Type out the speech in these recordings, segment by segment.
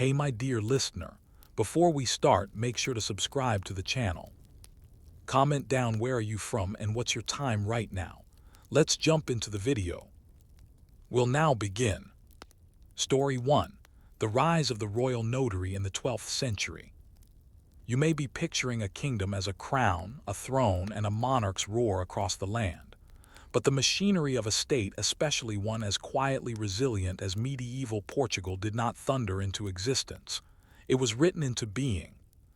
Hey my dear listener, before we start, make sure to subscribe to the channel. Comment down where are you from and what's your time right now. Let's jump into the video. We'll now begin. Story 1. The Rise of the Royal Notary in the 12th Century. You may be picturing a kingdom as a crown, a throne, and a monarch's roar across the land. But the machinery of a state, especially one as quietly resilient as medieval Portugal, did not thunder into existence. It was written into being,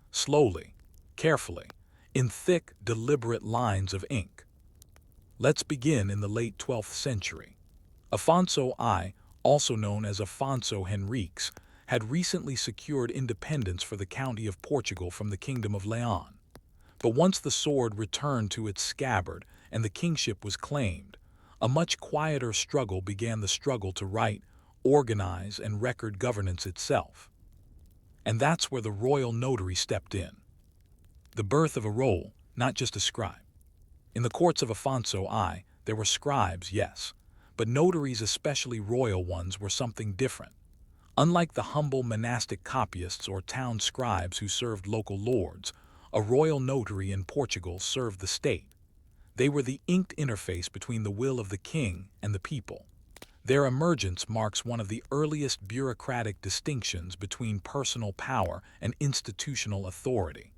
slowly, carefully, in thick, deliberate lines of ink. Let's begin in the late 12th century. Afonso I, also known as Afonso Henriques, had recently secured independence for the county of Portugal from the Kingdom of Leon. But once the sword returned to its scabbard and the kingship was claimed, a much quieter struggle began, the struggle to write, organize, and record governance itself. And that's where the royal notary stepped in. The birth of a role, not just a scribe. In the courts of Afonso I, there were scribes, yes, but notaries, especially royal ones, were something different. Unlike the humble monastic copyists or town scribes who served local lords, a royal notary in Portugal served the state. They were the inked interface between the will of the king and the people. Their emergence marks one of the earliest bureaucratic distinctions between personal power and institutional authority.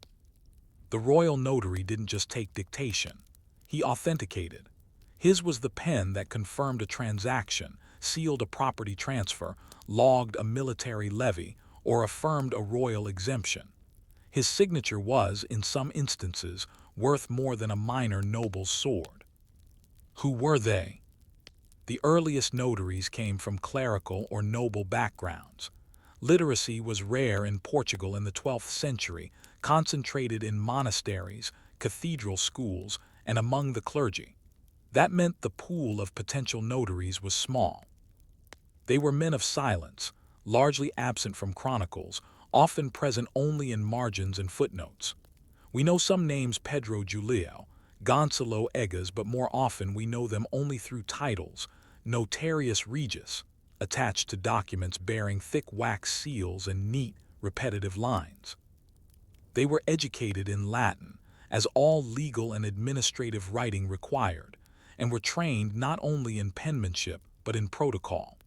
The royal notary didn't just take dictation. He authenticated. His was the pen that confirmed a transaction, sealed a property transfer, logged a military levy, or affirmed a royal exemption. His signature was, in some instances, worth more than a minor noble's sword. Who were they? The earliest notaries came from clerical or noble backgrounds. Literacy was rare in Portugal in the 12th century, concentrated in monasteries, cathedral schools, and among the clergy. That meant the pool of potential notaries was small. They were men of silence, largely absent from chronicles, often present only in margins and footnotes. We know some names: Pedro Julio, Gonçalo Egas, but more often we know them only through titles, Notarius Regis, attached to documents bearing thick wax seals and neat, repetitive lines. They were educated in Latin, as all legal and administrative writing required, and were trained not only in penmanship but in protocol.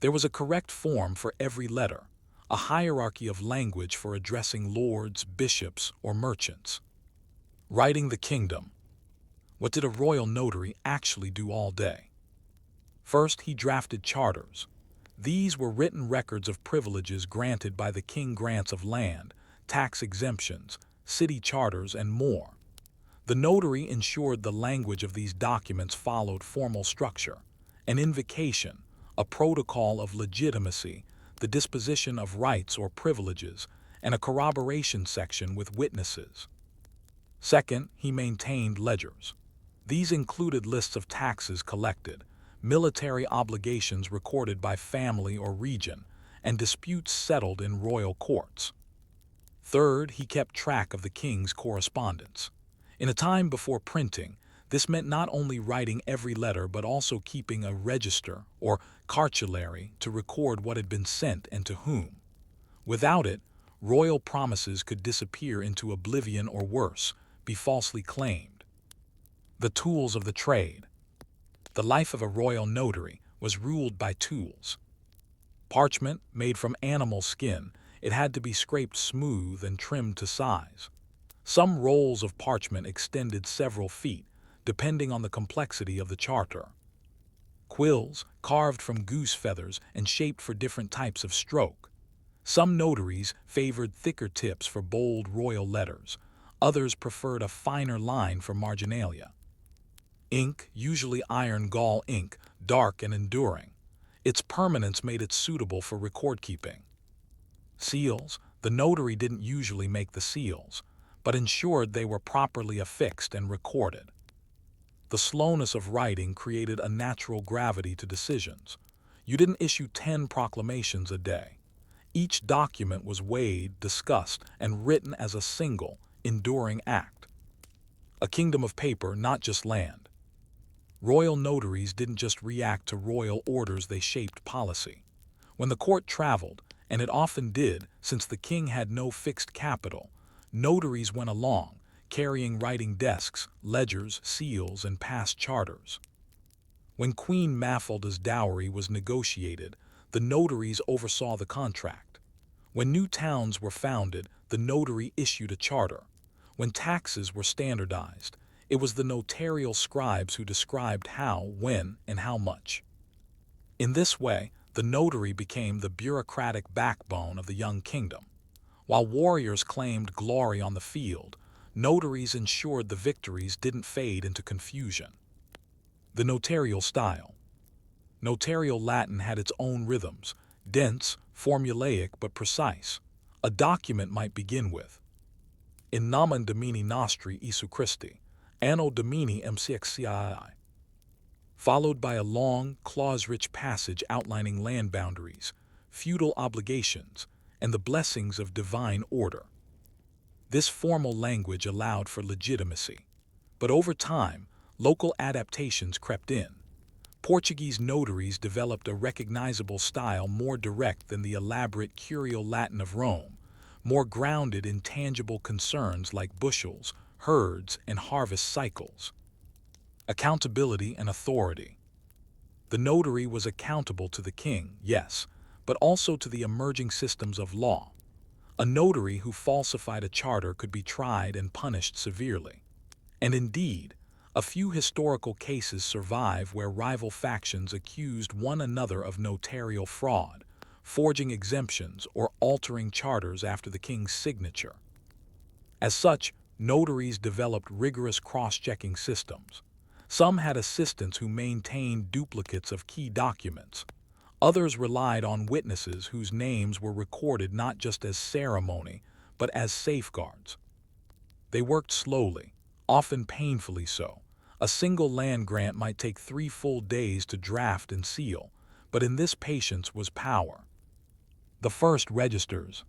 There was a correct form for every letter, a hierarchy of language for addressing lords, bishops, or merchants. Writing the kingdom. What did a royal notary actually do all day? First, he drafted charters. These were written records of privileges granted by the king, grants of land, tax exemptions, city charters, and more. The notary ensured the language of these documents followed formal structure, an invocation, a protocol of legitimacy, the disposition of rights or privileges, and a corroboration section with witnesses. Second, he maintained ledgers. These included lists of taxes collected, military obligations recorded by family or region, and disputes settled in royal courts. Third, he kept track of the king's correspondence. In a time before printing, this meant not only writing every letter but also keeping a register or cartulary to record what had been sent and to whom. Without it, royal promises could disappear into oblivion or worse, be falsely claimed. The tools of the trade. The life of a royal notary was ruled by tools. Parchment, made from animal skin, it had to be scraped smooth and trimmed to size. Some rolls of parchment extended several feet, depending on the complexity of the charter. Quills, carved from goose feathers and shaped for different types of stroke. Some notaries favored thicker tips for bold royal letters. Others preferred a finer line for marginalia. Ink, usually iron gall ink, dark and enduring. Its permanence made it suitable for record-keeping. Seals, the notary didn't usually make the seals, but ensured they were properly affixed and recorded. The slowness of writing created a natural gravity to decisions. You didn't issue 10 proclamations a day. Each document was weighed, discussed, and written as a single, enduring act. A kingdom of paper, not just land. Royal notaries didn't just react to royal orders, they shaped policy. When the court traveled, and it often did, since the king had no fixed capital. Notaries went along, carrying writing desks, ledgers, seals, and past charters. When Queen Mafalda's dowry was negotiated, the notaries oversaw the contract. When new towns were founded, the notary issued a charter. When taxes were standardized, it was the notarial scribes who described how, when, and how much. In this way, the notary became the bureaucratic backbone of the young kingdom. While warriors claimed glory on the field, notaries ensured the victories didn't fade into confusion. The notarial style. Notarial Latin had its own rhythms, dense, formulaic but precise. A document might begin with, In nomen Domini nostri Iesu Christi, Anno Domini MCXCII, followed by a long, clause-rich passage outlining land boundaries, feudal obligations, and the blessings of divine order. This formal language allowed for legitimacy, but over time, local adaptations crept in. Portuguese notaries developed a recognizable style more direct than the elaborate curial Latin of Rome, more grounded in tangible concerns like bushels, herds, and harvest cycles. Accountability and authority. The notary was accountable to the king, yes, but also to the emerging systems of law. A notary who falsified a charter could be tried and punished severely. And indeed, a few historical cases survive where rival factions accused one another of notarial fraud, forging exemptions or altering charters after the king's signature. As such, notaries developed rigorous cross-checking systems. Some had assistants who maintained duplicates of key documents. Others relied on witnesses whose names were recorded not just as ceremony, but as safeguards. They worked slowly, often painfully so. A single land grant might take 3 full days to draft and seal, but in this patience was power. The first registers.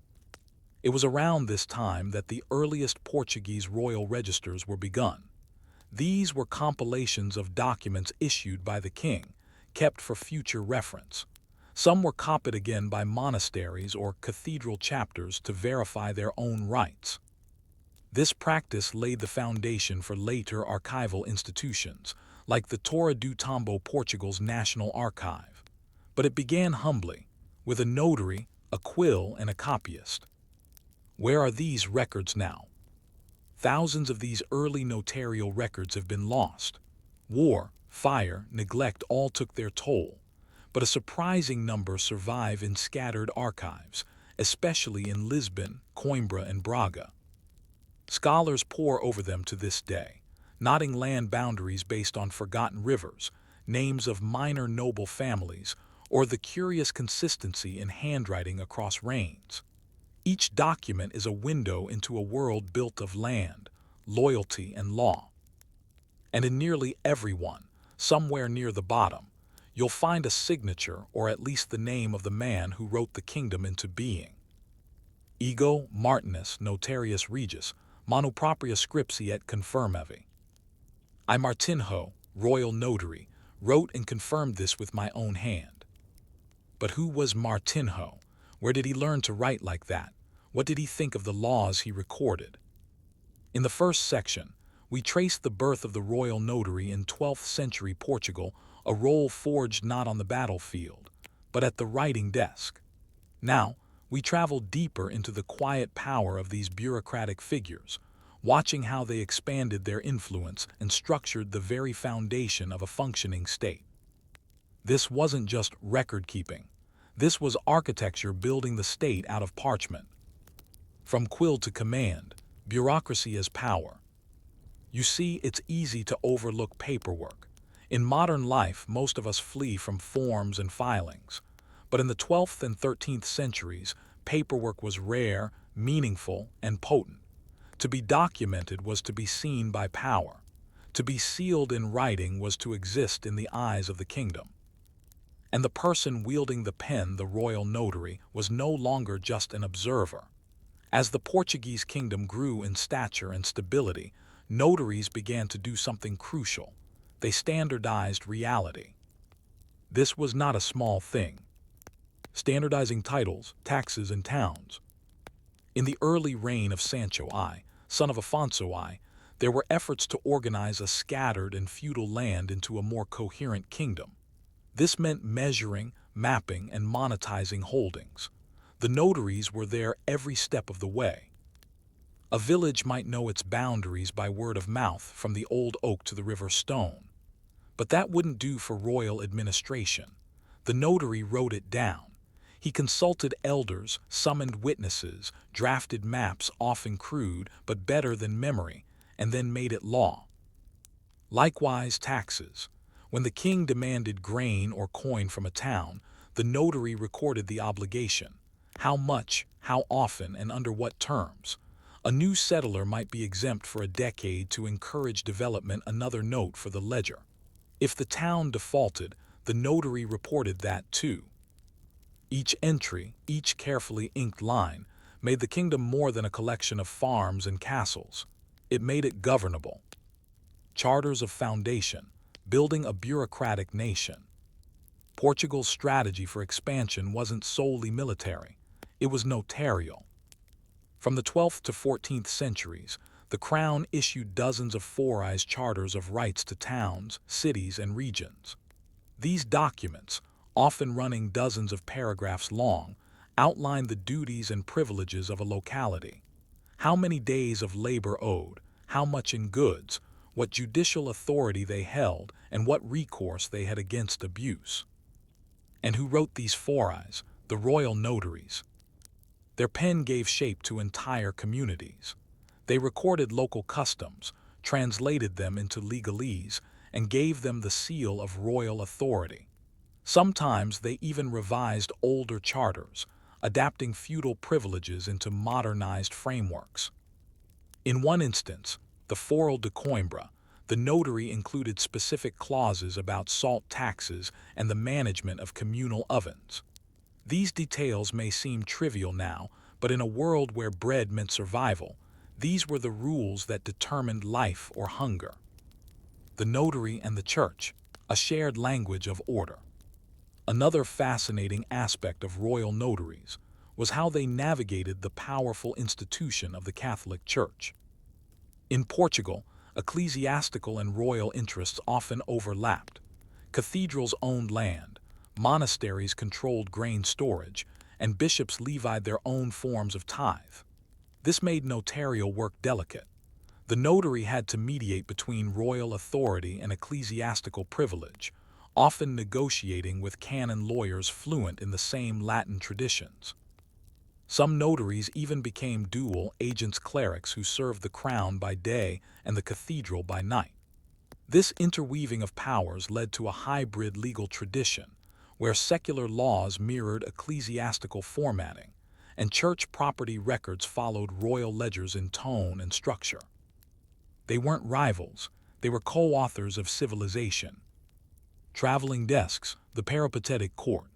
It was around this time that the earliest Portuguese royal registers were begun. These were compilations of documents issued by the king, kept for future reference. Some were copied again by monasteries or cathedral chapters to verify their own rights. This practice laid the foundation for later archival institutions, like the Torre do Tombo, Portugal's national archive. But it began humbly, with a notary, a quill, and a copyist. Where are these records now? Thousands of these early notarial records have been lost. War, fire, neglect all took their toll, but a surprising number survive in scattered archives, especially in Lisbon, Coimbra, and Braga. Scholars pore over them to this day, noting land boundaries based on forgotten rivers, names of minor noble families, or the curious consistency in handwriting across reigns. Each document is a window into a world built of land, loyalty, and law. And in nearly every one, somewhere near the bottom, you'll find a signature or at least the name of the man who wrote the kingdom into being. Ego Martinus Notarius Regis, Manu propria scripsi et confirmavi. I Martinho, royal notary, wrote and confirmed this with my own hand. But who was Martinho? Where did he learn to write like that? What did he think of the laws he recorded? In the first section, we trace the birth of the royal notary in 12th century Portugal, a role forged not on the battlefield, but at the writing desk. Now, we travel deeper into the quiet power of these bureaucratic figures, watching how they expanded their influence and structured the very foundation of a functioning state. This wasn't just record-keeping. This was architecture building the state out of parchment. From quill to command, bureaucracy as power. You see, it's easy to overlook paperwork. In modern life, most of us flee from forms and filings. But in the 12th and 13th centuries, paperwork was rare, meaningful, and potent. To be documented was to be seen by power. To be sealed in writing was to exist in the eyes of the kingdom. And the person wielding the pen, the royal notary, was no longer just an observer. As the Portuguese kingdom grew in stature and stability, notaries began to do something crucial. They standardized reality. This was not a small thing. standardizing titles, taxes, and towns. In the early reign of Sancho I, son of Afonso I, there were efforts to organize a scattered and feudal land into a more coherent kingdom. This meant measuring, mapping, and monetizing holdings. The notaries were there every step of the way. A village might know its boundaries by word of mouth from the old oak to the river stone. But that wouldn't do for royal administration. The notary wrote it down. He consulted elders, summoned witnesses, drafted maps often crude but better than memory, and then made it law. Likewise, taxes. When the king demanded grain or coin from a town, the notary recorded the obligation. How much, how often, and under what terms. A new settler might be exempt for a decade to encourage development, another note for the ledger. If the town defaulted, the notary reported that too. Each entry, each carefully inked line, made the kingdom more than a collection of farms and castles. It made it governable. Charters of foundation, building a bureaucratic nation. Portugal's strategy for expansion wasn't solely military. It was notarial. From the 12th to 14th centuries, the crown issued dozens of four-eyes charters of rights to towns, cities, and regions. These documents, often running dozens of paragraphs long, outlined the duties and privileges of a locality. How many days of labor owed, how much in goods, what judicial authority they held, and what recourse they had against abuse. And who wrote these four-eyes? The royal notaries. Their pen gave shape to entire communities. They recorded local customs, translated them into legalese, and gave them the seal of royal authority. Sometimes they even revised older charters, adapting feudal privileges into modernized frameworks. In one instance, the Foral de Coimbra, the notary included specific clauses about salt taxes and the management of communal ovens. These details may seem trivial now, but in a world where bread meant survival, these were the rules that determined life or hunger. The notary and the church, a shared language of order. Another fascinating aspect of royal notaries was how they navigated the powerful institution of the Catholic Church. In Portugal, ecclesiastical and royal interests often overlapped. Cathedrals owned land, monasteries controlled grain storage, and bishops levied their own forms of tithe. This made notarial work delicate. The notary had to mediate between royal authority and ecclesiastical privilege, often negotiating with canon lawyers fluent in the same Latin traditions. Some notaries even became dual agents, clerics who served the crown by day and the cathedral by night. This interweaving of powers led to a hybrid legal tradition, where secular laws mirrored ecclesiastical formatting, and church property records followed royal ledgers in tone and structure. They weren't rivals, they were co-authors of civilization. Traveling desks, the peripatetic court.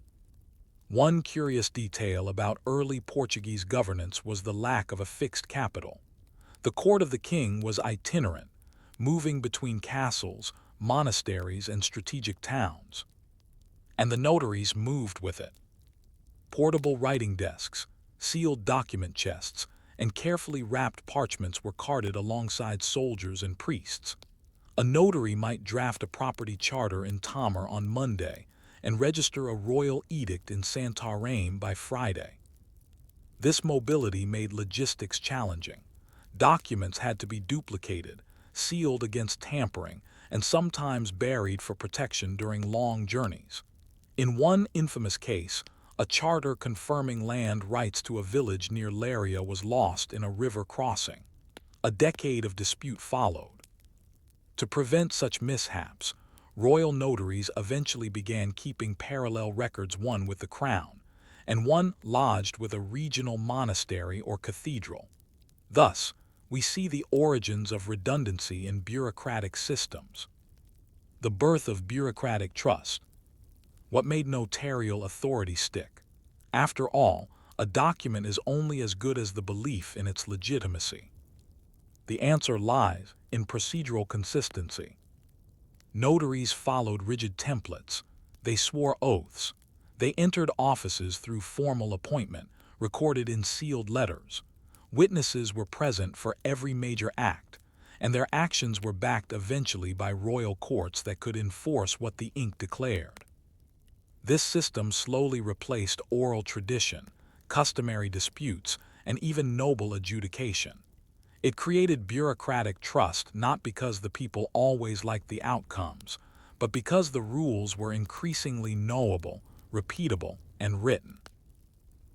One curious detail about early Portuguese governance was the lack of a fixed capital. The court of the king was itinerant, moving between castles, monasteries, and strategic towns. And the notaries moved with it. Portable writing desks, sealed document chests, and carefully wrapped parchments were carted alongside soldiers and priests. A notary might draft a property charter in Tamar on Monday and register a royal edict in Santarém by Friday. This mobility made logistics challenging. Documents had to be duplicated, sealed against tampering, and sometimes buried for protection during long journeys. In one infamous case, a charter confirming land rights to a village near Leiria was lost in a river crossing. A decade of dispute followed. To prevent such mishaps, royal notaries eventually began keeping parallel records, one with the crown, and one lodged with a regional monastery or cathedral. Thus, we see the origins of redundancy in bureaucratic systems. The birth of bureaucratic trust. What made notarial authority stick? After all, a document is only as good as the belief in its legitimacy. The answer lies in procedural consistency. Notaries followed rigid templates. They swore oaths. They entered offices through formal appointment, recorded in sealed letters. Witnesses were present for every major act, and their actions were backed eventually by royal courts that could enforce what the ink declared. This system slowly replaced oral tradition, customary disputes, and even noble adjudication. It created bureaucratic trust not because the people always liked the outcomes, but because the rules were increasingly knowable, repeatable, and written.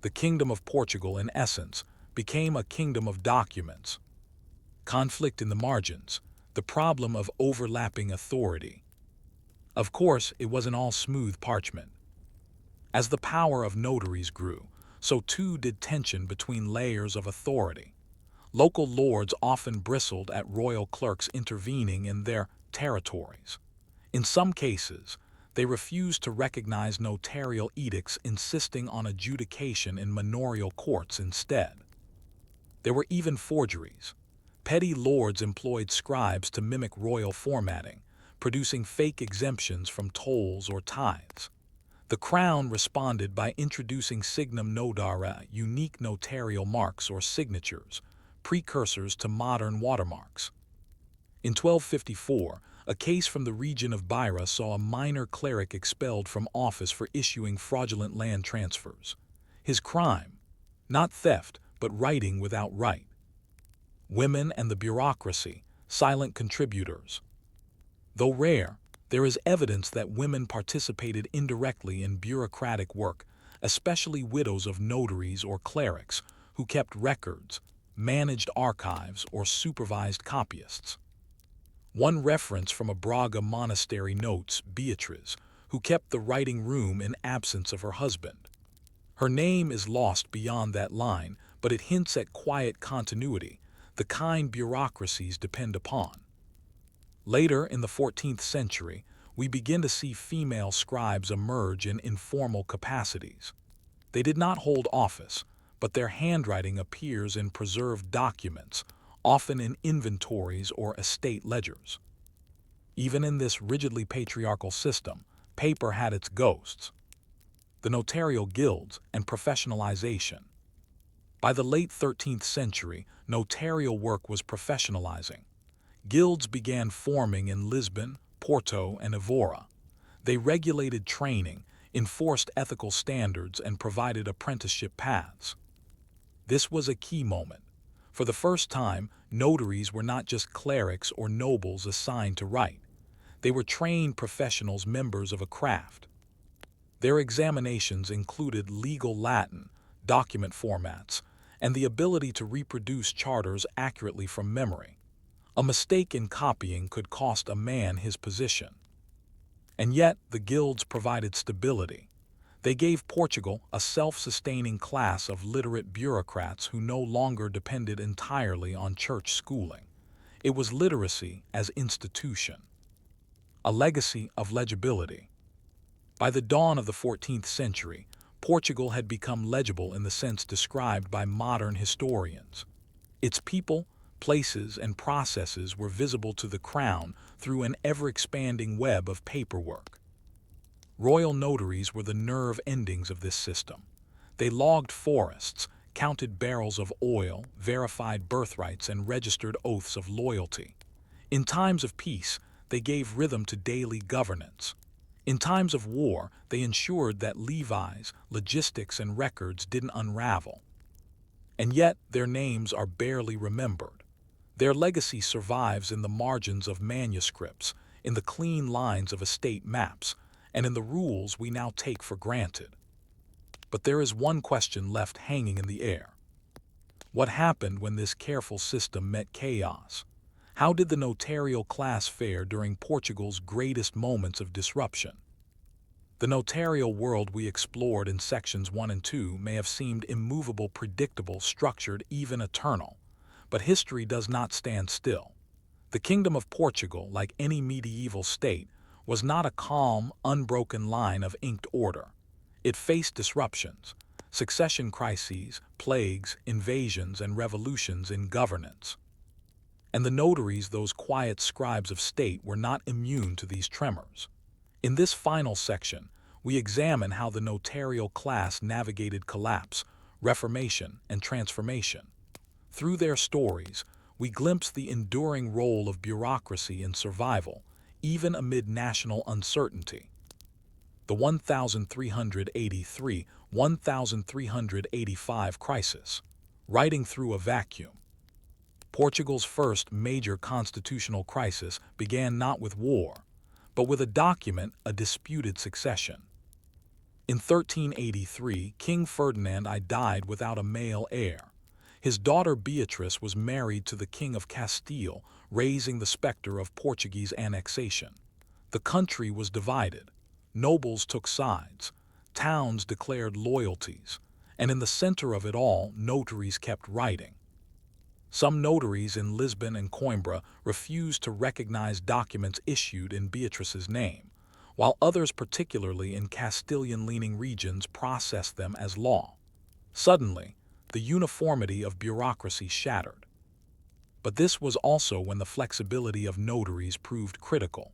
The Kingdom of Portugal, in essence, became a kingdom of documents. Conflict in the margins, the problem of overlapping authority. Of course, it wasn't all smooth parchment. As the power of notaries grew, so too did tension between layers of authority. Local lords often bristled at royal clerks intervening in their territories. In some cases, they refused to recognize notarial edicts, insisting on adjudication in manorial courts instead. There were even forgeries. Petty lords employed scribes to mimic royal formatting, producing fake exemptions from tolls or tithes. The crown responded by introducing signum notariae, unique notarial marks or signatures, precursors to modern watermarks. In 1254, a case from the region of Beira saw a minor cleric expelled from office for issuing fraudulent land transfers. His crime? Not theft, but writing without right. Women and the bureaucracy, silent contributors. Though rare, there is evidence that women participated indirectly in bureaucratic work, especially widows of notaries or clerics who kept records, managed archives, or supervised copyists. One reference from a Braga monastery notes Beatriz, who kept the writing room in absence of her husband. Her name is lost beyond that line, but it hints at quiet continuity, the kind bureaucracies depend upon. Later in the 14th century, we begin to see female scribes emerge in informal capacities. They did not hold office, but their handwriting appears in preserved documents, often in inventories or estate ledgers. Even in this rigidly patriarchal system, paper had its ghosts. The notarial guilds and professionalization. By the late 13th century, notarial work was professionalizing. Guilds began forming in Lisbon, Porto, and Evora. They regulated training, enforced ethical standards, and provided apprenticeship paths. This was a key moment. For the first time, notaries were not just clerics or nobles assigned to write. They were trained professionals, members of a craft. Their examinations included legal Latin, document formats, and the ability to reproduce charters accurately from memory. A mistake in copying could cost a man his position. And yet, the guilds provided stability. They gave Portugal a self-sustaining class of literate bureaucrats who no longer depended entirely on church schooling. It was literacy as institution. A legacy of legibility. By the dawn of the 14th century, Portugal had become legible in the sense described by modern historians. Its people, places, and processes were visible to the crown through an ever-expanding web of paperwork. Royal notaries were the nerve endings of this system. They logged forests, counted barrels of oil, verified birthrights, and registered oaths of loyalty. In times of peace, they gave rhythm to daily governance. In times of war, they ensured that levies, logistics, and records didn't unravel. And yet, their names are barely remembered. Their legacy survives in the margins of manuscripts, in the clean lines of estate maps, and in the rules we now take for granted. But there is one question left hanging in the air. What happened when this careful system met chaos? How did the notarial class fare during Portugal's greatest moments of disruption? The notarial world we explored in sections 1 and 2 may have seemed immovable, predictable, structured, even eternal. But history does not stand still. The Kingdom of Portugal, like any medieval state, was not a calm, unbroken line of inked order. It faced disruptions, succession crises, plagues, invasions, and revolutions in governance. And the notaries, those quiet scribes of state, were not immune to these tremors. In this final section, we examine how the notarial class navigated collapse, reformation, and transformation. Through their stories, we glimpse the enduring role of bureaucracy in survival, even amid national uncertainty. The 1383-1385 crisis, writing through a vacuum. Portugal's first major constitutional crisis began not with war, but with a disputed succession. In 1383, King Ferdinand I died without a male heir. His daughter Beatrice was married to the King of Castile, raising the specter of Portuguese annexation. The country was divided. Nobles took sides. Towns declared loyalties. And in the center of it all, notaries kept writing. Some notaries in Lisbon and Coimbra refused to recognize documents issued in Beatrice's name, while others, particularly in Castilian-leaning regions, processed them as law. Suddenly, the uniformity of bureaucracy shattered. But this was also when the flexibility of notaries proved critical.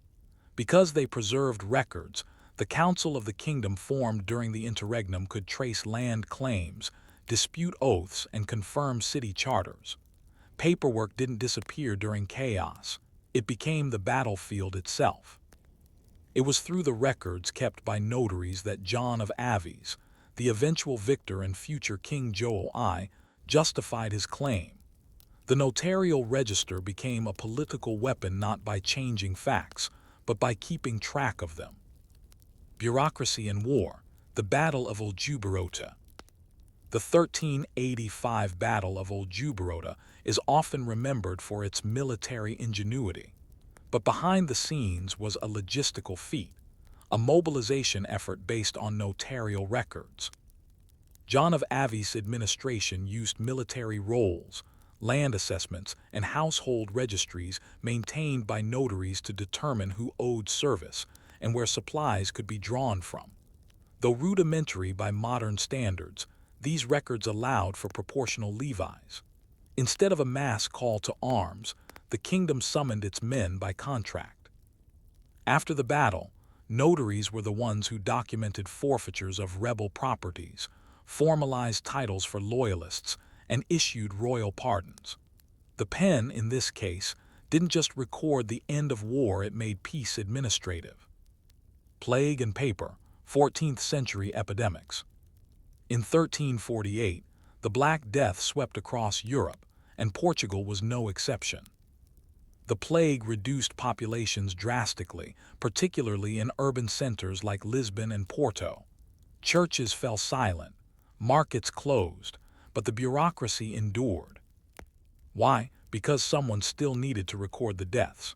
Because they preserved records, the Council of the Kingdom formed during the interregnum could trace land claims, dispute oaths, and confirm city charters. Paperwork didn't disappear during chaos. It became the battlefield itself. It was through the records kept by notaries that John of Aviz, the eventual victor and future King Joel I, justified his claim. The notarial register became a political weapon not by changing facts, but by keeping track of them. Bureaucracy and war, the Battle of Aljubarrota. The 1385 Battle of Aljubarrota is often remembered for its military ingenuity. But behind the scenes was a logistical feat, a mobilization effort based on notarial records. John of Aviz's administration used military rolls, land assessments, and household registries maintained by notaries to determine who owed service and where supplies could be drawn from. Though rudimentary by modern standards, these records allowed for proportional levies. Instead of a mass call to arms, the kingdom summoned its men by contract. After the battle, notaries were the ones who documented forfeitures of rebel properties, formalized titles for loyalists, and issued royal pardons. The pen, in this case, didn't just record the end of war, it made peace administrative. Plague and paper, 14th century epidemics. In 1348, the Black Death swept across Europe, and Portugal was no exception. The plague reduced populations drastically, particularly in urban centers like Lisbon and Porto. Churches fell silent, markets closed, but the bureaucracy endured. Why? Because someone still needed to record the deaths.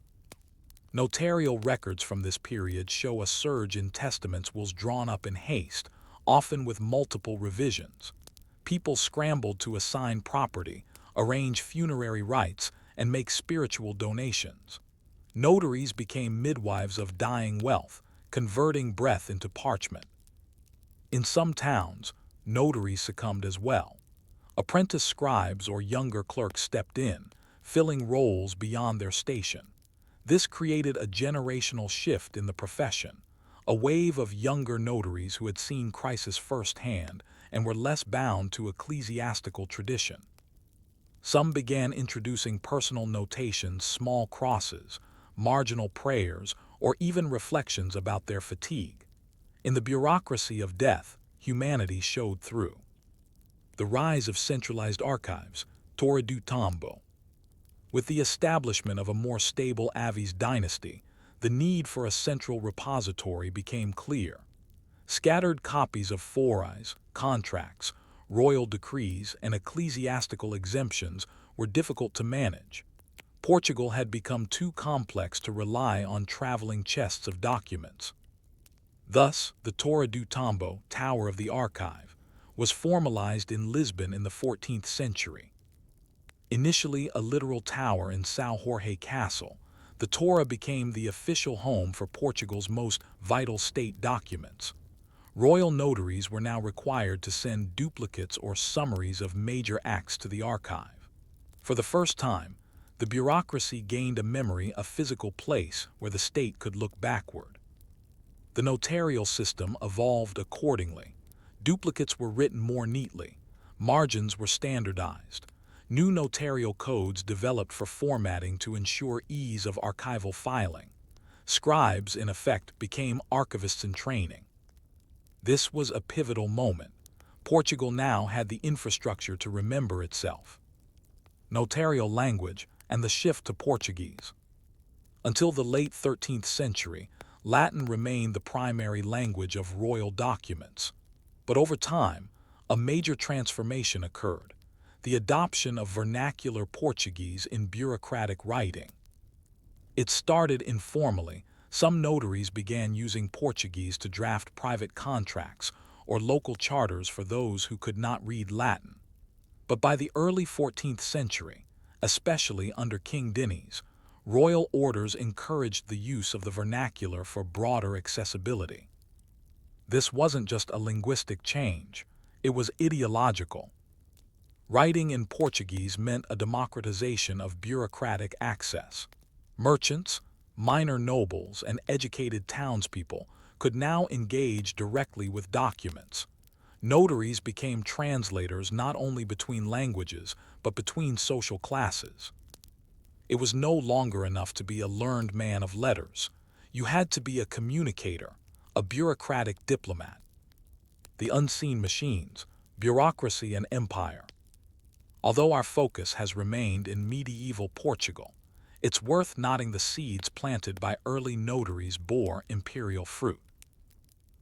Notarial records from this period show a surge in testaments wills drawn up in haste, often with multiple revisions. People scrambled to assign property, arrange funerary rites, and make spiritual donations. Notaries became midwives of dying wealth, converting breath into parchment. In some towns, notaries succumbed as well. Apprentice scribes or younger clerks stepped in, filling roles beyond their station. This created a generational shift in the profession, a wave of younger notaries who had seen crisis firsthand and were less bound to ecclesiastical tradition. Some began introducing personal notations, small crosses, marginal prayers, or even reflections about their fatigue. In the bureaucracy of death, humanity showed through. The rise of centralized archives, Torre do Tombo. With the establishment of a more stable Aviz dynasty, the need for a central repository became clear. Scattered copies of forais, contracts, royal decrees, and ecclesiastical exemptions were difficult to manage. Portugal had become too complex to rely on traveling chests of documents. Thus, the Torre do Tombo, Tower of the Archive, was formalized in Lisbon in the 14th century. Initially a literal tower in São Jorge Castle, the Torre became the official home for Portugal's most vital state documents. Royal notaries were now required to send duplicates or summaries of major acts to the archive. For the first time, the bureaucracy gained a memory, a physical place where the state could look backward. The notarial system evolved accordingly. Duplicates were written more neatly. Margins were standardized. New notarial codes developed for formatting to ensure ease of archival filing. Scribes, in effect, became archivists in training. This was a pivotal moment. Portugal now had the infrastructure to remember itself. Notarial language and the shift to Portuguese. Until the late 13th century, Latin remained the primary language of royal documents. But over time, a major transformation occurred: the adoption of vernacular Portuguese in bureaucratic writing. It started informally. Some notaries began using Portuguese to draft private contracts or local charters for those who could not read Latin. But by the early 14th century, especially under King Dinis, royal orders encouraged the use of the vernacular for broader accessibility. This wasn't just a linguistic change, it was ideological. Writing in Portuguese meant a democratization of bureaucratic access. Merchants, minor nobles, and educated townspeople could now engage directly with documents. Notaries became translators not only between languages, but between social classes. It was no longer enough to be a learned man of letters. You had to be a communicator, a bureaucratic diplomat. The unseen machines, bureaucracy and empire. Although our focus has remained in medieval Portugal, it's worth noting the seeds planted by early notaries bore imperial fruit.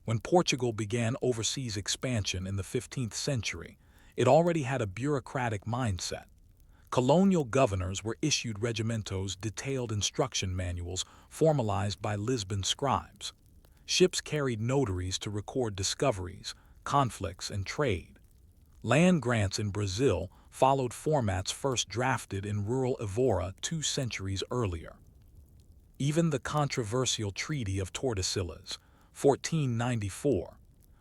When Portugal began overseas expansion in the 15th century, it already had a bureaucratic mindset. Colonial governors were issued regimentos, detailed instruction manuals formalized by Lisbon scribes. Ships carried notaries to record discoveries, conflicts, and trade. Land grants in Brazil followed formats first drafted in rural Evora 2 centuries earlier. Even the controversial Treaty of Tordesillas, 1494,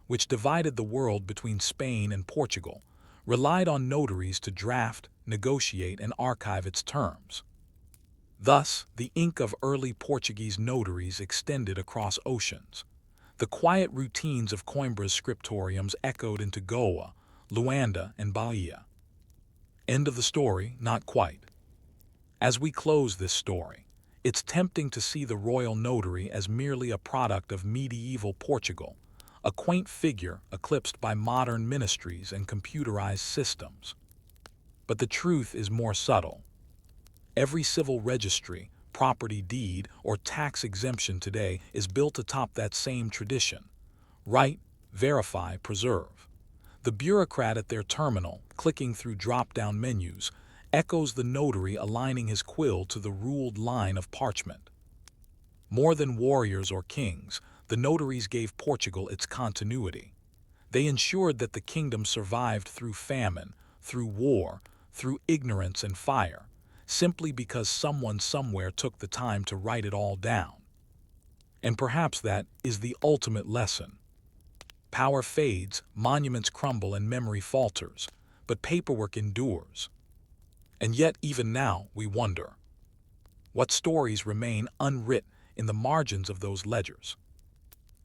which divided the world between Spain and Portugal, relied on notaries to draft, negotiate, and archive its terms. Thus, the ink of early Portuguese notaries extended across oceans. The quiet routines of Coimbra's scriptoriums echoed into Goa, Luanda, and Bahia. End of the story? Not quite. As we close this story, it's tempting to see the royal notary as merely a product of medieval Portugal, a quaint figure eclipsed by modern ministries and computerized systems. But the truth is more subtle. Every civil registry, property deed, or tax exemption today is built atop that same tradition. Write, verify, preserve. The bureaucrat at their terminal, clicking through drop-down menus, echoes the notary aligning his quill to the ruled line of parchment. More than warriors or kings, the notaries gave Portugal its continuity. They ensured that the kingdom survived through famine, through war, through ignorance and fire, simply because someone somewhere took the time to write it all down. And perhaps that is the ultimate lesson. Power fades, monuments crumble, and memory falters, but paperwork endures. And yet, even now, we wonder, what stories remain unwritten in the margins of those ledgers?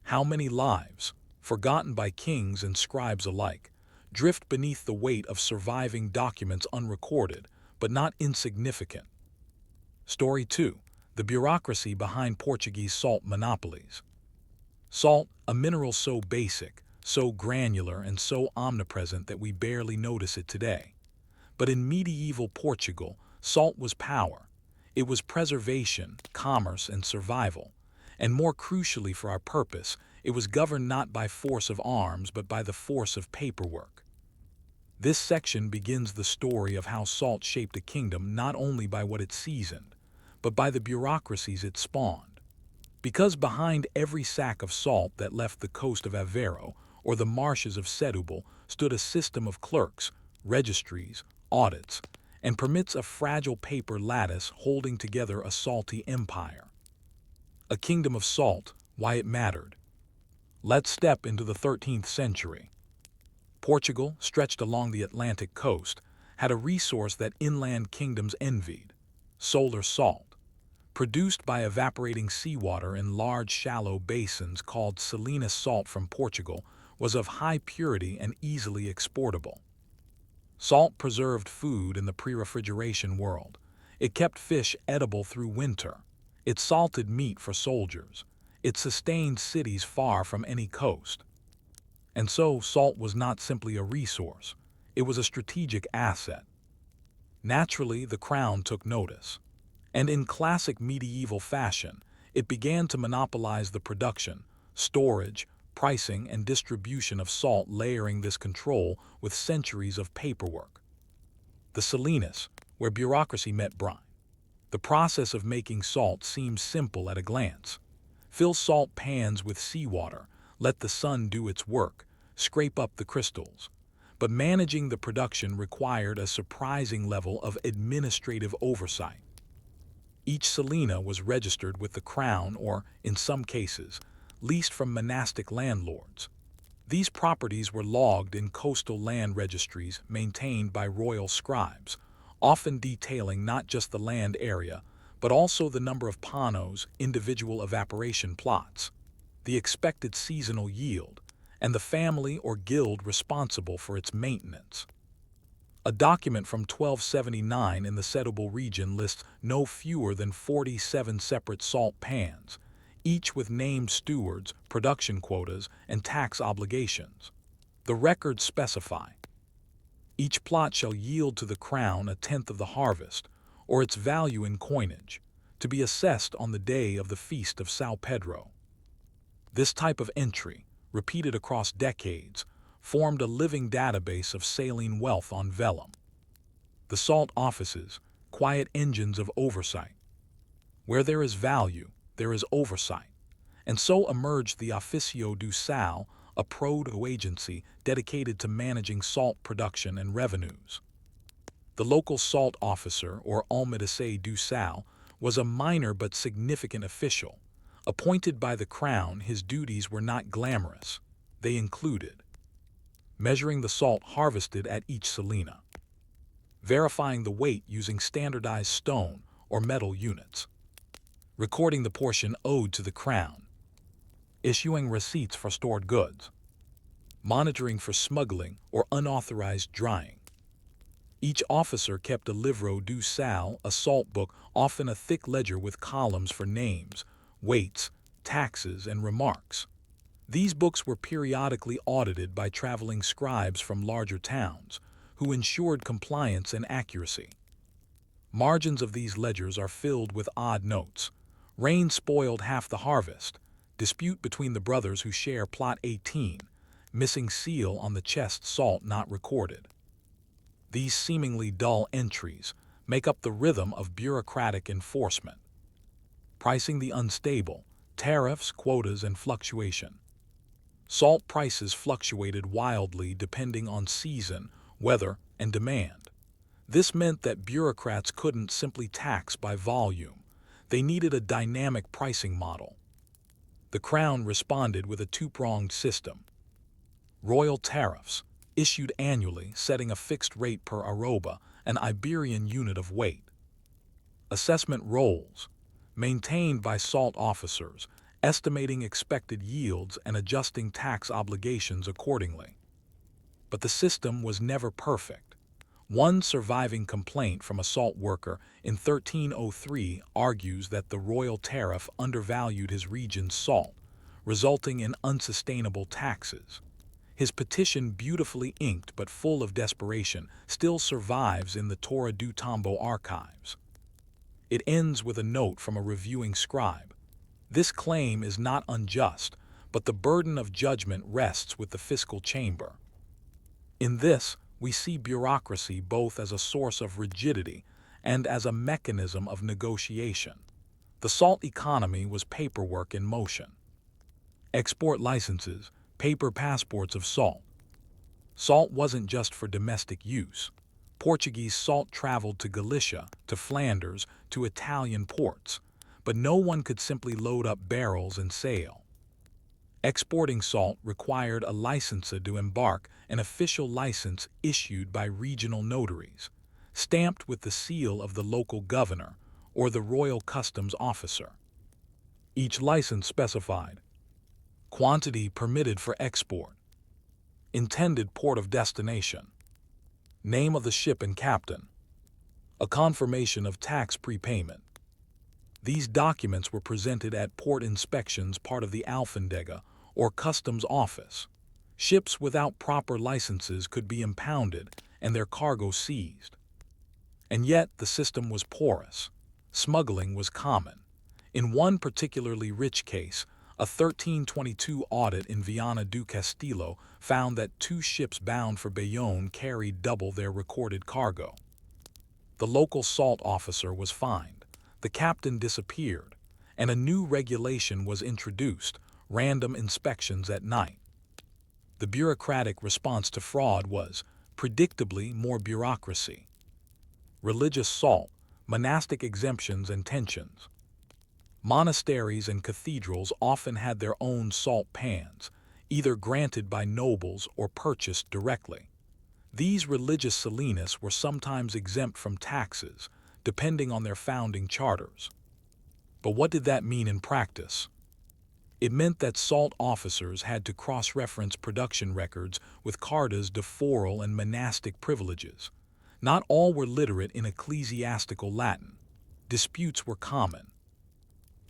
How many lives, forgotten by kings and scribes alike, drift beneath the weight of surviving documents unrecorded, but not insignificant? Story 2. The bureaucracy behind Portuguese salt monopolies. Salt, a mineral so basic, so granular, and so omnipresent that we barely notice it today. But in medieval Portugal, salt was power. It was preservation, commerce, and survival. And more crucially for our purpose, it was governed not by force of arms, but by the force of paperwork. This section begins the story of how salt shaped a kingdom not only by what it seasoned, but by the bureaucracies it spawned. Because behind every sack of salt that left the coast of Aveiro or the marshes of Setúbal stood a system of clerks, registries, audits, and permits, a fragile paper lattice holding together a salty empire. A kingdom of salt, why it mattered. Let's step into the 13th century. Portugal, stretched along the Atlantic coast, had a resource that inland kingdoms envied: solar salt. Produced by evaporating seawater in large shallow basins called Salinas salt from Portugal, was of high purity and easily exportable. Salt preserved food in the pre-refrigeration world. It kept fish edible through winter. It salted meat for soldiers. It sustained cities far from any coast. And so, salt was not simply a resource. It was a strategic asset. Naturally, the crown took notice. And in classic medieval fashion, it began to monopolize the production, storage, pricing, and distribution of salt, layering this control with centuries of paperwork. The Salinas, where bureaucracy met brine. The process of making salt seems simple at a glance. Fill salt pans with seawater, let the sun do its work, scrape up the crystals. But managing the production required a surprising level of administrative oversight. Each salina was registered with the crown or, in some cases, leased from monastic landlords. These properties were logged in coastal land registries maintained by royal scribes, often detailing not just the land area, but also the number of panos, individual evaporation plots, the expected seasonal yield, and the family or guild responsible for its maintenance. A document from 1279 in the Setúbal region lists no fewer than 47 separate salt pans, each with named stewards, production quotas, and tax obligations. The records specify: each plot shall yield to the crown a tenth of the harvest, or its value in coinage, to be assessed on the day of the feast of São Pedro. This type of entry, repeated across decades, formed a living database of saline wealth on vellum. The salt offices, quiet engines of oversight. Where there is value, there is oversight. And so emerged the Officio do Sal, a proto-agency dedicated to managing salt production and revenues. The local salt officer, or Almirante do Sal, was a minor but significant official. Appointed by the crown, his duties were not glamorous. They included measuring the salt harvested at each salina, verifying the weight using standardized stone or metal units, recording the portion owed to the crown, issuing receipts for stored goods, monitoring for smuggling or unauthorized drying. Each officer kept a livro do sal, a salt book, often a thick ledger with columns for names, weights, taxes, and remarks. These books were periodically audited by traveling scribes from larger towns, who ensured compliance and accuracy. Margins of these ledgers are filled with odd notes. Rain spoiled half the harvest. Dispute between the brothers who share plot 18. Missing seal on the chest, salt not recorded. These seemingly dull entries make up the rhythm of bureaucratic enforcement. Pricing the unstable, tariffs, quotas, and fluctuation. Salt prices fluctuated wildly depending on season, weather, and demand. This meant that bureaucrats couldn't simply tax by volume. They needed a dynamic pricing model. The crown responded with a two-pronged system. Royal tariffs, issued annually, setting a fixed rate per arroba, an Iberian unit of weight. Assessment rolls, maintained by salt officers, estimating expected yields and adjusting tax obligations accordingly. But the system was never perfect. One surviving complaint from a salt worker in 1303 argues that the royal tariff undervalued his region's salt, resulting in unsustainable taxes. His petition, beautifully inked but full of desperation, still survives in the Torre do Tombo archives. It ends with a note from a reviewing scribe. This claim is not unjust, but the burden of judgment rests with the fiscal chamber. In this, we see bureaucracy both as a source of rigidity and as a mechanism of negotiation. The salt economy was paperwork in motion. Export licenses, paper passports of salt. Salt wasn't just for domestic use. Portuguese salt traveled to Galicia, to Flanders, to Italian ports, but no one could simply load up barrels and sail. Exporting salt required a license to embark, an official license issued by regional notaries, stamped with the seal of the local governor, or the Royal Customs Officer. Each license specified quantity permitted for export, intended port of destination, name of the ship and captain, a confirmation of tax prepayment. These documents were presented at port inspections, part of the Alfandega, or customs office. Ships without proper licenses could be impounded and their cargo seized. And yet the system was porous. Smuggling was common. In one particularly rich case, a 1322 audit in Viana do Castillo found that 2 ships bound for Bayonne carried double their recorded cargo. The local salt officer was fined, the captain disappeared, and a new regulation was introduced: random inspections at night. The bureaucratic response to fraud was, predictably, more bureaucracy. Religious salt, monastic exemptions and tensions. Monasteries and cathedrals often had their own salt pans, either granted by nobles or purchased directly. These religious salinas were sometimes exempt from taxes, depending on their founding charters. But what did that mean in practice? It meant that salt officers had to cross-reference production records with cartas de foral and monastic privileges. Not all were literate in ecclesiastical Latin. Disputes were common.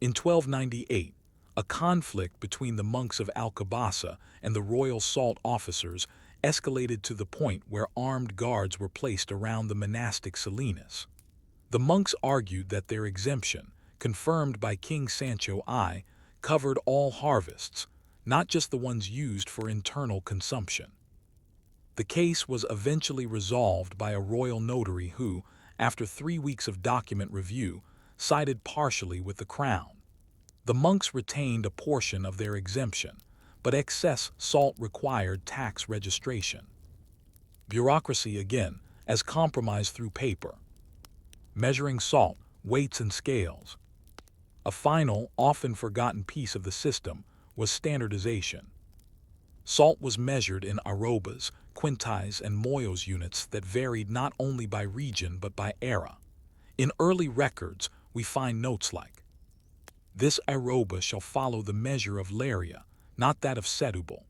In 1298, a conflict between the monks of Alcabasa and the royal salt officers escalated to the point where armed guards were placed around the monastic salinas. The monks argued that their exemption, confirmed by King Sancho I, covered all harvests, not just the ones used for internal consumption. The case was eventually resolved by a royal notary who, after 3 weeks of document review, sided partially with the crown. The monks retained a portion of their exemption, but excess salt required tax registration. Bureaucracy again, as compromise through paper. Measuring salt, weights and scales. A final, often forgotten piece of the system was standardization. Salt was measured in arrobas, quintais, and moyos units that varied not only by region but by era. In early records, we find notes like, "This arroba shall follow the measure of Laria, not that of Setúbal."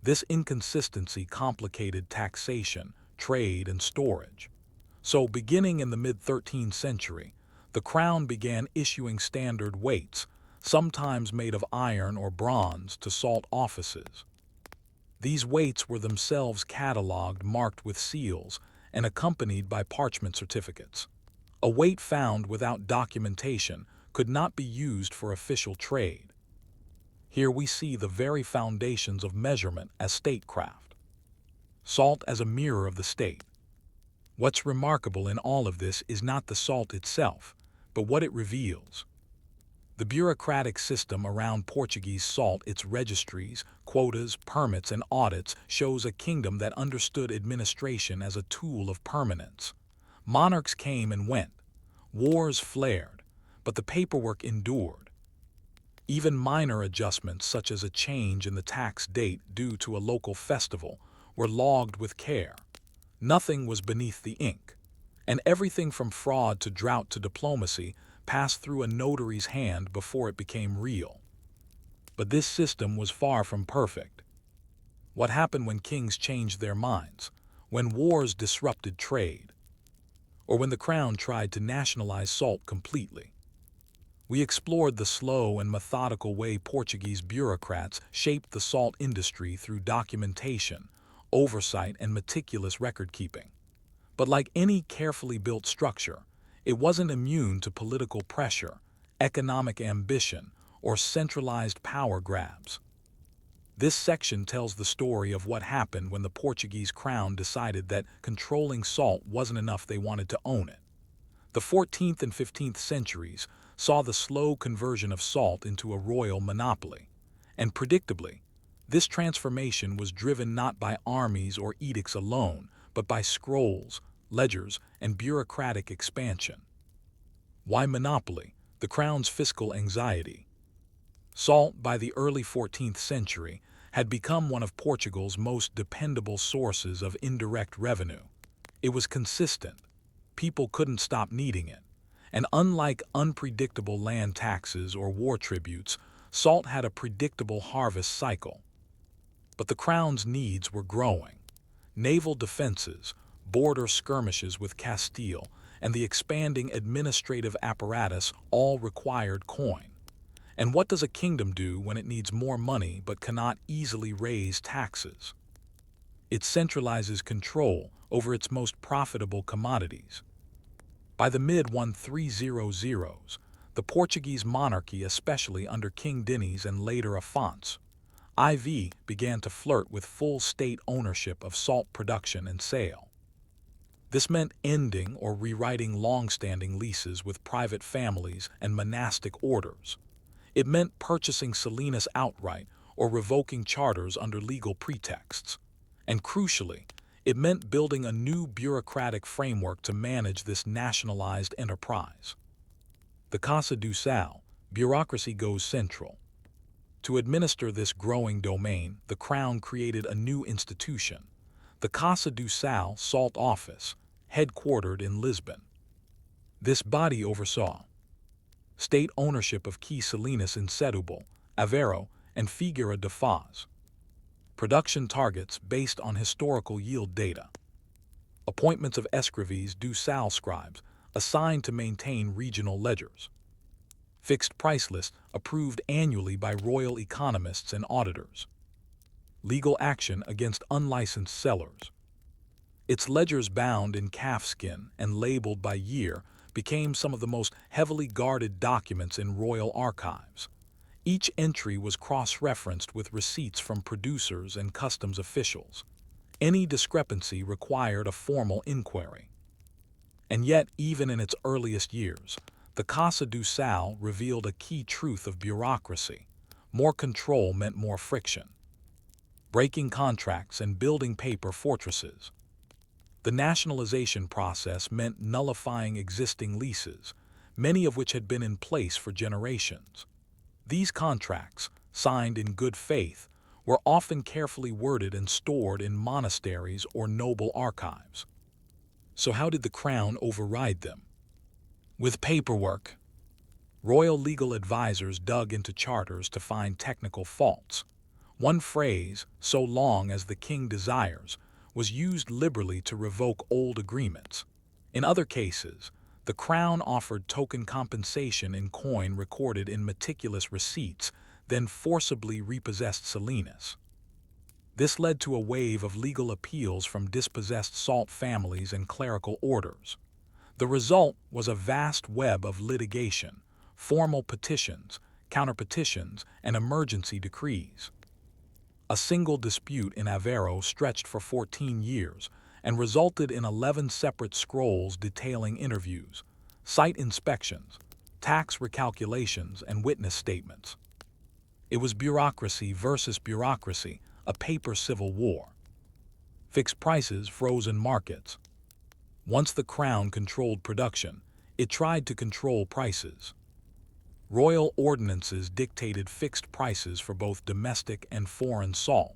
This inconsistency complicated taxation, trade, and storage. So, beginning in the mid-13th century, the crown began issuing standard weights, sometimes made of iron or bronze, to salt offices. These weights were themselves catalogued, marked with seals, and accompanied by parchment certificates. A weight found without documentation could not be used for official trade. Here we see the very foundations of measurement as statecraft. Salt as a mirror of the state. What's remarkable in all of this is not the salt itself, but what it reveals. The bureaucratic system around Portuguese salt, its registries, quotas, permits, and audits, shows a kingdom that understood administration as a tool of permanence. Monarchs came and went. Wars flared, but the paperwork endured. Even minor adjustments, such as a change in the tax date due to a local festival, were logged with care. Nothing was beneath the ink, and everything from fraud to drought to diplomacy passed through a notary's hand before it became real. But this system was far from perfect. What happened when kings changed their minds, when wars disrupted trade, or when the crown tried to nationalize salt completely? We explored the slow and methodical way Portuguese bureaucrats shaped the salt industry through documentation, oversight, and meticulous record-keeping. But like any carefully built structure, it wasn't immune to political pressure, economic ambition, or centralized power grabs. This section tells the story of what happened when the Portuguese crown decided that controlling salt wasn't enough; they wanted to own it. The 14th and 15th centuries saw the slow conversion of salt into a royal monopoly, and predictably, this transformation was driven not by armies or edicts alone, but by scrolls, ledgers, and bureaucratic expansion. Why monopoly? The crown's fiscal anxiety. Salt, by the early 14th century, had become one of Portugal's most dependable sources of indirect revenue. It was consistent. People couldn't stop needing it. And unlike unpredictable land taxes or war tributes, salt had a predictable harvest cycle. But the crown's needs were growing. Naval defenses, border skirmishes with Castile, and the expanding administrative apparatus all required coin. And what does a kingdom do when it needs more money but cannot easily raise taxes? It centralizes control over its most profitable commodities. By the mid-1300s, the Portuguese monarchy, especially under King Diniz and later Afonso IV, began to flirt with full state ownership of salt production and sale. This meant ending or rewriting long-standing leases with private families and monastic orders. It meant purchasing salinas outright or revoking charters under legal pretexts. And crucially, it meant building a new bureaucratic framework to manage this nationalized enterprise. The Casa do Sal, bureaucracy goes central. To administer this growing domain, the Crown created a new institution, the Casa do Sal Salt Office, headquartered in Lisbon. This body oversaw state ownership of key salinas in Setúbal, Aveiro, and Figueira da Foz. Production targets based on historical yield data. Appointments of escrivães do sal scribes, assigned to maintain regional ledgers. Fixed price list approved annually by royal economists and auditors. Legal action against unlicensed sellers. Its ledgers bound in calfskin and labeled by year became some of the most heavily guarded documents in royal archives. Each entry was cross-referenced with receipts from producers and customs officials. Any discrepancy required a formal inquiry. And yet, even in its earliest years, the Casa do Sal revealed a key truth of bureaucracy. More control meant more friction. Breaking contracts and building paper fortresses. The nationalization process meant nullifying existing leases, many of which had been in place for generations. These contracts, signed in good faith, were often carefully worded and stored in monasteries or noble archives. So how did the Crown override them? With paperwork. Royal legal advisors dug into charters to find technical faults. One phrase, "so long as the king desires," was used liberally to revoke old agreements. In other cases, the Crown offered token compensation in coin recorded in meticulous receipts, then forcibly repossessed salinas. This led to a wave of legal appeals from dispossessed salt families and clerical orders. The result was a vast web of litigation, formal petitions, counterpetitions, and emergency decrees. A single dispute in Aveiro stretched for 14 years and resulted in 11 separate scrolls detailing interviews, site inspections, tax recalculations, and witness statements. It was bureaucracy versus bureaucracy, a paper civil war. Fixed prices, frozen markets. Once the Crown controlled production, it tried to control prices. Royal ordinances dictated fixed prices for both domestic and foreign salt.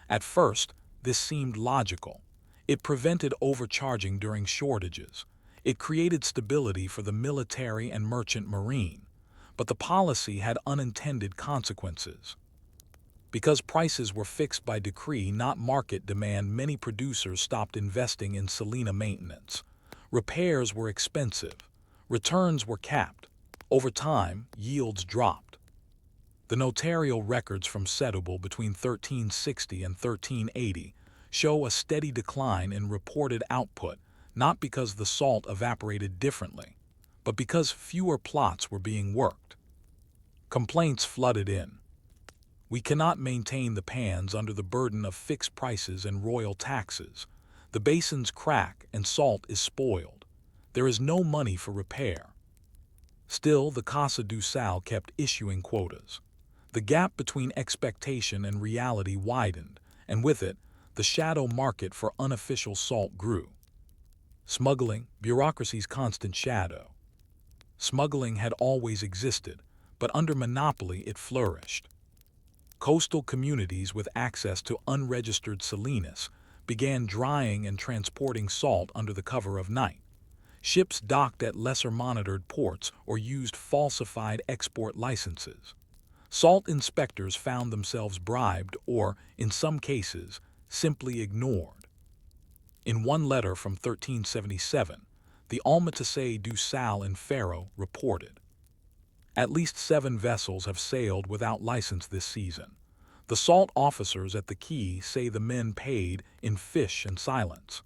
At first, this seemed logical. It prevented overcharging during shortages. It created stability for the military and merchant marine. But the policy had unintended consequences. Because prices were fixed by decree, not market demand, many producers stopped investing in salina maintenance. Repairs were expensive. Returns were capped. Over time, yields dropped. The notarial records from Setúbal between 1360 and 1380 show a steady decline in reported output, not because the salt evaporated differently, but because fewer plots were being worked. Complaints flooded in. We cannot maintain the pans under the burden of fixed prices and royal taxes. The basins crack and salt is spoiled. There is no money for repair. Still, the Casa do Sal kept issuing quotas. The gap between expectation and reality widened, and with it, the shadow market for unofficial salt grew. Smuggling, bureaucracy's constant shadow. Smuggling had always existed, but under monopoly it flourished. Coastal communities with access to unregistered salinas began drying and transporting salt under the cover of night. Ships docked at lesser monitored ports or used falsified export licenses. Salt inspectors found themselves bribed or, in some cases, simply ignored. In one letter from 1377, the Almirante du Sal in Faro reported, "At least 7 vessels have sailed without license this season. The salt officers at the quay say the men paid in fish and silence.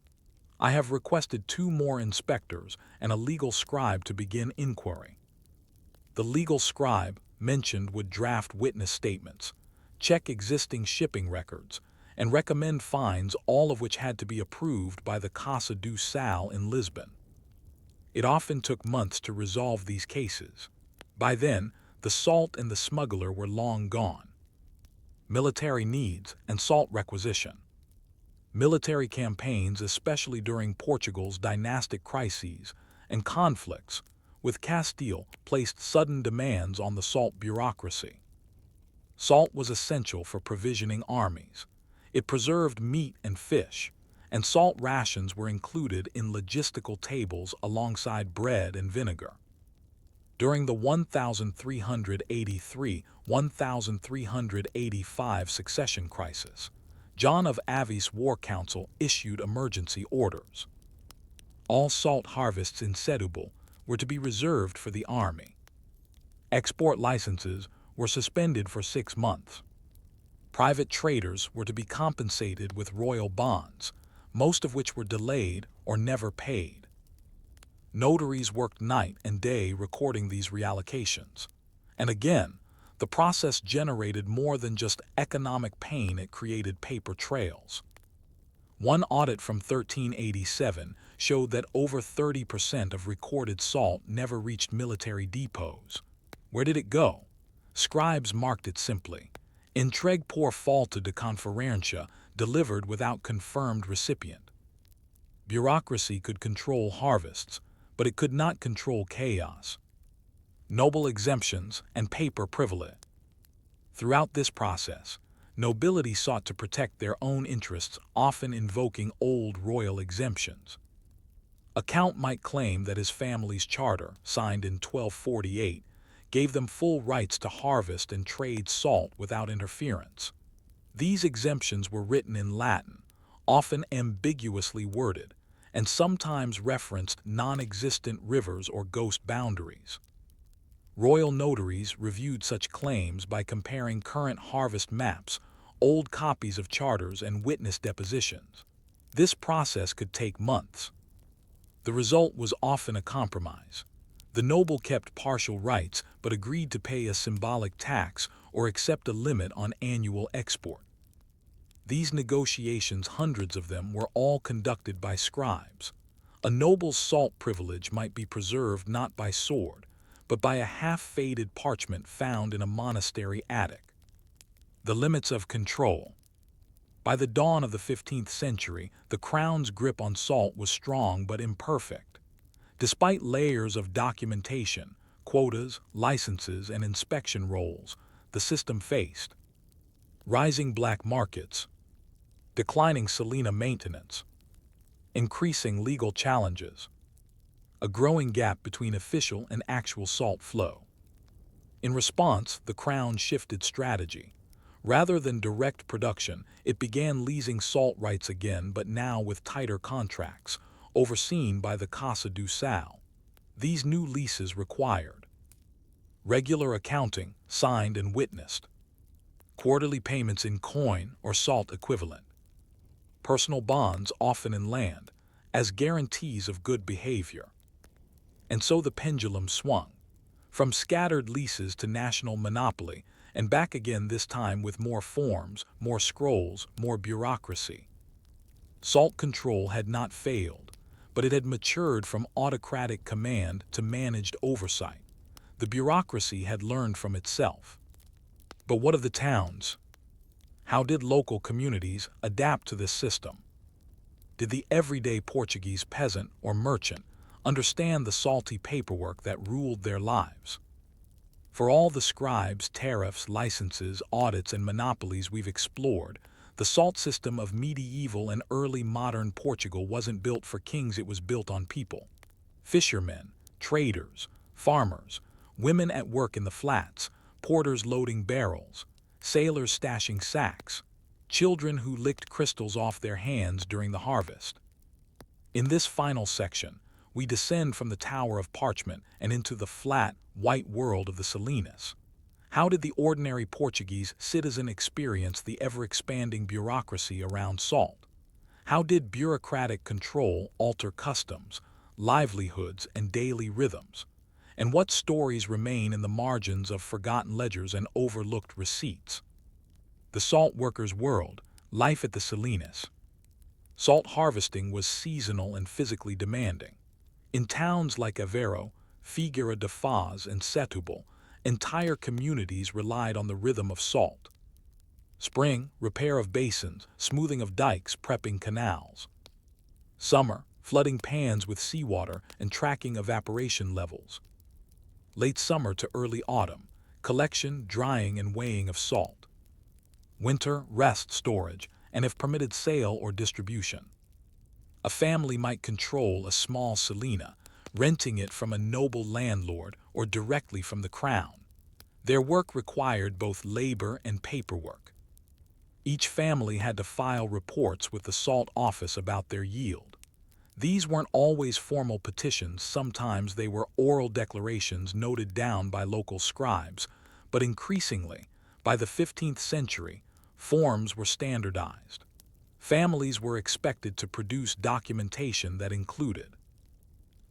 I have requested 2 more inspectors and a legal scribe to begin inquiry." The legal scribe mentioned would draft witness statements, check existing shipping records, and recommend fines, all of which had to be approved by the Casa do Sal in Lisbon. It often took months to resolve these cases. By then, the salt and the smuggler were long gone. Military needs and salt requisition. Military campaigns, especially during Portugal's dynastic crises and conflicts with Castile, placed sudden demands on the salt bureaucracy. Salt was essential for provisioning armies. It preserved meat and fish, and salt rations were included in logistical tables alongside bread and vinegar. During the 1383-1385 succession crisis, John of Avi's war council issued emergency orders. All salt harvests in Setúbal were to be reserved for the army. Export licenses were suspended for 6 months. Private traders were to be compensated with royal bonds, most of which were delayed or never paid. Notaries worked night and day recording these reallocations. And again, the process generated more than just economic pain, it created paper trails. One audit from 1387 showed that over 30% of recorded salt never reached military depots. Where did it go? Scribes marked it simply, "Entregue por falta de conferência," delivered without confirmed recipient. Bureaucracy could control harvests, but it could not control chaos. Noble exemptions and paper privilege. Throughout this process, nobility sought to protect their own interests, often invoking old royal exemptions. A count might claim that his family's charter, signed in 1248, gave them full rights to harvest and trade salt without interference. These exemptions were written in Latin, often ambiguously worded, and sometimes referenced non-existent rivers or ghost boundaries. Royal notaries reviewed such claims by comparing current harvest maps, old copies of charters, and witness depositions. This process could take months. The result was often a compromise. The noble kept partial rights but agreed to pay a symbolic tax or accept a limit on annual export. These negotiations, hundreds of them, were all conducted by scribes. A noble's salt privilege might be preserved not by sword, but by a half-faded parchment found in a monastery attic. The limits of control. By the dawn of the 15th century, the crown's grip on salt was strong but imperfect. Despite layers of documentation, quotas, licenses, and inspection rolls, the system faced rising black markets, declining salina maintenance, increasing legal challenges, a growing gap between official and actual salt flow. In response, the Crown shifted strategy. Rather than direct production, it began leasing salt rights again, but now with tighter contracts, overseen by the Casa do Sal. These new leases required regular accounting, signed and witnessed, quarterly payments in coin or salt equivalent, personal bonds, often in land, as guarantees of good behavior. And so the pendulum swung, from scattered leases to national monopoly, and back again, this time with more forms, more scrolls, more bureaucracy. Salt control had not failed, but it had matured from autocratic command to managed oversight. The bureaucracy had learned from itself. But what of the towns? How did local communities adapt to this system? Did the everyday Portuguese peasant or merchant understand the salty paperwork that ruled their lives? For all the scribes, tariffs, licenses, audits, and monopolies we've explored, the salt system of medieval and early modern Portugal wasn't built for kings, it was built on people. fishermen, traders, farmers, women at work in the flats, porters loading barrels, sailors stashing sacks, children who licked crystals off their hands during the harvest. In this final section, we descend from the Tower of Parchment and into the flat, white world of the Salinas. How did the ordinary Portuguese citizen experience the ever-expanding bureaucracy around salt? How did bureaucratic control alter customs, livelihoods, and daily rhythms? And what stories remain in the margins of forgotten ledgers and overlooked receipts? The salt workers' world, life at the Salinas. Salt harvesting was seasonal and physically demanding. In towns like Aveiro, Figueira da Foz, and Setúbal, entire communities relied on the rhythm of salt. Spring, repair of basins, smoothing of dikes, prepping canals. Summer, flooding pans with seawater and tracking evaporation levels. Late summer to early autumn, collection, drying, and weighing of salt. Winter, rest, storage, and if permitted, sale or distribution. A family might control a small salina, renting it from a noble landlord or directly from the crown. Their work required both labor and paperwork. Each family had to file reports with the salt office about their yield. These weren't always formal petitions, sometimes they were oral declarations noted down by local scribes, but increasingly, by the 15th century, forms were standardized. Families were expected to produce documentation that included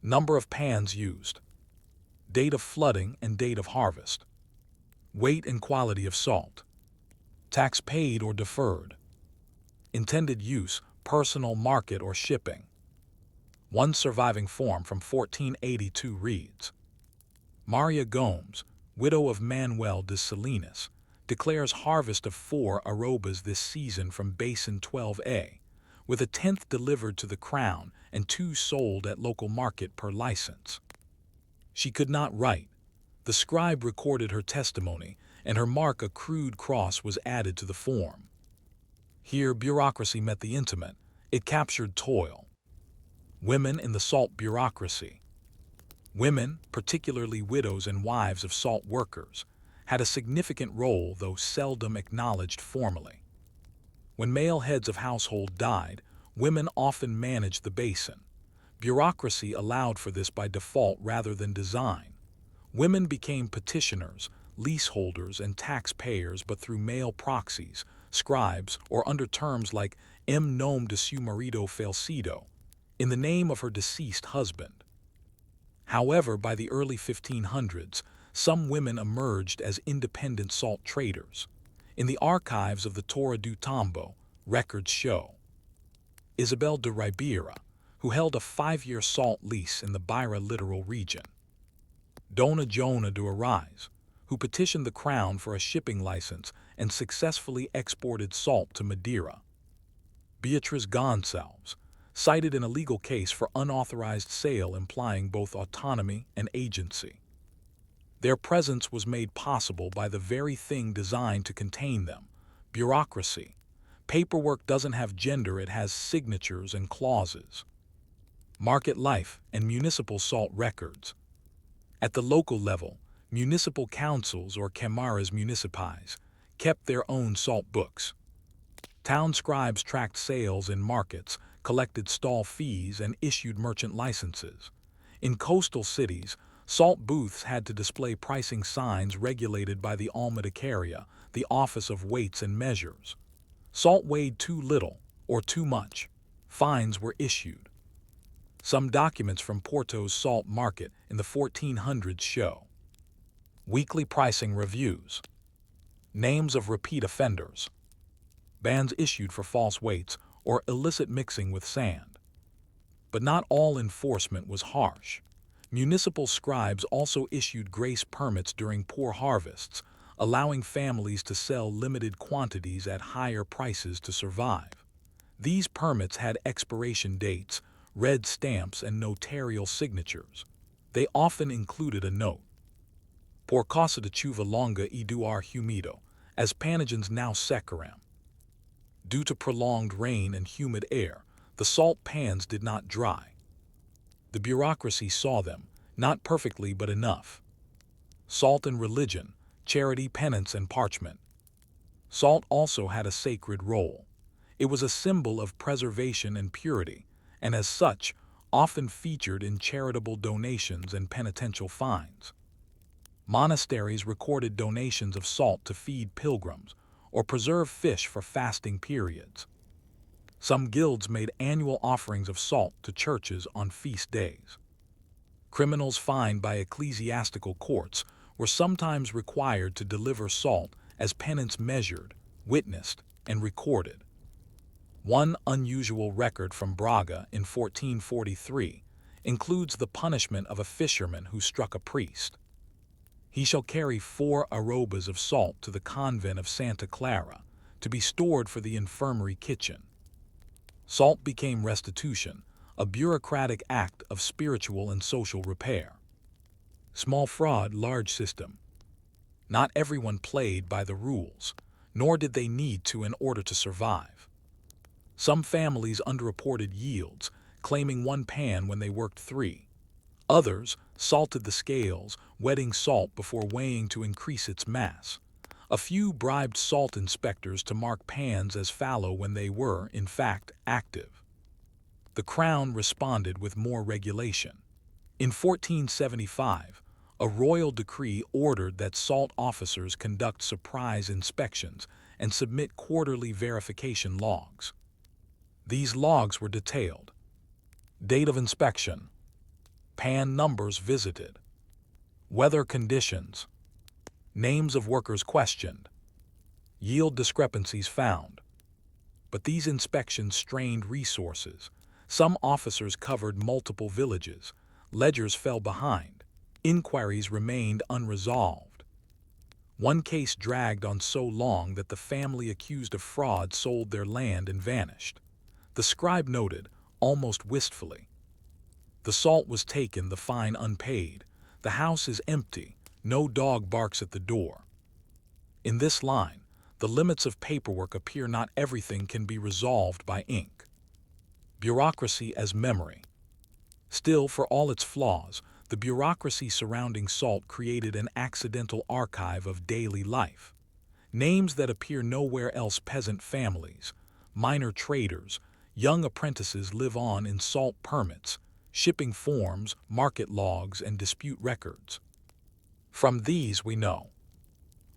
number of pans used, date of flooding and date of harvest, weight and quality of salt, tax paid or deferred, intended use, personal market or shipping. One surviving form from 1482 reads, Maria Gomes, widow of Manuel de Salinas, declares harvest of 4 arrobas this season from Basin 12A, with a 10th delivered to the crown and 2 sold at local market per license. She could not write. The scribe recorded her testimony, and her mark, a crude cross, was added to the form. Here bureaucracy met the intimate. It captured toil. Women in the salt bureaucracy. Women, particularly widows and wives of salt workers, had a significant role, though seldom acknowledged formally. When male heads of household died, women often managed the basin. Bureaucracy allowed for this by default rather than design. Women became petitioners, leaseholders, and taxpayers, but through male proxies, scribes, or under terms like em nome de seu marido falecido, in the name of her deceased husband. However, by the early 1500s, some women emerged as independent salt traders. In the archives of the Torre do Tombo, records show Isabel de Ribeira, who held a 5-year salt lease in the Beira littoral region. Dona Jona de Arais, who petitioned the crown for a shipping license and successfully exported salt to Madeira. Beatriz Gonçalves, cited in a legal case for unauthorized sale implying both autonomy and agency. Their presence was made possible by the very thing designed to contain them, bureaucracy. Paperwork doesn't have gender, it has signatures and clauses. Market life and municipal salt records. At the local level, municipal councils or camaras municipais kept their own salt books. Town scribes tracked sales in markets, collected stall fees, and issued merchant licenses. In coastal cities, salt booths had to display pricing signs regulated by the Almadicaria, the Office of Weights and Measures. Salt weighed too little or too much, fines were issued. Some documents from Porto's salt market in the 1400s show weekly pricing reviews, names of repeat offenders, bans issued for false weights or illicit mixing with sand. But not all enforcement was harsh. Municipal scribes also issued grace permits during poor harvests, allowing families to sell limited quantities at higher prices to survive. These permits had expiration dates, red stamps, and notarial signatures. They often included a note. Por causa de chuva longa e do ar humido, as panagens now secaram. Due to prolonged rain and humid air, the salt pans did not dry. The bureaucracy saw them, not perfectly but enough. Salt and religion, charity, penance, and parchment. Salt also had a sacred role. It was a symbol of preservation and purity, and as such, often featured in charitable donations and penitential fines. Monasteries recorded donations of salt to feed pilgrims or preserve fish for fasting periods. Some guilds made annual offerings of salt to churches on feast days. Criminals fined by ecclesiastical courts were sometimes required to deliver salt as penance measured, witnessed, and recorded. One unusual record from Braga in 1443 includes the punishment of a fisherman who struck a priest. He shall carry 4 arrobas of salt to the convent of Santa Clara, to be stored for the infirmary kitchen. Salt became restitution, a bureaucratic act of spiritual and social repair. Small fraud, large system. Not everyone played by the rules, nor did they need to in order to survive. Some families underreported yields, claiming 1 pan when they worked 3. Others salted the scales, wetting salt before weighing to increase its mass. A few bribed salt inspectors to mark pans as fallow when they were, in fact, active. The Crown responded with more regulation. In 1475, a royal decree ordered that salt officers conduct surprise inspections and submit quarterly verification logs. These logs were detailed. Date of inspection. Pan numbers visited. Weather conditions. Names of workers questioned. Yield discrepancies found. But these inspections strained resources. Some officers covered multiple villages. Ledgers fell behind. Inquiries remained unresolved. One case dragged on so long that the family accused of fraud sold their land and vanished. The scribe noted, almost wistfully, "The salt was taken, the fine unpaid. The house is empty, no dog barks at the door." In this line, the limits of paperwork appear. Not everything can be resolved by ink. Bureaucracy as memory. Still, for all its flaws, the bureaucracy surrounding salt created an accidental archive of daily life. Names that appear nowhere else: peasant families, minor traders, young apprentices live on in salt permits, shipping forms, market logs, and dispute records. From these we know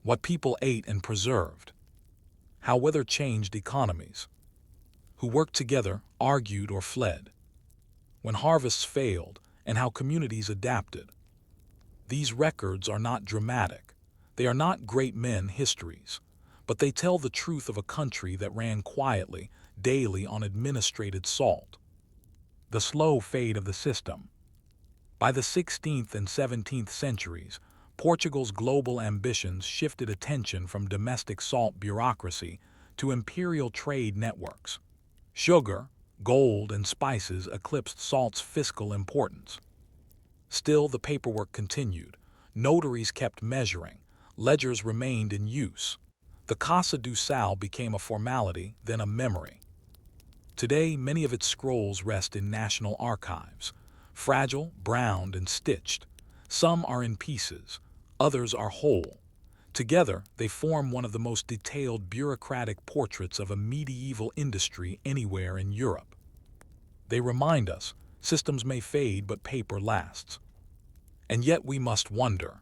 what people ate and preserved, how weather changed economies, who worked together, argued, or fled, when harvests failed, and how communities adapted. These records are not dramatic. They are not great men histories, but they tell the truth of a country that ran quietly, daily on administrated salt. The slow fade of the system. By the 16th and 17th centuries, Portugal's global ambitions shifted attention from domestic salt bureaucracy to imperial trade networks. Sugar, gold, and spices eclipsed salt's fiscal importance. Still, the paperwork continued. Notaries kept measuring. Ledgers remained in use. The Casa do Sal became a formality, then a memory. Today, many of its scrolls rest in national archives. Fragile, browned, and stitched. Some are in pieces. Others are whole. Together, they form one of the most detailed bureaucratic portraits of a medieval industry anywhere in Europe. They remind us, systems may fade, but paper lasts. And yet we must wonder,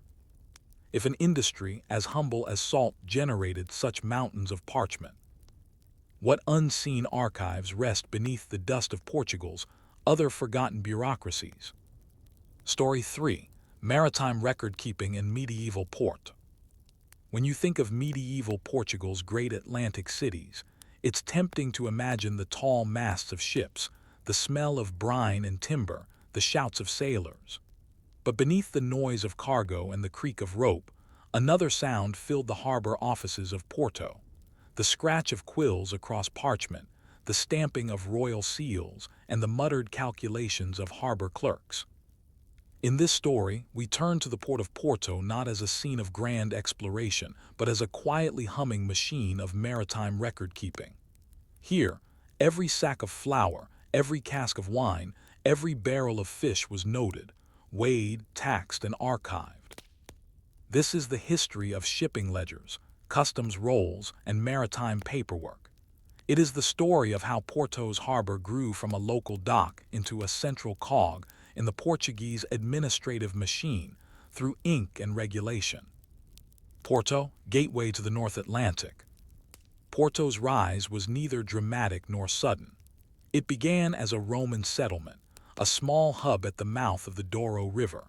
if an industry as humble as salt generated such mountains of parchment, what unseen archives rest beneath the dust of Portugal's other forgotten bureaucracies? Story 3. Maritime record-keeping in medieval port. When you think of medieval Portugal's great Atlantic cities, it's tempting to imagine the tall masts of ships, the smell of brine and timber, the shouts of sailors. But beneath the noise of cargo and the creak of rope, another sound filled the harbor offices of Porto: the scratch of quills across parchment, the stamping of royal seals, and the muttered calculations of harbor clerks. In this story, we turn to the port of Porto not as a scene of grand exploration, but as a quietly humming machine of maritime record-keeping. Here, every sack of flour, every cask of wine, Every barrel of fish was noted, weighed, taxed, and archived. This is the history of shipping ledgers, customs rolls, and maritime paperwork. It is the story of how Porto's harbor grew from a local dock into a central cog in the Portuguese administrative machine through ink and regulation. Porto, gateway to the North Atlantic. Porto's rise was neither dramatic nor sudden. It began as a Roman settlement, a small hub at the mouth of the Douro River.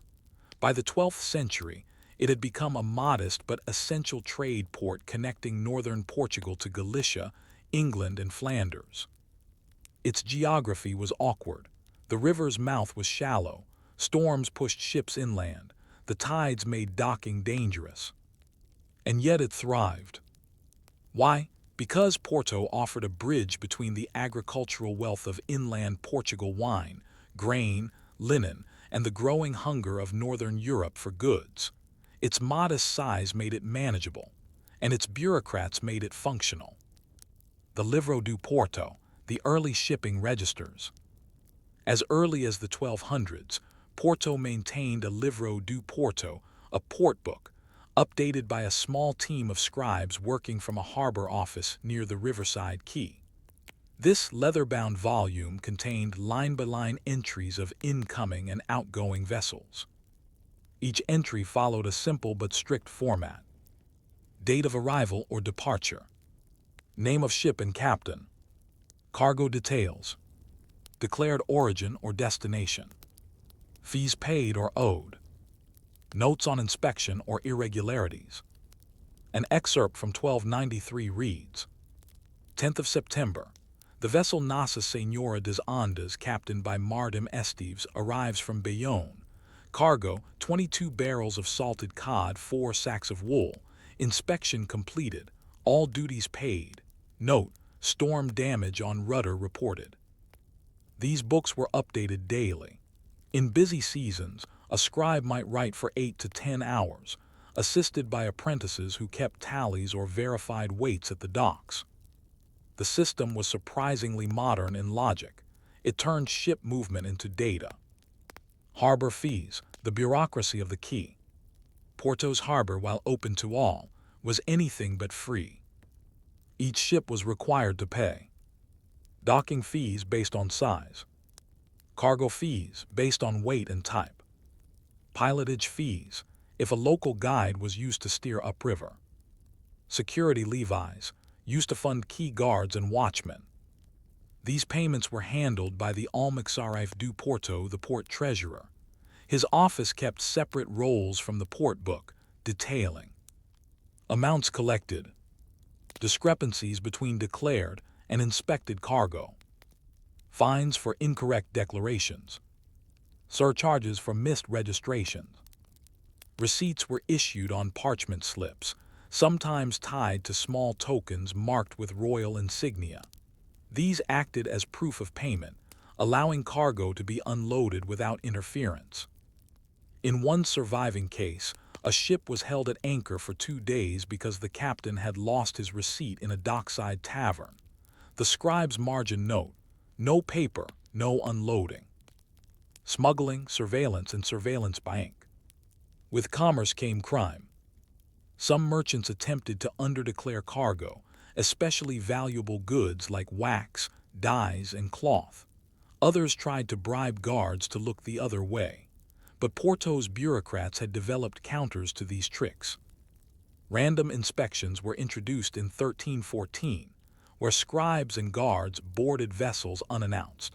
By the 12th century, it had become a modest but essential trade port connecting northern Portugal to Galicia, England, and Flanders. Its geography was awkward. The river's mouth was shallow, storms pushed ships inland, the tides made docking dangerous. And yet it thrived. Why? Because Porto offered a bridge between the agricultural wealth of inland Portugal wine, grain, linen, and the growing hunger of northern Europe for goods. Its modest size made it manageable, and its bureaucrats made it functional. The Livro do Porto, the early shipping registers. As early as the 1200s, Porto maintained a Livro do Porto, a port book, updated by a small team of scribes working from a harbor office near the riverside quay. This leather-bound volume contained line-by-line entries of incoming and outgoing vessels. Each entry followed a simple but strict format. Date of arrival or departure. Name of ship and captain. Cargo details. Declared origin or destination. Fees paid or owed. Notes on inspection or irregularities. An excerpt from 1293 reads, 10th of September, the vessel Nossa Senhora das Ondas, captained by Mardim Esteves, arrives from Bayonne. Cargo, 22 barrels of salted cod, 4 sacks of wool. Inspection completed. All duties paid. Note, storm damage on rudder reported. These books were updated daily. In busy seasons, a scribe might write for 8 to 10 hours, assisted by apprentices who kept tallies or verified weights at the docks. The system was surprisingly modern in logic. It turned ship movement into data. Harbor fees, the bureaucracy of the quay. Porto's harbor, while open to all, was anything but free. Each ship was required to pay. Docking fees based on size. Cargo fees based on weight and type. Pilotage fees, if a local guide was used to steer upriver. Security levies, used to fund quay guards and watchmen. These payments were handled by the Almoxarife do Porto, the port treasurer. His office kept separate rolls from the port book, detailing amounts collected, discrepancies between declared and inspected cargo, fines for incorrect declarations, surcharges for missed registrations. Receipts were issued on parchment slips, sometimes tied to small tokens marked with royal insignia. These acted as proof of payment, allowing cargo to be unloaded without interference. In one surviving case, a ship was held at anchor for 2 days because the captain had lost his receipt in a dockside tavern. The scribe's margin note, no paper, no unloading. Smuggling, surveillance, and surveillance by ink. With commerce came crime. Some merchants attempted to underdeclare cargo, especially valuable goods like wax, dyes, and cloth. Others tried to bribe guards to look the other way. But Porto's bureaucrats had developed counters to these tricks. Random inspections were introduced in 1314, where scribes and guards boarded vessels unannounced.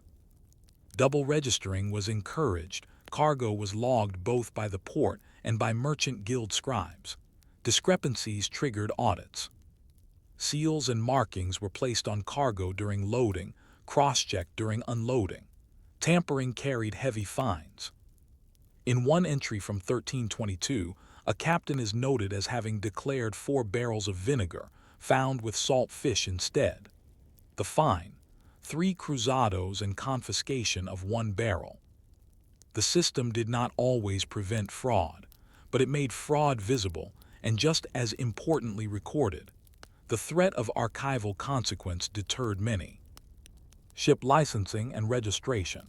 Double registering was encouraged. Cargo was logged both by the port and by merchant guild scribes. Discrepancies triggered audits. Seals and markings were placed on cargo during loading, cross-checked during unloading. Tampering carried heavy fines. In one entry from 1322, a captain is noted as having declared 4 barrels of vinegar, found with salt fish instead. The fine, 3 cruzados and confiscation of 1 barrel. The system did not always prevent fraud, but it made fraud visible and just as importantly recorded. The threat of archival consequence deterred many. Ship licensing and registration.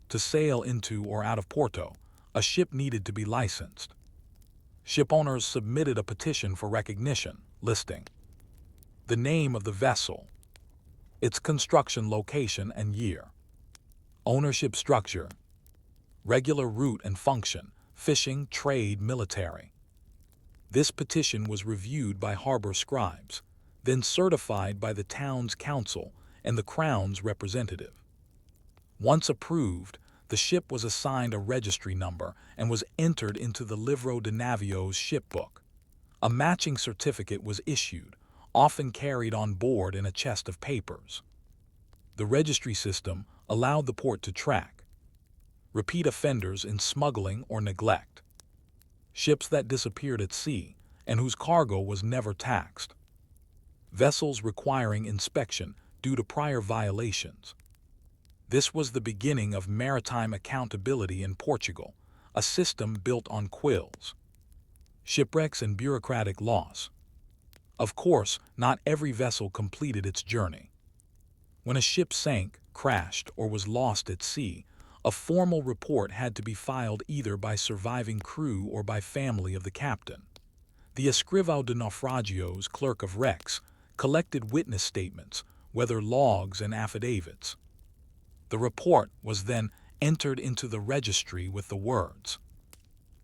To sail into or out of Porto, a ship needed to be licensed. Shipowners submitted a petition for recognition, listing the name of the vessel, its construction location and year, ownership structure, regular route and function, fishing, trade, military. This petition was reviewed by harbor scribes, then certified by the town's council and the Crown's representative. Once approved, the ship was assigned a registry number and was entered into the Livro de Navios shipbook. A matching certificate was issued, often carried on board in a chest of papers. The registry system allowed the port to track repeat offenders in smuggling or neglect, ships that disappeared at sea and whose cargo was never taxed, vessels requiring inspection due to prior violations. This was the beginning of maritime accountability in Portugal, a system built on quills, shipwrecks, and bureaucratic laws. Of course, not every vessel completed its journey. When a ship sank, crashed, or was lost at sea, a formal report had to be filed either by surviving crew or by family of the captain. The Escrivão de Naufragios, clerk of wrecks, collected witness statements, whether logs and affidavits. The report was then entered into the registry with the words,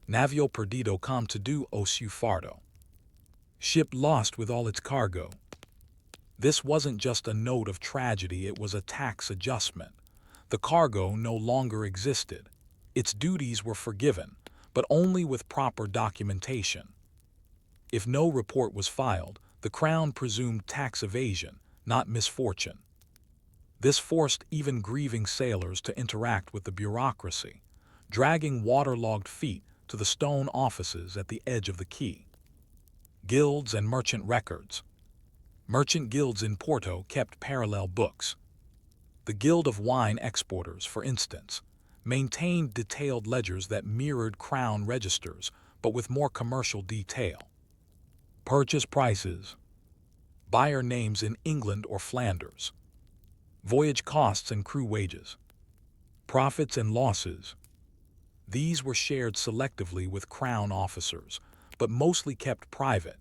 Navio perdido com todo o seu fardo. Ship lost with all its cargo. This wasn't just a note of tragedy, it was a tax adjustment. The cargo no longer existed. Its duties were forgiven, but only with proper documentation. If no report was filed, the Crown presumed tax evasion, not misfortune. This forced even grieving sailors to interact with the bureaucracy, dragging waterlogged feet to the stone offices at the edge of the quay. Guilds and merchant records. Merchant guilds in Porto kept parallel books. The Guild of Wine Exporters, for instance, maintained detailed ledgers that mirrored Crown registers, but with more commercial detail. Purchase prices, buyer names in England or Flanders, voyage costs and crew wages, profits and losses. These were shared selectively with Crown officers, but mostly kept private.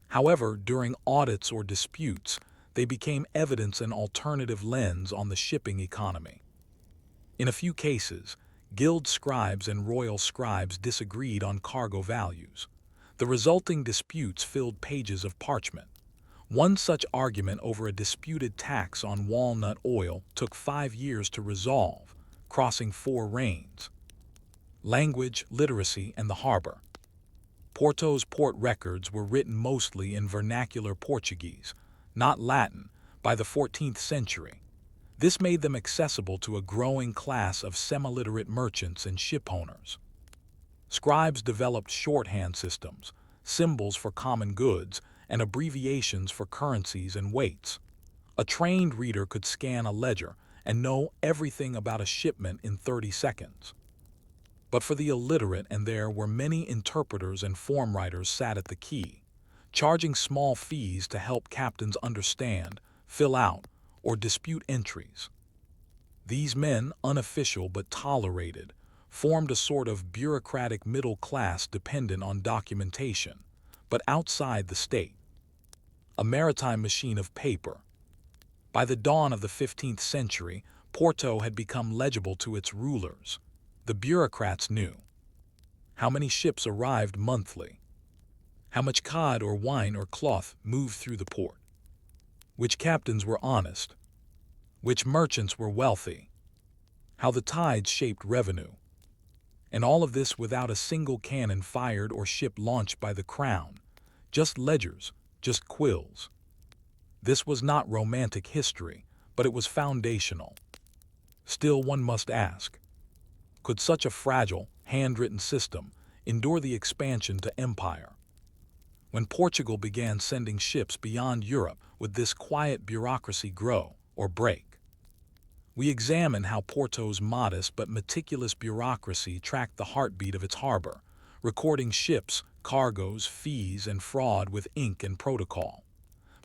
However, during audits or disputes, they became evidence and alternative lens on the shipping economy. In a few cases, guild scribes and royal scribes disagreed on cargo values. The resulting disputes filled pages of parchment. One such argument over a disputed tax on walnut oil took 5 years to resolve, crossing 4 reigns. Language, literacy, and the harbor. Porto's port records were written mostly in vernacular Portuguese, not Latin, by the 14th century. This made them accessible to a growing class of semi-literate merchants and shipowners. Scribes developed shorthand systems, symbols for common goods, and abbreviations for currencies and weights. A trained reader could scan a ledger and know everything about a shipment in 30 seconds. But for the illiterate, and there were many interpreters and form writers sat at the quay, charging small fees to help captains understand, fill out, or dispute entries. These men, unofficial but tolerated, formed a sort of bureaucratic middle class dependent on documentation, but outside the state. A maritime machine of paper. By the dawn of the 15th century, Porto had become legible to its rulers. The bureaucrats knew how many ships arrived monthly, how much cod or wine or cloth moved through the port, which captains were honest, which merchants were wealthy, how the tides shaped revenue. And all of this without a single cannon fired or ship launched by the Crown, just ledgers, just quills. This was not romantic history, but it was foundational. Still, one must ask, could such a fragile, handwritten system endure the expansion to empire? When Portugal began sending ships beyond Europe, would this quiet bureaucracy grow or break? We examine how Porto's modest but meticulous bureaucracy tracked the heartbeat of its harbor, recording ships, cargoes, fees, and fraud with ink and protocol.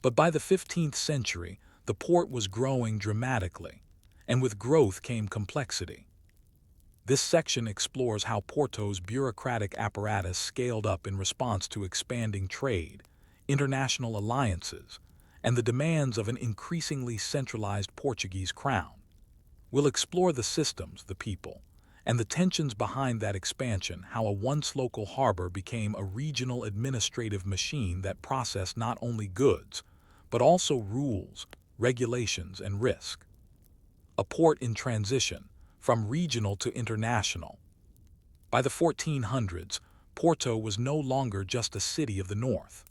But by the 15th century, the port was growing dramatically, and with growth came complexity. This section explores how Porto's bureaucratic apparatus scaled up in response to expanding trade, international alliances, and the demands of an increasingly centralized Portuguese crown. We'll explore the systems, the people, and the tensions behind that expansion, how a once local harbor became a regional administrative machine that processed not only goods, but also rules, regulations, and risk. A port in transition, from regional to international. By the 1400s, Porto was no longer just a city of the north.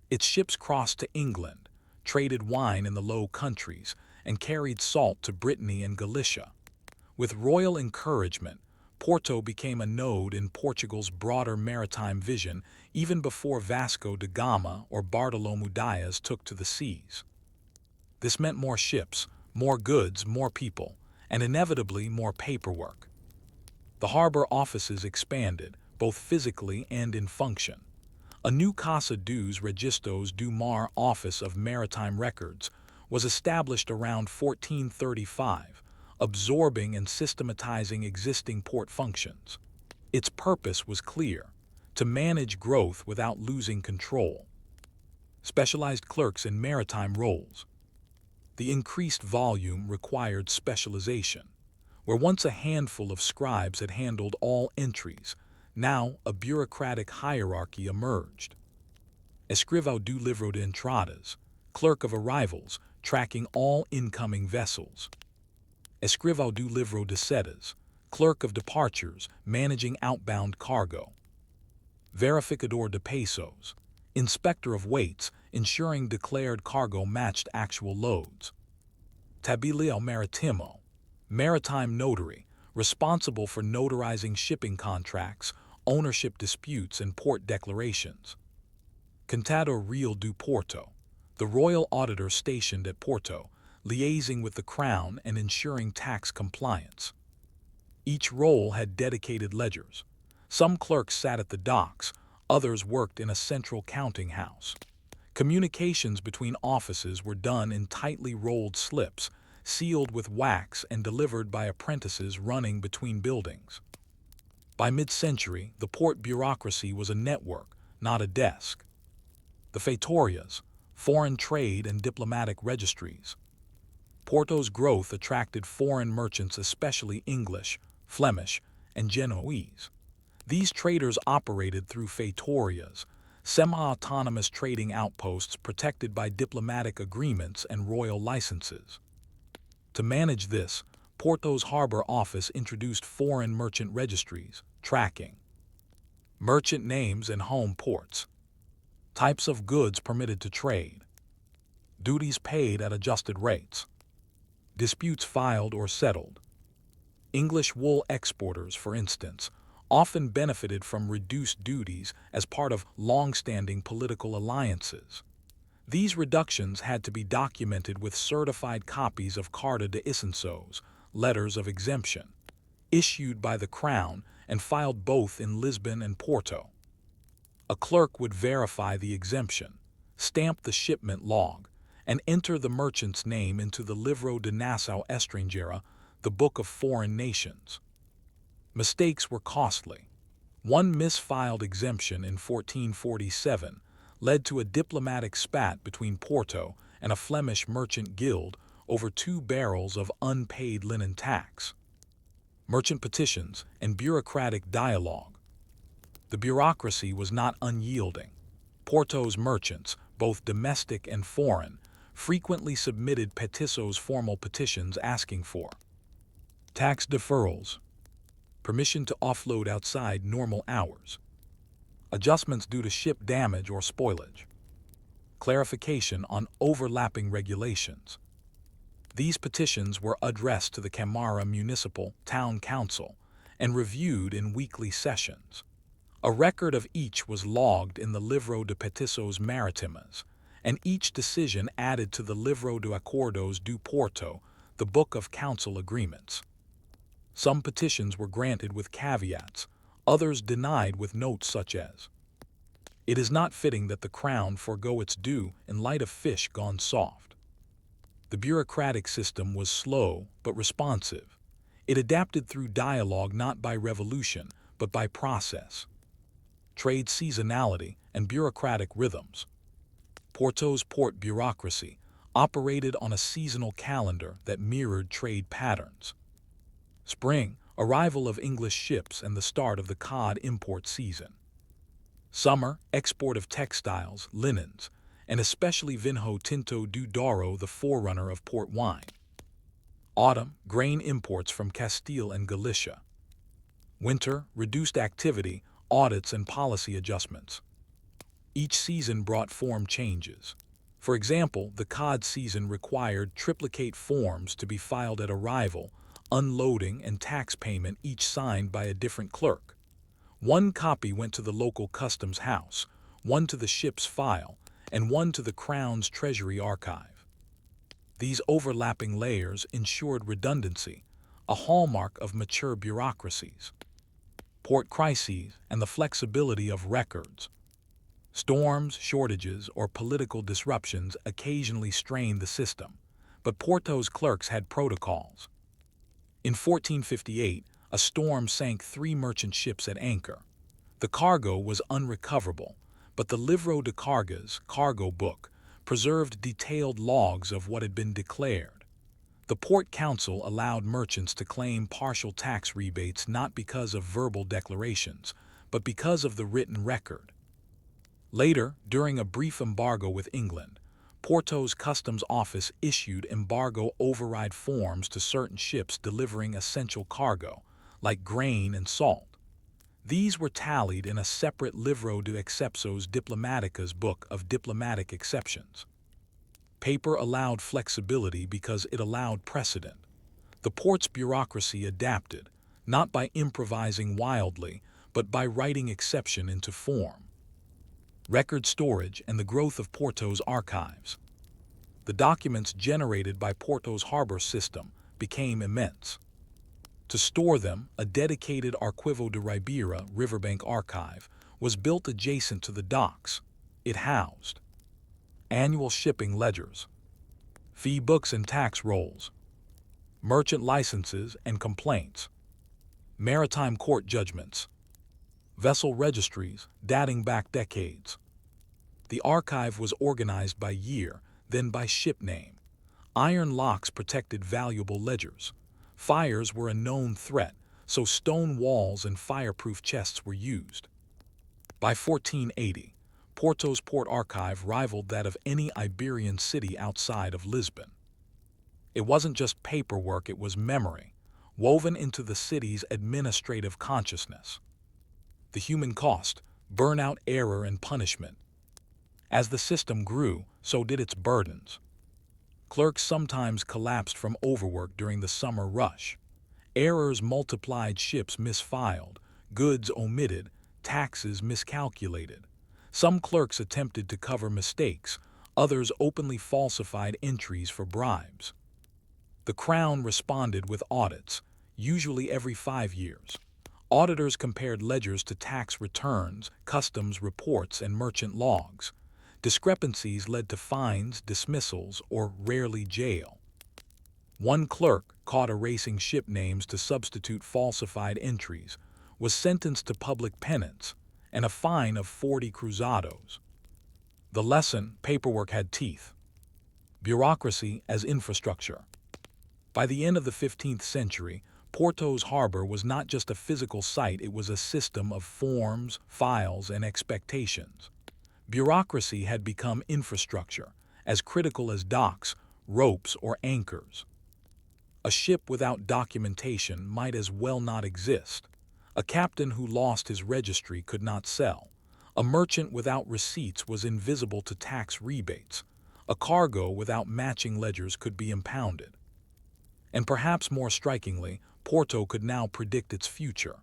Its ships crossed to England, traded wine in the Low Countries, and carried salt to Brittany and Galicia. With royal encouragement, Porto became a node in Portugal's broader maritime vision even before Vasco da Gama or Bartolomeu Dias took to the seas. This meant more ships, more goods, more people, and inevitably more paperwork. The harbor offices expanded, both physically and in function. A new Casa dos Registros do Mar Office of Maritime Records was established around 1435, absorbing and systematizing existing port functions. Its purpose was clear: to manage growth without losing control. Specialized clerks in maritime roles. The increased volume required specialization. Where once a handful of scribes had handled all entries, now a bureaucratic hierarchy emerged. Escrivão do livro de entradas, clerk of arrivals, tracking all incoming vessels. Escrivão do livro de saídas, clerk of departures, managing outbound cargo. Verificador de pesos, inspector of weights, ensuring declared cargo matched actual loads. Tabelião maritimo, maritime notary, responsible for notarizing shipping contracts, ownership disputes, and port declarations. Contador Real do Porto, the royal auditor stationed at Porto, liaising with the crown and ensuring tax compliance. Each role had dedicated ledgers. Some clerks sat at the docks, others worked in a central counting house. Communications between offices were done in tightly rolled slips, sealed with wax and delivered by apprentices running between buildings. By mid-century, the port bureaucracy was a network, not a desk. The feitorias, foreign trade and diplomatic registries. Porto's growth attracted foreign merchants, especially English, Flemish, and Genoese. These traders operated through feitorias, semi-autonomous trading outposts protected by diplomatic agreements and royal licenses. To manage this, Porto's harbor office introduced foreign merchant registries, tracking merchant names and home ports, types of goods permitted to trade, duties paid at adjusted rates, disputes filed or settled. English wool exporters, for instance, often benefited from reduced duties as part of long-standing political alliances. These reductions had to be documented with certified copies of Carta de Isenções, letters of exemption, issued by the Crown and filed both in Lisbon and Porto. A clerk would verify the exemption, stamp the shipment log, and enter the merchant's name into the Livro de Nação Estrangeira, the Book of Foreign Nations. Mistakes were costly. One misfiled exemption in 1447 led to a diplomatic spat between Porto and a Flemish merchant guild over 2 barrels of unpaid linen tax. Merchant petitions and bureaucratic dialogue. The bureaucracy was not unyielding. Porto's merchants, both domestic and foreign, frequently submitted petições, formal petitions asking for tax deferrals, permission to offload outside normal hours, adjustments due to ship damage or spoilage, clarification on overlapping regulations. These petitions were addressed to the Câmara Municipal, Town Council, and reviewed in weekly sessions. A record of each was logged in the Livro de Petições Marítimas, and each decision added to the Livro de Acordos do Porto, the Book of Council Agreements. Some petitions were granted with caveats, others denied with notes such as, "It is not fitting that the Crown forego its due in light of fish gone soft." The bureaucratic system was slow but responsive. It adapted through dialogue, not by revolution, but by process, trade seasonality, and bureaucratic rhythms. Porto's port bureaucracy operated on a seasonal calendar that mirrored trade patterns. Spring, arrival of English ships and the start of the cod import season. Summer, export of textiles, linens, and especially Vinho Tinto do Douro, the forerunner of port wine. Autumn, grain imports from Castile and Galicia. Winter, reduced activity, audits and policy adjustments. Each season brought form changes. For example, the cod season required triplicate forms to be filed at arrival, unloading and tax payment, each signed by a different clerk. One copy went to the local customs house, one to the ship's file, and one to the Crown's Treasury archive. These overlapping layers ensured redundancy, a hallmark of mature bureaucracies. Port crises and the flexibility of records. Storms, shortages, or political disruptions occasionally strained the system, but Porto's clerks had protocols. In 1458, a storm sank 3 merchant ships at anchor. The cargo was unrecoverable, but the Livro de Cargas, cargo book, preserved detailed logs of what had been declared. The Port Council allowed merchants to claim partial tax rebates not because of verbal declarations, but because of the written record. Later, during a brief embargo with England, Porto's customs office issued embargo override forms to certain ships delivering essential cargo, like grain and salt. These were tallied in a separate Livro de Excepções Diplomáticas book of diplomatic exceptions. Paper allowed flexibility because it allowed precedent. The port's bureaucracy adapted, not by improvising wildly, but by writing exception into form. Record storage and the growth of Porto's archives. The documents generated by Porto's harbor system became immense. To store them, a dedicated Arquivo de Ribeira riverbank archive was built adjacent to the docks. It housed annual shipping ledgers, fee books and tax rolls, merchant licenses and complaints, maritime court judgments, vessel registries dating back decades. The archive was organized by year, then by ship name. Iron locks protected valuable ledgers. Fires were a known threat, so stone walls and fireproof chests were used. By 1480, Porto's port archive rivaled that of any Iberian city outside of Lisbon. It wasn't just paperwork, it was memory, woven into the city's administrative consciousness. The human cost, burnout, error, and punishment. As the system grew, so did its burdens. Clerks sometimes collapsed from overwork during the summer rush. Errors multiplied, ships misfiled, goods omitted, taxes miscalculated. Some clerks attempted to cover mistakes, others openly falsified entries for bribes. The Crown responded with audits, usually every 5 years. Auditors compared ledgers to tax returns, customs reports, and merchant logs. Discrepancies led to fines, dismissals, or rarely jail. One clerk, caught erasing ship names to substitute falsified entries, was sentenced to public penance and a fine of 40 cruzados. The lesson: paperwork had teeth. Bureaucracy as infrastructure. By the end of the 15th century, Porto's harbor was not just a physical site, it was a system of forms, files, and expectations. Bureaucracy had become infrastructure, as critical as docks, ropes, or anchors. A ship without documentation might as well not exist. A captain who lost his registry could not sell. A merchant without receipts was invisible to tax rebates. A cargo without matching ledgers could be impounded. And perhaps more strikingly, Porto could now predict its future.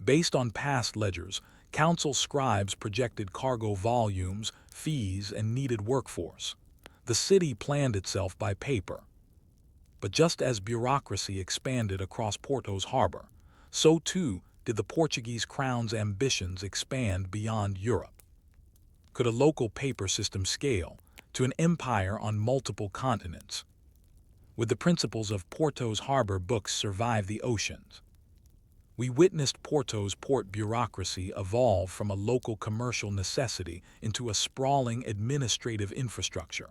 Based on past ledgers, council scribes projected cargo volumes, fees, and needed workforce. The city planned itself by paper. But just as bureaucracy expanded across Porto's harbor, so too did the Portuguese crown's ambitions expand beyond Europe. Could a local paper system scale to an empire on multiple continents? With the principles of Porto's harbor books survive the oceans. We witnessed Porto's port bureaucracy evolve from a local commercial necessity into a sprawling administrative infrastructure.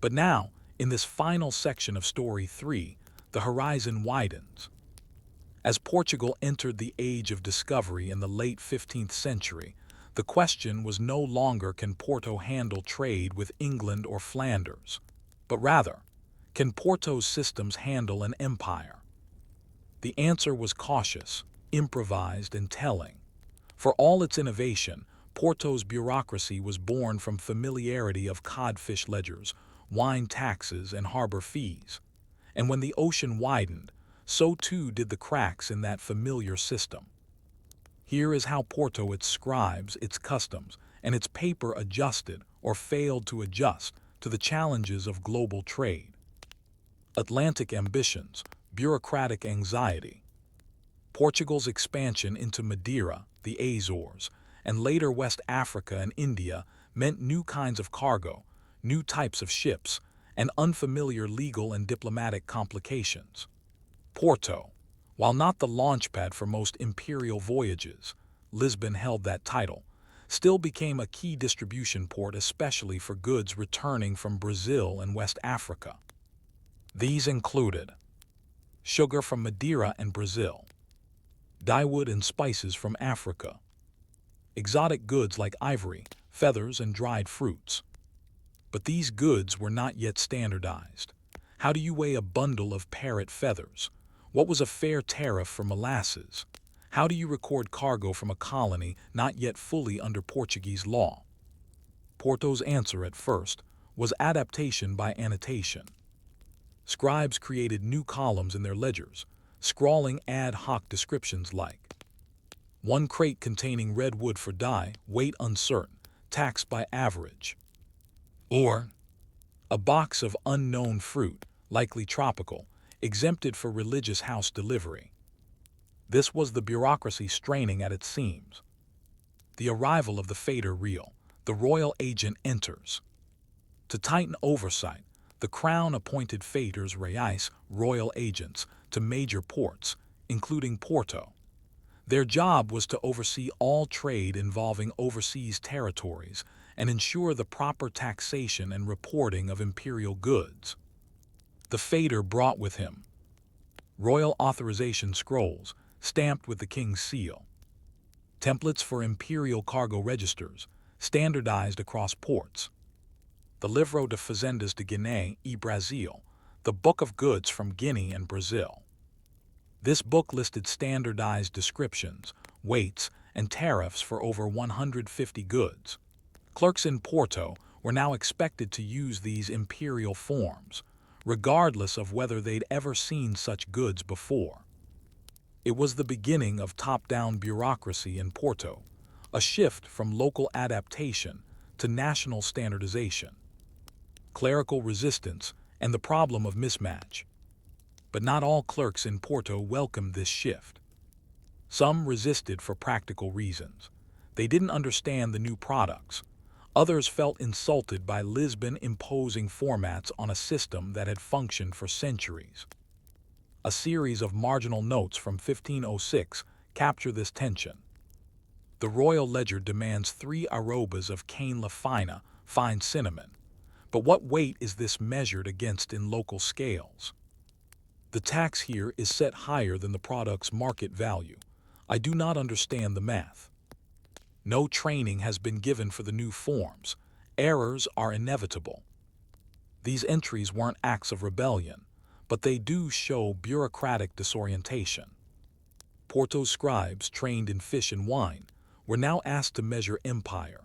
But now, in this final section of Story 3, the horizon widens. As Portugal entered the age of discovery in the late 15th century, the question was no longer can Porto handle trade with England or Flanders, but rather, can Porto's systems handle an empire? The answer was cautious, improvised, and telling. For all its innovation, Porto's bureaucracy was born from familiarity of codfish ledgers, wine taxes, and harbor fees. And when the ocean widened, so too did the cracks in that familiar system. Here is how Porto, its scribes, its customs, and its paper adjusted or failed to adjust to the challenges of global trade. Atlantic ambitions, bureaucratic anxiety. Portugal's expansion into Madeira, the Azores, and later West Africa and India meant new kinds of cargo, new types of ships, and unfamiliar legal and diplomatic complications. Porto, while not the launchpad for most imperial voyages, Lisbon held that title, still became a key distribution port, especially for goods returning from Brazil and West Africa. These included sugar from Madeira and Brazil, dyewood and spices from Africa, exotic goods like ivory, feathers, and dried fruits. But these goods were not yet standardized. How do you weigh a bundle of parrot feathers? What was a fair tariff for molasses? How do you record cargo from a colony not yet fully under Portuguese law? Porto's answer at first was adaptation by annotation. Scribes created new columns in their ledgers, scrawling ad hoc descriptions like one crate containing red wood for dye, weight uncertain, taxed by average. Or a box of unknown fruit, likely tropical, exempted for religious house delivery. This was the bureaucracy straining at its seams. The arrival of the fader reel, the royal agent enters. To tighten oversight, the crown appointed faders reis, royal agents, to major ports, including Porto. Their job was to oversee all trade involving overseas territories and ensure the proper taxation and reporting of imperial goods. The fader brought with him royal authorization scrolls stamped with the king's seal, templates for imperial cargo registers standardized across ports, the Livro de Fazendas de Guiné e Brasil, the Book of Goods from Guinea and Brazil. This book listed standardized descriptions, weights, and tariffs for over 150 goods. Clerks in Porto were now expected to use these imperial forms, regardless of whether they'd ever seen such goods before. It was the beginning of top-down bureaucracy in Porto, a shift from local adaptation to national standardization. Clerical resistance and the problem of mismatch. But not all clerks in Porto welcomed this shift. Some resisted for practical reasons. They didn't understand the new products. Others felt insulted by Lisbon imposing formats on a system that had functioned for centuries. A series of marginal notes from 1506 capture this tension. The royal ledger demands 3 arrobas of canela fina, fine cinnamon. But what weight is this measured against in local scales? The tax here is set higher than the product's market value. I do not understand the math. No training has been given for the new forms. Errors are inevitable. These entries weren't acts of rebellion, but they do show bureaucratic disorientation. Porto's scribes, trained in fish and wine, were now asked to measure empire.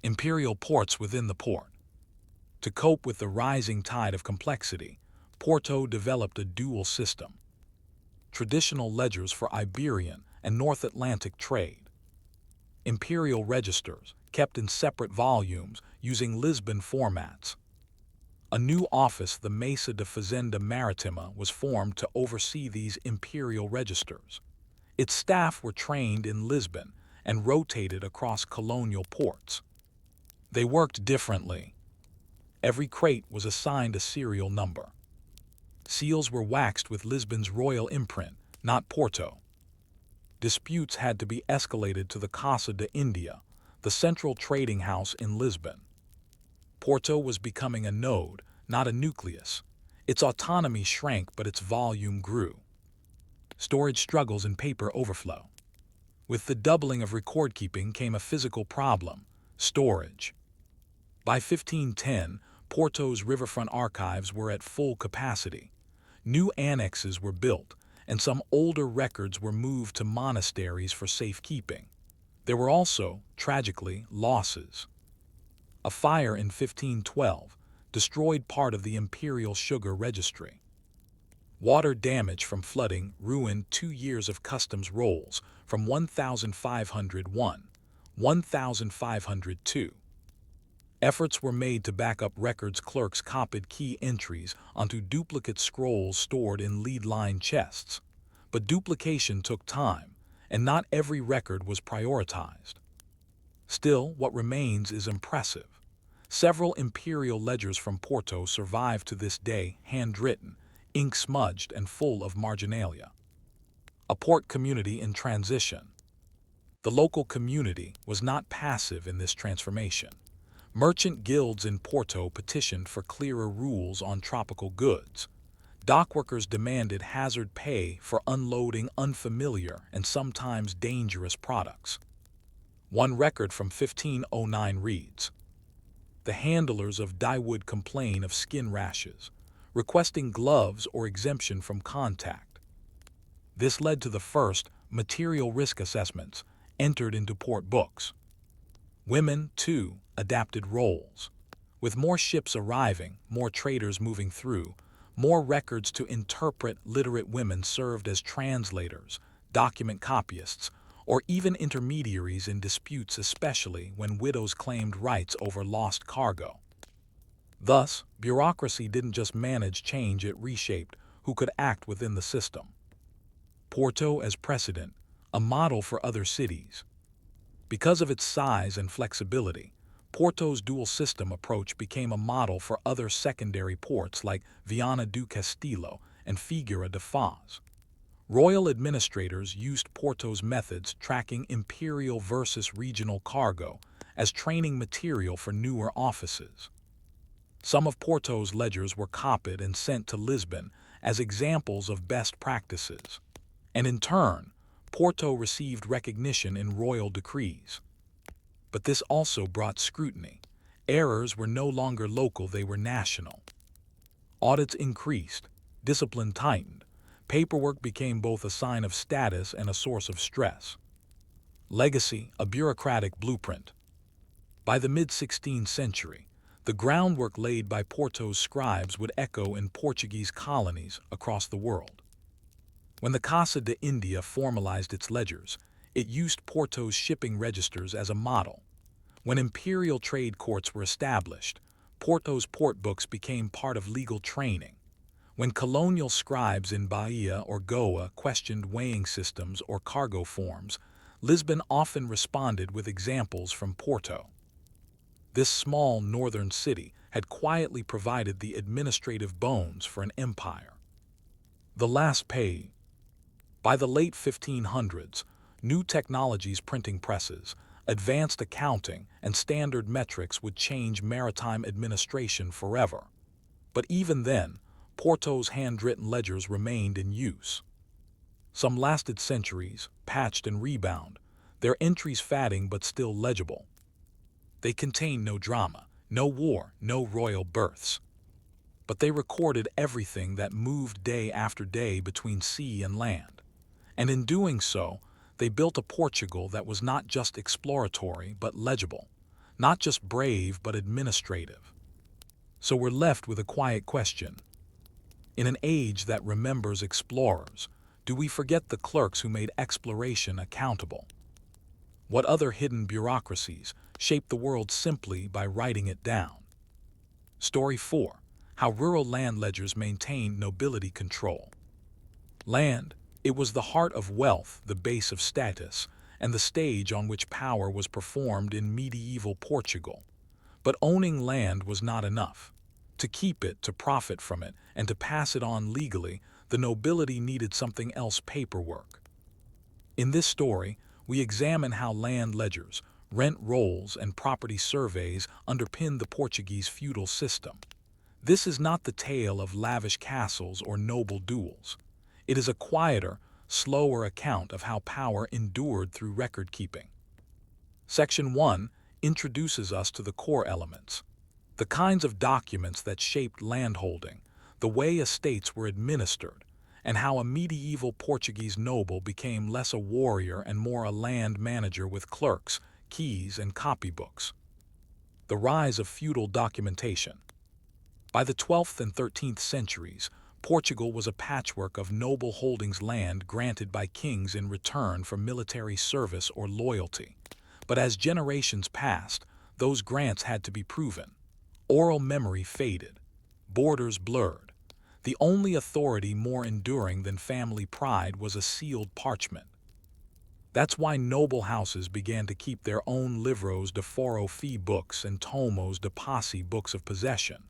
Imperial ports within the port. To cope with the rising tide of complexity, Porto developed a dual system. Traditional ledgers for Iberian and North Atlantic trade. Imperial registers, kept in separate volumes using Lisbon formats. A new office, the Mesa de Fazenda Maritima, was formed to oversee these imperial registers. Its staff were trained in Lisbon and rotated across colonial ports. They worked differently. Every crate was assigned a serial number. Seals were waxed with Lisbon's royal imprint, not Porto. Disputes had to be escalated to the Casa de India, the central trading house in Lisbon. Porto was becoming a node, not a nucleus. Its autonomy shrank, but its volume grew. Storage struggles and paper overflow. With the doubling of record-keeping came a physical problem: storage. By 1510, Porto's riverfront archives were at full capacity. New annexes were built, and some older records were moved to monasteries for safekeeping. There were also, tragically, losses. A fire in 1512 destroyed part of the imperial sugar registry. Water damage from flooding ruined 2 years of customs rolls from 1501, 1502. Efforts were made to back up records. Clerks copied key entries onto duplicate scrolls stored in lead-lined chests. But duplication took time, and not every record was prioritized. Still, what remains is impressive. Several imperial ledgers from Porto survive to this day, handwritten, ink-smudged, and full of marginalia. A port community in transition. The local community was not passive in this transformation. Merchant guilds in Porto petitioned for clearer rules on tropical goods. Dockworkers demanded hazard pay for unloading unfamiliar and sometimes dangerous products. One record from 1509 reads, "The handlers of dyewood complain of skin rashes, requesting gloves or exemption from contact." This led to the first material risk assessments entered into port books. Women, too, adapted roles. With more ships arriving, more traders moving through, more records to interpret, literate women served as translators, document copyists, or even intermediaries in disputes, especially when widows claimed rights over lost cargo. Thus, bureaucracy didn't just manage change, it reshaped who could act within the system. Porto as precedent, a model for other cities. Because of its size and flexibility, Porto's dual-system approach became a model for other secondary ports like Viana do Castelo and Figueira da Foz. Royal administrators used Porto's methods, tracking imperial versus regional cargo, as training material for newer offices. Some of Porto's ledgers were copied and sent to Lisbon as examples of best practices. And in turn, Porto received recognition in royal decrees. But this also brought scrutiny. Errors were no longer local, they were national. Audits increased, discipline tightened. Paperwork became both a sign of status and a source of stress. Legacy, a bureaucratic blueprint. By the mid-16th century, the groundwork laid by Porto's scribes would echo in Portuguese colonies across the world. When the Casa de India formalized its ledgers, it used Porto's shipping registers as a model. When imperial trade courts were established, Porto's port books became part of legal training. When colonial scribes in Bahia or Goa questioned weighing systems or cargo forms, Lisbon often responded with examples from Porto. This small northern city had quietly provided the administrative bones for an empire. The last page. By the late 1500s, new technologies, printing presses, advanced accounting, and standard metrics would change maritime administration forever. But even then, Porto's handwritten ledgers remained in use. Some lasted centuries, patched and rebound, their entries fading but still legible. They contained no drama, no war, no royal births. But they recorded everything that moved day after day between sea and land. And in doing so, they built a Portugal that was not just exploratory but legible, not just brave but administrative. So we're left with a quiet question. In an age that remembers explorers, do we forget the clerks who made exploration accountable? What other hidden bureaucracies shaped the world simply by writing it down? Story 4. How rural land ledgers maintained nobility control. Land. It was the heart of wealth, the base of status, and the stage on which power was performed in medieval Portugal. But owning land was not enough. To keep it, to profit from it, and to pass it on legally, the nobility needed something else: paperwork. In this story, we examine how land ledgers, rent rolls, and property surveys underpin the Portuguese feudal system. This is not the tale of lavish castles or noble duels. It is a quieter, slower account of how power endured through record-keeping. Section 1 introduces us to the core elements, the kinds of documents that shaped landholding, the way estates were administered, and how a medieval Portuguese noble became less a warrior and more a land manager with clerks, keys, and copybooks. The rise of feudal documentation. By the 12th and 13th centuries, Portugal was a patchwork of noble holdings, land granted by kings in return for military service or loyalty. But as generations passed, those grants had to be proven. Oral memory faded. Borders blurred. The only authority more enduring than family pride was a sealed parchment. That's why noble houses began to keep their own livros de foro fee books and tomos de posse books of possession.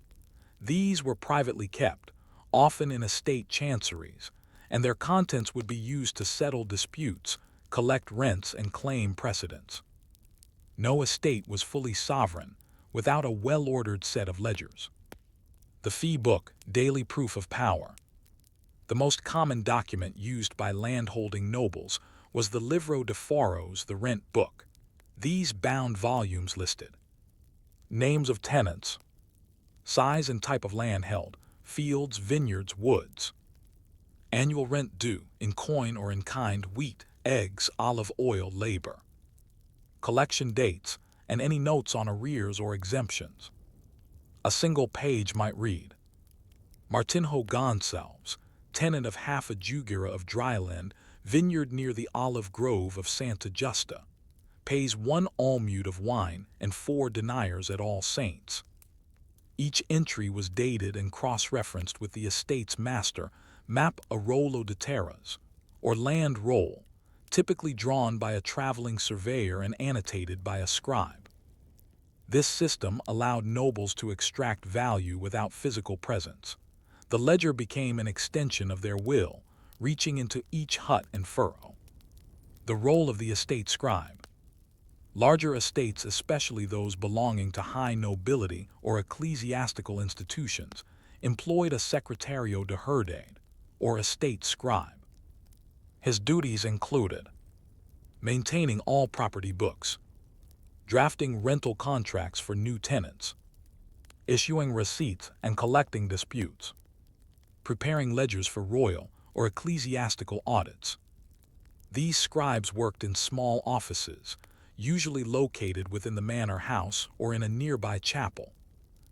These were privately kept, often in estate chanceries, and their contents would be used to settle disputes, collect rents, and claim precedence. No estate was fully sovereign without a well-ordered set of ledgers. The fee book, daily proof of power. The most common document used by landholding nobles was the livro de foros, the rent book. These bound volumes listed names of tenants, size and type of land held, fields, vineyards, woods, annual rent due, in coin or in kind, wheat, eggs, olive oil, labor, collection dates, and any notes on arrears or exemptions. A single page might read, Martinho Gonçalves, tenant of half a jugera of dryland, vineyard near the olive grove of Santa Justa, pays 1 almude of wine and 4 deniers at All Saints. Each entry was dated and cross-referenced with the estate's master, map a rollo de terras, or land roll, typically drawn by a traveling surveyor and annotated by a scribe. This system allowed nobles to extract value without physical presence. The ledger became an extension of their will, reaching into each hut and furrow. The role of the estate scribe. Larger estates, especially those belonging to high nobility or ecclesiastical institutions, employed a secretario de herdade, or estate scribe. His duties included maintaining all property books, drafting rental contracts for new tenants, issuing receipts and collecting disputes, preparing ledgers for royal or ecclesiastical audits. These scribes worked in small offices, usually located within the manor house or in a nearby chapel.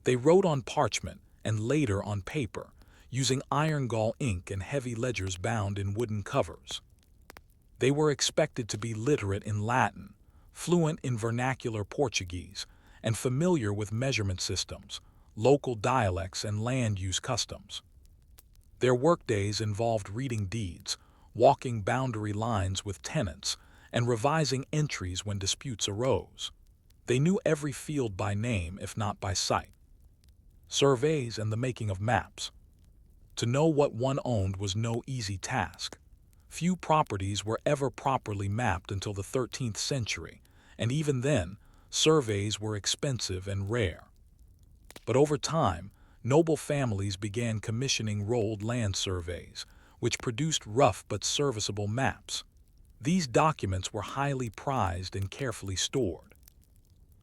They wrote on parchment and later on paper, using iron gall ink and heavy ledgers bound in wooden covers. They were expected to be literate in Latin, fluent in vernacular Portuguese, and familiar with measurement systems, local dialects, and land use customs. Their workdays involved reading deeds, walking boundary lines with tenants, and revising entries when disputes arose. They knew every field by name, if not by sight. Surveys and the making of maps. To know what one owned was no easy task. Few properties were ever properly mapped until the 13th century, and even then, surveys were expensive and rare. But over time, noble families began commissioning rolled land surveys, which produced rough but serviceable maps. These documents were highly prized and carefully stored.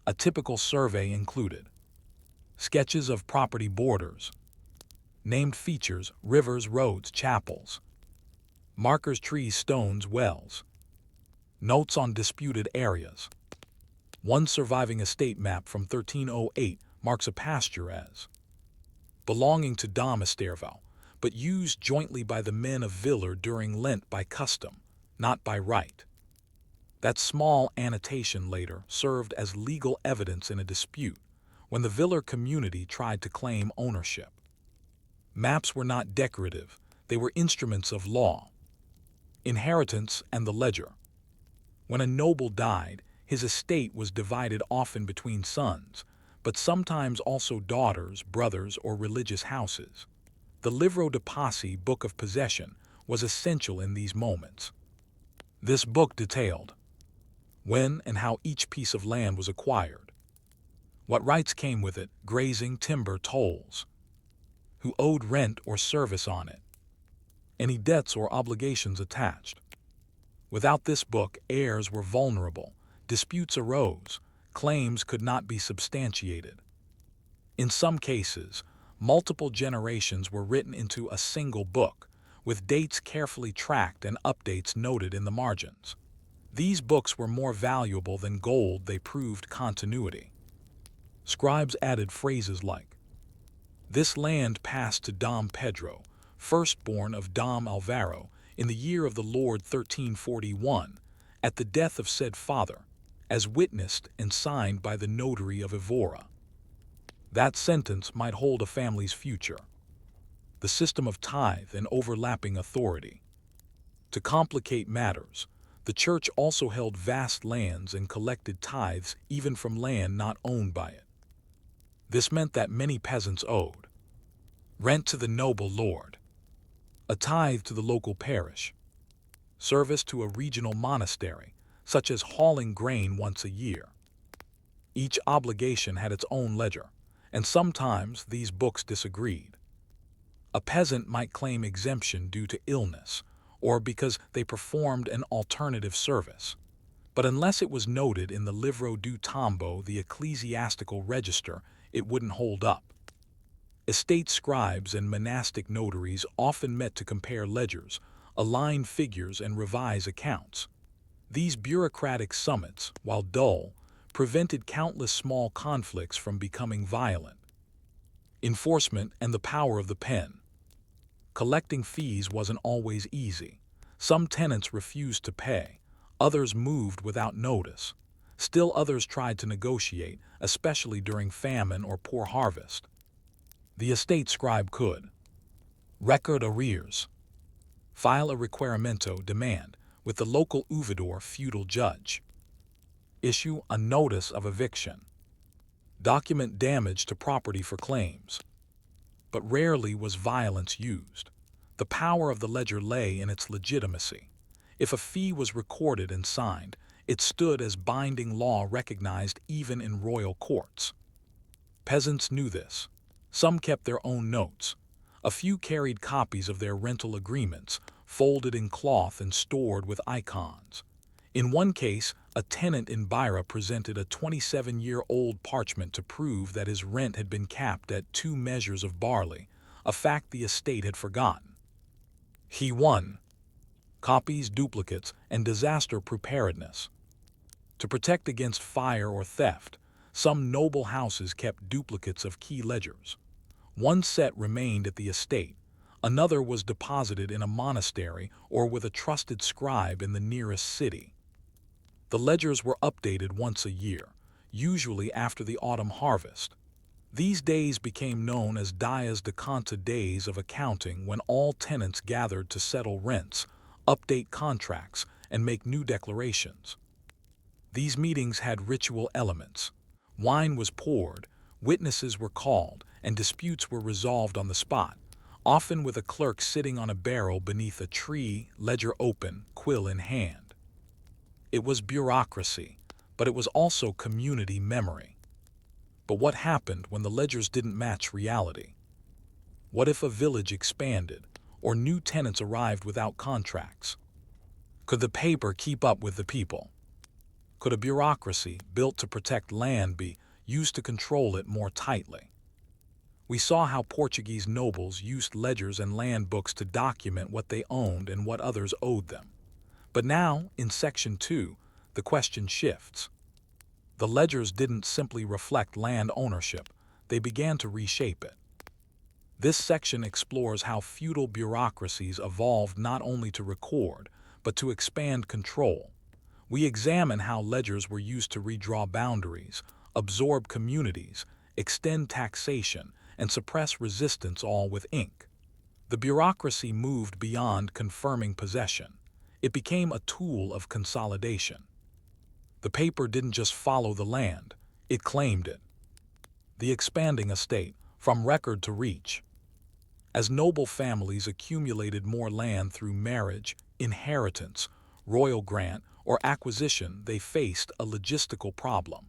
A typical survey included sketches of property borders, named features, rivers, roads, chapels, markers, trees, stones, wells, notes on disputed areas. One surviving estate map from 1308 marks a pasture as belonging to Dom Estevão, but used jointly by the men of Villor during Lent by custom, not by right. That small annotation later served as legal evidence in a dispute when the Villor community tried to claim ownership. Maps were not decorative, they were instruments of law. Inheritance and the ledger. When a noble died, his estate was divided often between sons, but sometimes also daughters, brothers, or religious houses. The Livro de Posse, Book of Possession, was essential in these moments. This book detailed when and how each piece of land was acquired, what rights came with it, grazing, timber, tolls, who owed rent or service on it, any debts or obligations attached. Without this book, heirs were vulnerable, disputes arose, claims could not be substantiated. In some cases, multiple generations were written into a single book, with dates carefully tracked and updates noted in the margins. These books were more valuable than gold. They proved continuity. Scribes added phrases like, "This land passed to Dom Pedro, firstborn of Dom Alvaro, in the year of the Lord 1341, at the death of said father, as witnessed and signed by the notary of Evora." That sentence might hold a family's future. The system of tithe and overlapping authority. To complicate matters, the church also held vast lands and collected tithes even from land not owned by it. This meant that many peasants owed rent to the noble lord, a tithe to the local parish, service to a regional monastery, such as hauling grain once a year. Each obligation had its own ledger, and sometimes these books disagreed. A peasant might claim exemption due to illness, or because they performed an alternative service. But unless it was noted in the Livro do Tombo, the ecclesiastical register, it wouldn't hold up. Estate scribes and monastic notaries often met to compare ledgers, align figures, and revise accounts. These bureaucratic summits, while dull, prevented countless small conflicts from becoming violent. Enforcement and the power of the pen. Collecting fees wasn't always easy. Some tenants refused to pay, others moved without notice. Still others tried to negotiate, especially during famine or poor harvest. The estate scribe could record arrears, file a requerimento demand with the local ouvidor feudal judge, issue a notice of eviction, document damage to property for claims. But rarely was violence used. The power of the ledger lay in its legitimacy. If a fee was recorded and signed, it stood as binding law recognized even in royal courts. Peasants knew this. Some kept their own notes. A few carried copies of their rental agreements, folded in cloth and stored with icons. In one case, a tenant in Beira presented a 27-year-old parchment to prove that his rent had been capped at 2 measures of barley, a fact the estate had forgotten. He won copies, duplicates, and disaster preparedness. To protect against fire or theft, some noble houses kept duplicates of key ledgers. One set remained at the estate, another was deposited in a monastery or with a trusted scribe in the nearest city. The ledgers were updated once a year, usually after the autumn harvest. These days became known as dias de conta, days of accounting, when all tenants gathered to settle rents, update contracts, and make new declarations. These meetings had ritual elements. Wine was poured, witnesses were called, and disputes were resolved on the spot, often with a clerk sitting on a barrel beneath a tree, ledger open, quill in hand. It was bureaucracy, but it was also community memory. But what happened when the ledgers didn't match reality? What if a village expanded, or new tenants arrived without contracts? Could the paper keep up with the people? Could a bureaucracy built to protect land be used to control it more tightly? We saw how Portuguese nobles used ledgers and land books to document what they owned and what others owed them. But now, in Section 2, the question shifts. The ledgers didn't simply reflect land ownership, they began to reshape it. This section explores how feudal bureaucracies evolved not only to record, but to expand control. We examine how ledgers were used to redraw boundaries, absorb communities, extend taxation, and suppress resistance, all with ink. The bureaucracy moved beyond confirming possession. It became a tool of consolidation. The paper didn't just follow the land, it claimed it. The expanding estate, from record to reach. As noble families accumulated more land through marriage, inheritance, royal grant, or acquisition, they faced a logistical problem: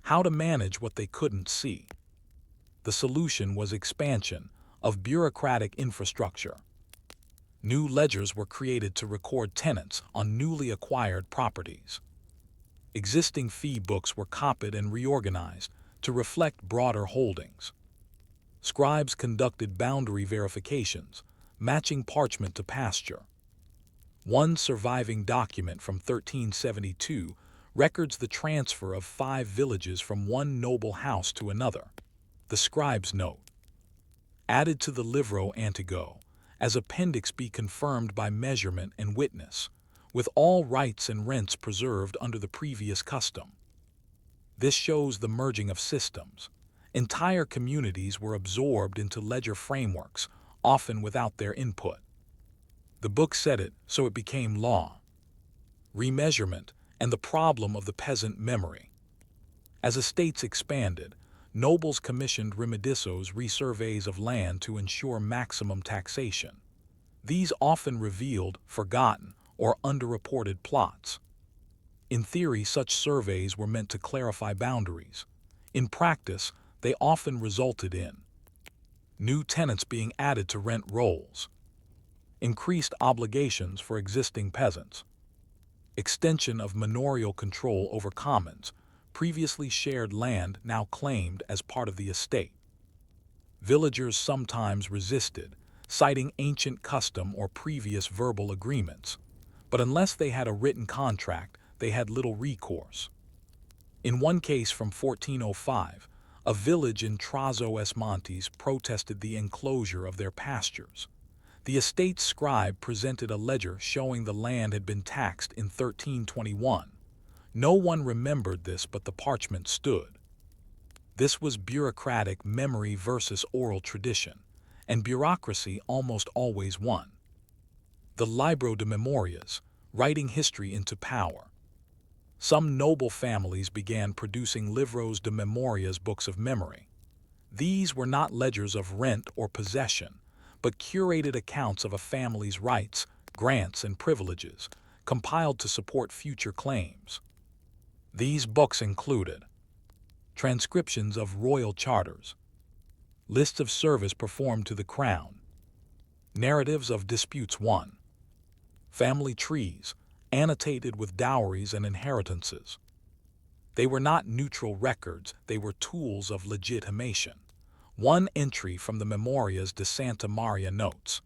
how to manage what they couldn't see. The solution was expansion of bureaucratic infrastructure. New ledgers were created to record tenants on newly acquired properties. Existing fee books were copied and reorganized to reflect broader holdings. Scribes conducted boundary verifications, matching parchment to pasture. One surviving document from 1372 records the transfer of 5 villages from one noble house to another. The scribe's note, added to the Livro Antigo, as Appendix B, confirmed by measurement and witness, with all rights and rents preserved under the previous custom. This shows the merging of systems. Entire communities were absorbed into ledger frameworks, often without their input. The book said it, so it became law. Remeasurement and the problem of the peasant memory. As estates expanded, nobles commissioned remedissos resurveys of land to ensure maximum taxation. These often revealed forgotten or underreported plots. In theory, such surveys were meant to clarify boundaries. In practice, they often resulted in new tenants being added to rent rolls, increased obligations for existing peasants, extension of manorial control over commons, previously shared land now claimed as part of the estate. Villagers sometimes resisted, citing ancient custom or previous verbal agreements, but unless they had a written contract, they had little recourse. In one case from 1405, a village in Trás os Montes protested the enclosure of their pastures. The estate's scribe presented a ledger showing the land had been taxed in 1321. No one remembered this, but the parchment stood. This was bureaucratic memory versus oral tradition, and bureaucracy almost always won. The Libro de Memorias, writing history into power. Some noble families began producing Livros de Memorias, books of memory. These were not ledgers of rent or possession, but curated accounts of a family's rights, grants, and privileges, compiled to support future claims. These books included transcriptions of royal charters, lists of service performed to the crown, narratives of disputes won, family trees, annotated with dowries and inheritances. They were not neutral records, they were tools of legitimation. One entry from the Memorias de Santa Maria notes,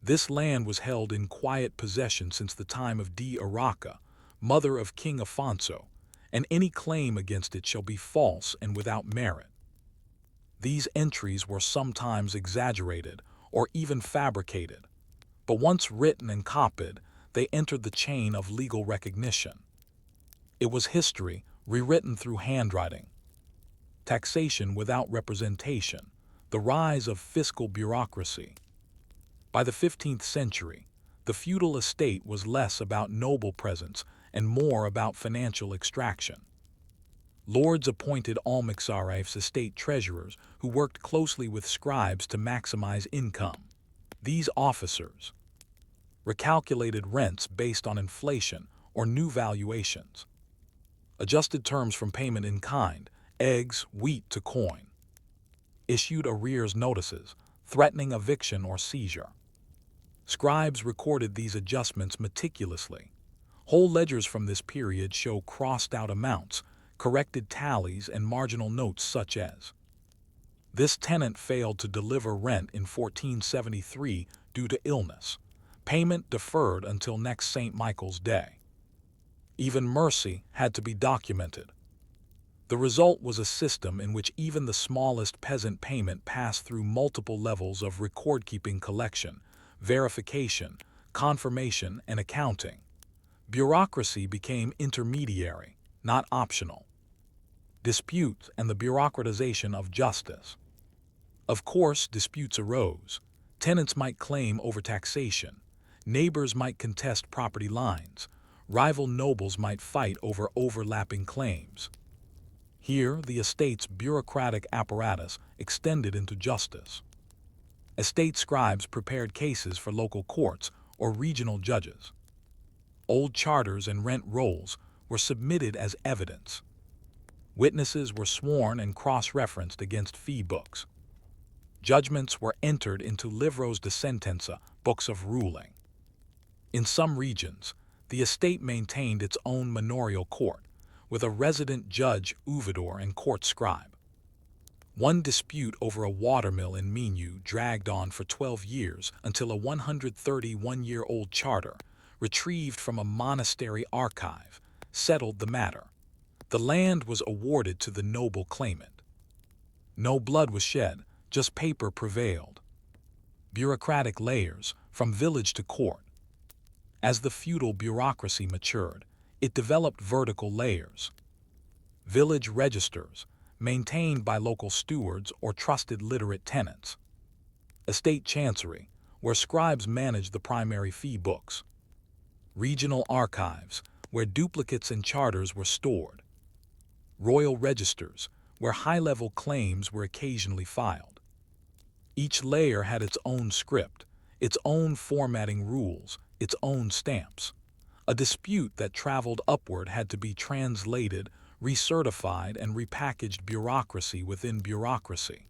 "This land was held in quiet possession since the time of D. Urraca, mother of King Afonso, and any claim against it shall be false and without merit." These entries were sometimes exaggerated or even fabricated, but once written and copied, they entered the chain of legal recognition. It was history rewritten through handwriting. Taxation without representation, the rise of fiscal bureaucracy. By the 15th century, the feudal estate was less about noble presence and more about financial extraction. Lords appointed almoxarifes, estate treasurers, who worked closely with scribes to maximize income. These officers recalculated rents based on inflation or new valuations, adjusted terms from payment in kind, eggs, wheat to coin, issued arrears notices, threatening eviction or seizure. Scribes recorded these adjustments meticulously. Whole ledgers from this period show crossed-out amounts, corrected tallies, and marginal notes such as, "This tenant failed to deliver rent in 1473 due to illness. Payment deferred until next St. Michael's Day." Even mercy had to be documented. The result was a system in which even the smallest peasant payment passed through multiple levels of record-keeping, collection, verification, confirmation, and accounting. Bureaucracy became intermediary, not optional. Disputes and the bureaucratization of justice. Of course, disputes arose. Tenants might claim overtaxation. Neighbors might contest property lines. Rival nobles might fight over overlapping claims. Here, the estate's bureaucratic apparatus extended into justice. Estate scribes prepared cases for local courts or regional judges. Old charters and rent rolls were submitted as evidence. Witnesses were sworn and cross-referenced against fee books. Judgments were entered into livros de sentença, books of ruling. In some regions, the estate maintained its own manorial court, with a resident judge, ouvidor, and court scribe. One dispute over a watermill in Minho dragged on for 12 years until a 131-year-old charter, retrieved from a monastery archive, settled the matter. The land was awarded to the noble claimant. No blood was shed, just paper prevailed. Bureaucratic layers, from village to court. As the feudal bureaucracy matured, it developed vertical layers. Village registers, maintained by local stewards or trusted literate tenants. Estate chancery, where scribes managed the primary fee books. Regional archives, where duplicates and charters were stored. Royal registers, where high-level claims were occasionally filed. Each layer had its own script, its own formatting rules, its own stamps. A dispute that traveled upward had to be translated, recertified, and repackaged, bureaucracy within bureaucracy.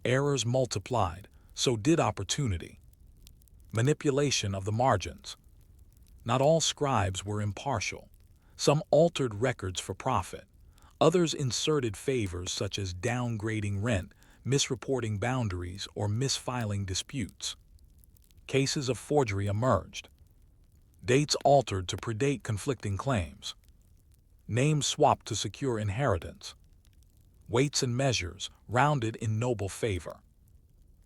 Errors multiplied, so did opportunity. Manipulation of the margins. Not all scribes were impartial. Some altered records for profit. Others inserted favors such as downgrading rent, misreporting boundaries, or misfiling disputes. Cases of forgery emerged. Dates altered to predate conflicting claims. Names swapped to secure inheritance. Weights and measures rounded in noble favor.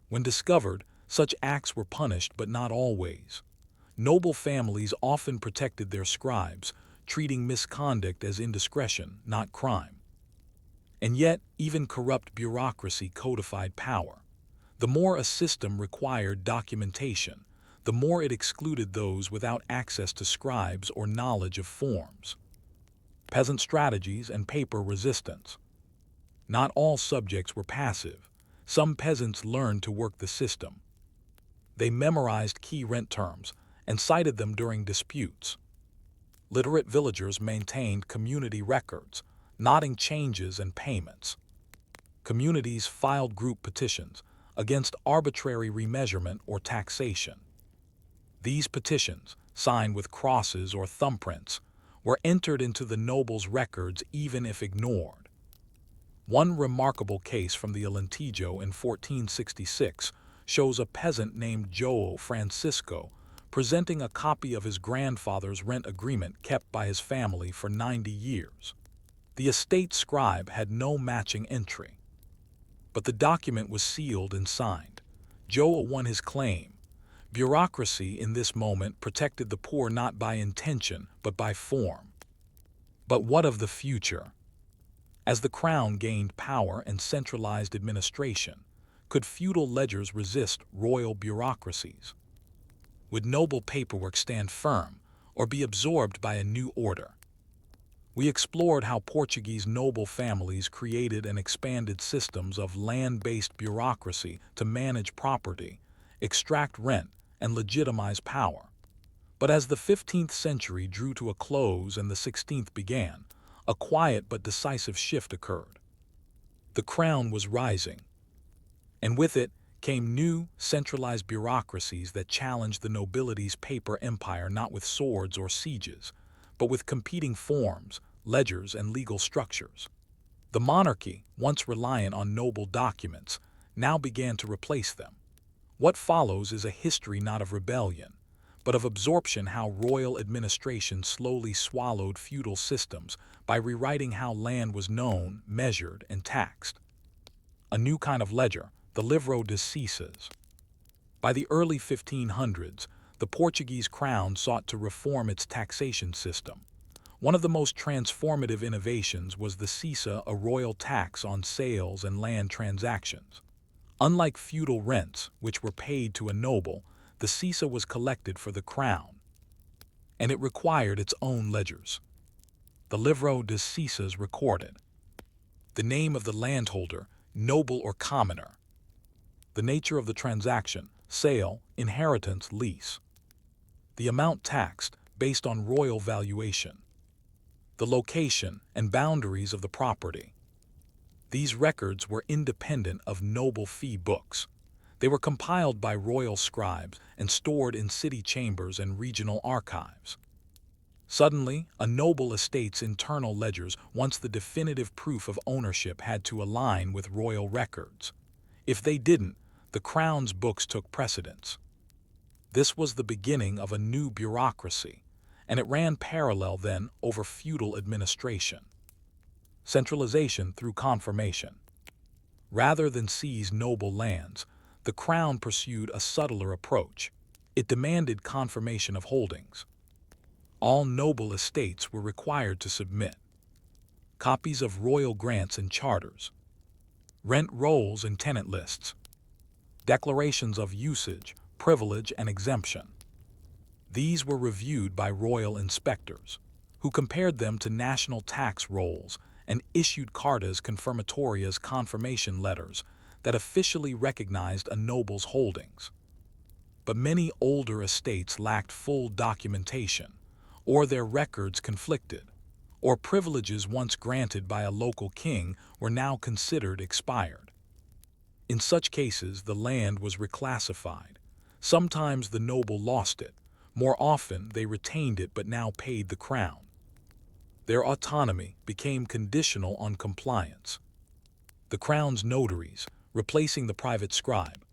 When discovered, such acts were punished, but not always. Noble families often protected their scribes, treating misconduct as indiscretion, not crime. And yet, even corrupt bureaucracy codified power. The more a system required documentation, the more it excluded those without access to scribes or knowledge of forms. Peasant strategies and paper resistance. Not all subjects were passive. Some peasants learned to work the system. They memorized key rent terms and cited them during disputes. Literate villagers maintained community records, noting changes and payments. Communities filed group petitions against arbitrary remeasurement or taxation. These petitions, signed with crosses or thumbprints, were entered into the nobles' records even if ignored. One remarkable case from the Alentejo in 1466 shows a peasant named João Francisco presenting a copy of his grandfather's rent agreement kept by his family for 90 years. The estate scribe had no matching entry. But the document was sealed and signed. João won his claim. Bureaucracy in this moment protected the poor not by intention, but by form. But what of the future? As the crown gained power and centralized administration, could feudal ledgers resist royal bureaucracies? Would noble paperwork stand firm or be absorbed by a new order? We explored how Portuguese noble families created and expanded systems of land-based bureaucracy to manage property, extract rent, and legitimize power. But as the 15th century drew to a close and the 16th began, a quiet but decisive shift occurred. The crown was rising, and with it came new, centralized bureaucracies that challenged the nobility's paper empire not with swords or sieges, but with competing forms, ledgers, and legal structures. The monarchy, once reliant on noble documents, now began to replace them. What follows is a history not of rebellion, but of absorption, how royal administration slowly swallowed feudal systems by rewriting how land was known, measured, and taxed. A new kind of ledger, the livro de sentenças. By the early 1500s, the Portuguese crown sought to reform its taxation system. One of the most transformative innovations was the sentença, a royal tax on sales and land transactions. Unlike feudal rents, which were paid to a noble, the sentença was collected for the crown, and it required its own ledgers. The livro de sentenças recorded. The name of the landholder, noble or commoner. The nature of the transaction, sale, inheritance, lease. The amount taxed, based on royal valuation. The location and boundaries of the property. These records were independent of noble fee books. They were compiled by royal scribes and stored in city chambers and regional archives. Suddenly, a noble estate's internal ledgers, once the definitive proof of ownership, had to align with royal records. If they didn't, the crown's books took precedence. This was the beginning of a new bureaucracy, and it ran parallel then over feudal administration. Centralization through confirmation. Rather than seize noble lands, the crown pursued a subtler approach. It demanded confirmation of holdings. All noble estates were required to submit copies of royal grants and charters, rent rolls and tenant lists, declarations of usage, privilege, and exemption. These were reviewed by royal inspectors, who compared them to national tax rolls and issued cartas confirmatorias, confirmation letters that officially recognized a noble's holdings. But many older estates lacked full documentation, or their records conflicted, or privileges once granted by a local king were now considered expired. In such cases, the land was reclassified. Sometimes the noble lost it. More often, they retained it but now paid the crown. Their autonomy became conditional on compliance. The crown's notaries, replacing the private scribe.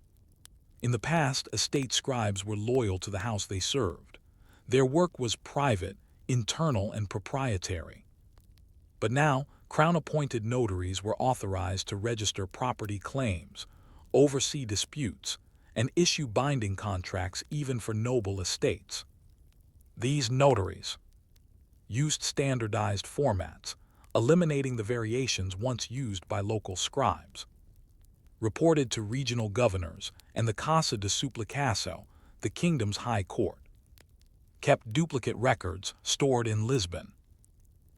In the past, estate scribes were loyal to the house they served. Their work was private, internal, and proprietary. But now, crown-appointed notaries were authorized to register property claims, oversee disputes, and issue binding contracts even for noble estates. These notaries used standardized formats, eliminating the variations once used by local scribes. Reported to regional governors and the Casa de Suplicacio, the kingdom's high court. Kept duplicate records stored in Lisbon.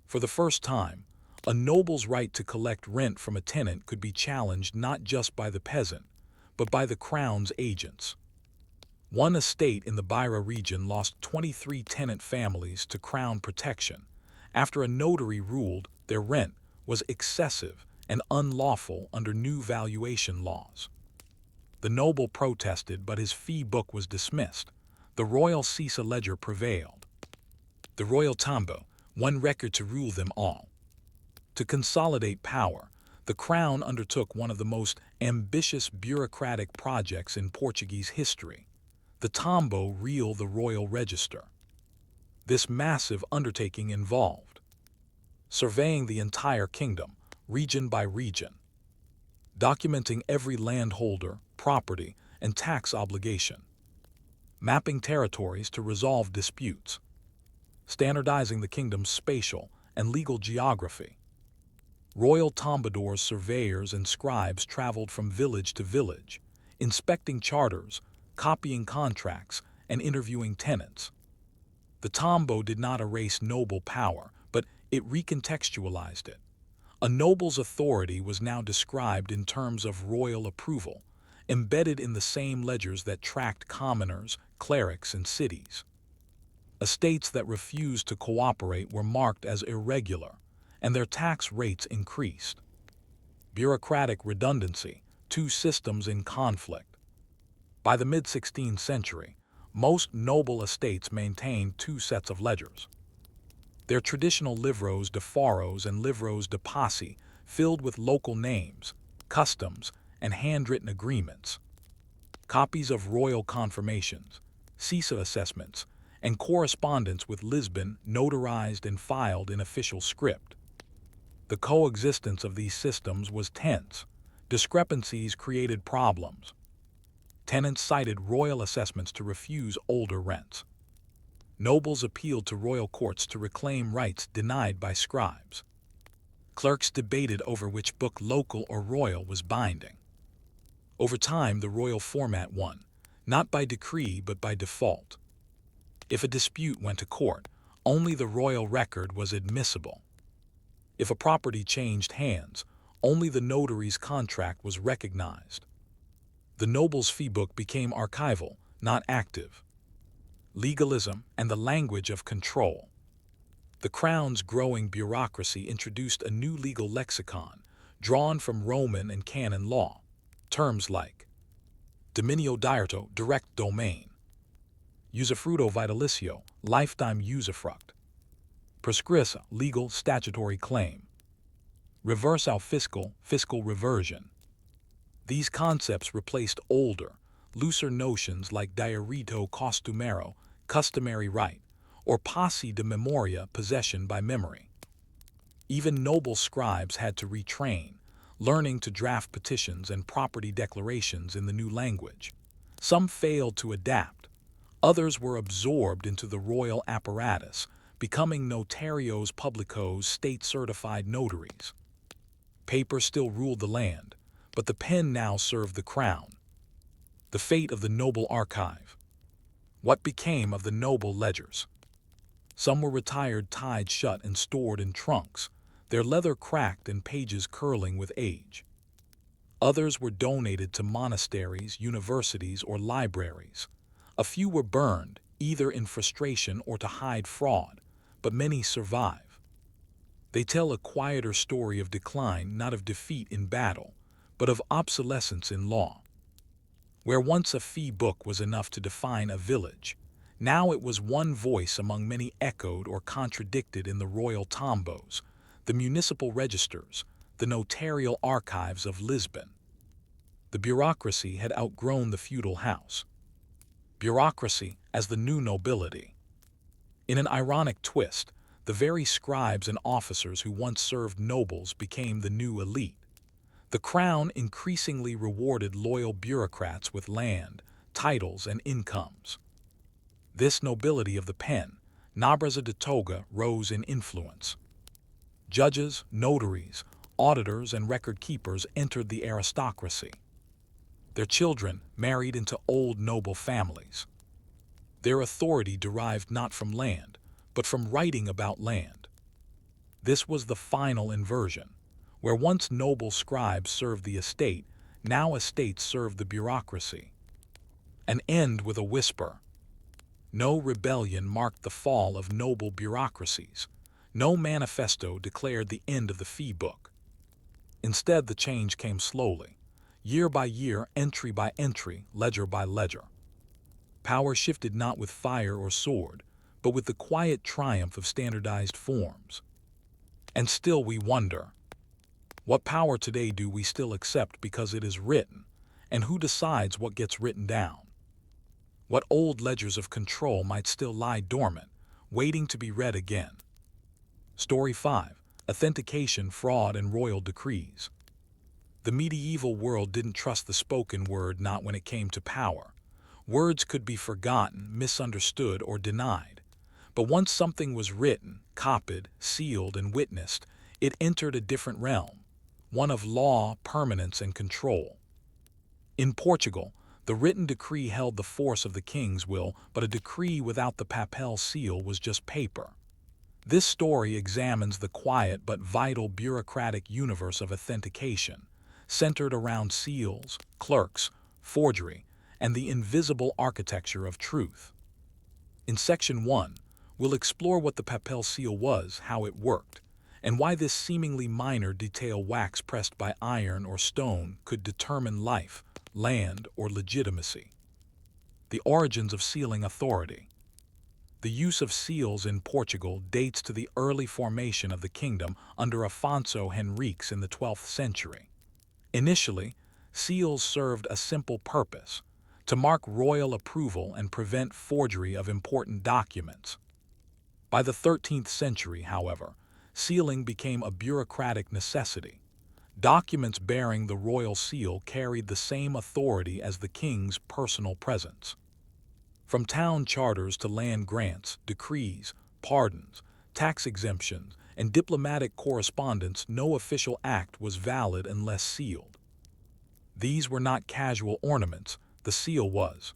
For the first time, a noble's right to collect rent from a tenant could be challenged not just by the peasant, but by the crown's agents. One estate in the Beira region lost 23 tenant families to crown protection after a notary ruled their rent was excessive and unlawful under new valuation laws. The noble protested, but his fee book was dismissed. The royal Cisa ledger prevailed. The royal tambo, one record to rule them all. To consolidate power, the crown undertook one of the most ambitious bureaucratic projects in Portuguese history, the tambo reel, the royal register. This massive undertaking involved surveying the entire kingdom, region by region, documenting every landholder, property, and tax obligation, mapping territories to resolve disputes, standardizing the kingdom's spatial and legal geography. Royal tombadors, surveyors, and scribes traveled from village to village, inspecting charters, copying contracts, and interviewing tenants. The tambo did not erase noble power, but it recontextualized it. A noble's authority was now described in terms of royal approval, embedded in the same ledgers that tracked commoners, clerics, and cities. Estates that refused to cooperate were marked as irregular, and their tax rates increased. Bureaucratic redundancy, two systems in conflict. By the mid-16th century, most noble estates maintained two sets of ledgers. Their traditional livros de faros and livros de passe, filled with local names, customs, and handwritten agreements. Copies of royal confirmations, Cisa assessments, and correspondence with Lisbon notarized and filed in official script. The coexistence of these systems was tense. Discrepancies created problems. Tenants cited royal assessments to refuse older rents. Nobles appealed to royal courts to reclaim rights denied by scribes. Clerks debated over which book, local or royal, was binding. Over time, the royal format won, not by decree but by default. If a dispute went to court, only the royal record was admissible. If a property changed hands, Only the notary's contract was recognized. The noble's fee book became archival, not active. Legalism and the language of control. The crown's growing bureaucracy introduced a new legal lexicon, drawn from Roman and canon law. Terms like dominio directo, direct domain; usufructo vitalicio, lifetime usufruct; prescrissa, legal statutory claim; reversal fiscal, fiscal reversion. These concepts replaced older, looser notions like diritto costumero, customary right, or posse de memoria, possession by memory. Even noble scribes had to retrain, learning to draft petitions and property declarations in the new language. Some failed to adapt. Others were absorbed into the royal apparatus, becoming notarios publicos, state-certified notaries. Paper still ruled the land, but the pen now served the crown. The fate of the noble archive. What became of the noble ledgers? Some were retired, tied shut, and stored in trunks, their leather cracked and pages curling with age. Others were donated to monasteries, universities, or libraries. A few were burned, either in frustration or to hide fraud, but many survive. They tell a quieter story of decline, not of defeat in battle, but of obsolescence in law. Where once a fee book was enough to define a village, now it was one voice among many, echoed or contradicted in the royal tombos, the municipal registers, the notarial archives of Lisbon. The bureaucracy had outgrown the feudal house. Bureaucracy as the new nobility. In an ironic twist, the very scribes and officers who once served nobles became the new elite. The crown increasingly rewarded loyal bureaucrats with land, titles, and incomes. This nobility of the pen, nobreza de toga, rose in influence. Judges, notaries, auditors, and record-keepers entered the aristocracy. Their children married into old noble families. Their authority derived not from land, but from writing about land. This was the final inversion. Where once noble scribes served the estate, now estates served the bureaucracy. An end with a whisper. No rebellion marked the fall of noble bureaucracies. No manifesto declared the end of the fee book. Instead, the change came slowly, year by year, entry by entry, ledger by ledger. Power shifted not with fire or sword, but with the quiet triumph of standardized forms. And still we wonder, what power today do we still accept because it is written, and who decides what gets written down? What old ledgers of control might still lie dormant, waiting to be read again? Story 5. Authentication, Fraud, and Royal Decrees. The medieval world didn't trust the spoken word, not when it came to power. Words could be forgotten, misunderstood, or denied. But once something was written, copied, sealed, and witnessed, it entered a different realm, one of law, permanence, and control. In Portugal, the written decree held the force of the king's will, but a decree without the papal seal was just paper. This story examines the quiet but vital bureaucratic universe of authentication, centered around seals, clerks, forgery, and the invisible architecture of truth. In Section 1, we'll explore what the papal seal was, how it worked, and why this seemingly minor detail, wax pressed by iron or stone, could determine life, land, or legitimacy. The origins of sealing authority. The use of seals in Portugal dates to the early formation of the kingdom under Afonso Henriques in the 12th century. Initially, seals served a simple purpose: to mark royal approval and prevent forgery of important documents. By the 13th century, however, sealing became a bureaucratic necessity. Documents bearing the royal seal carried the same authority as the king's personal presence. From town charters to land grants, decrees, pardons, tax exemptions, and diplomatic correspondence, no official act was valid unless sealed. These were not casual ornaments, the seal was.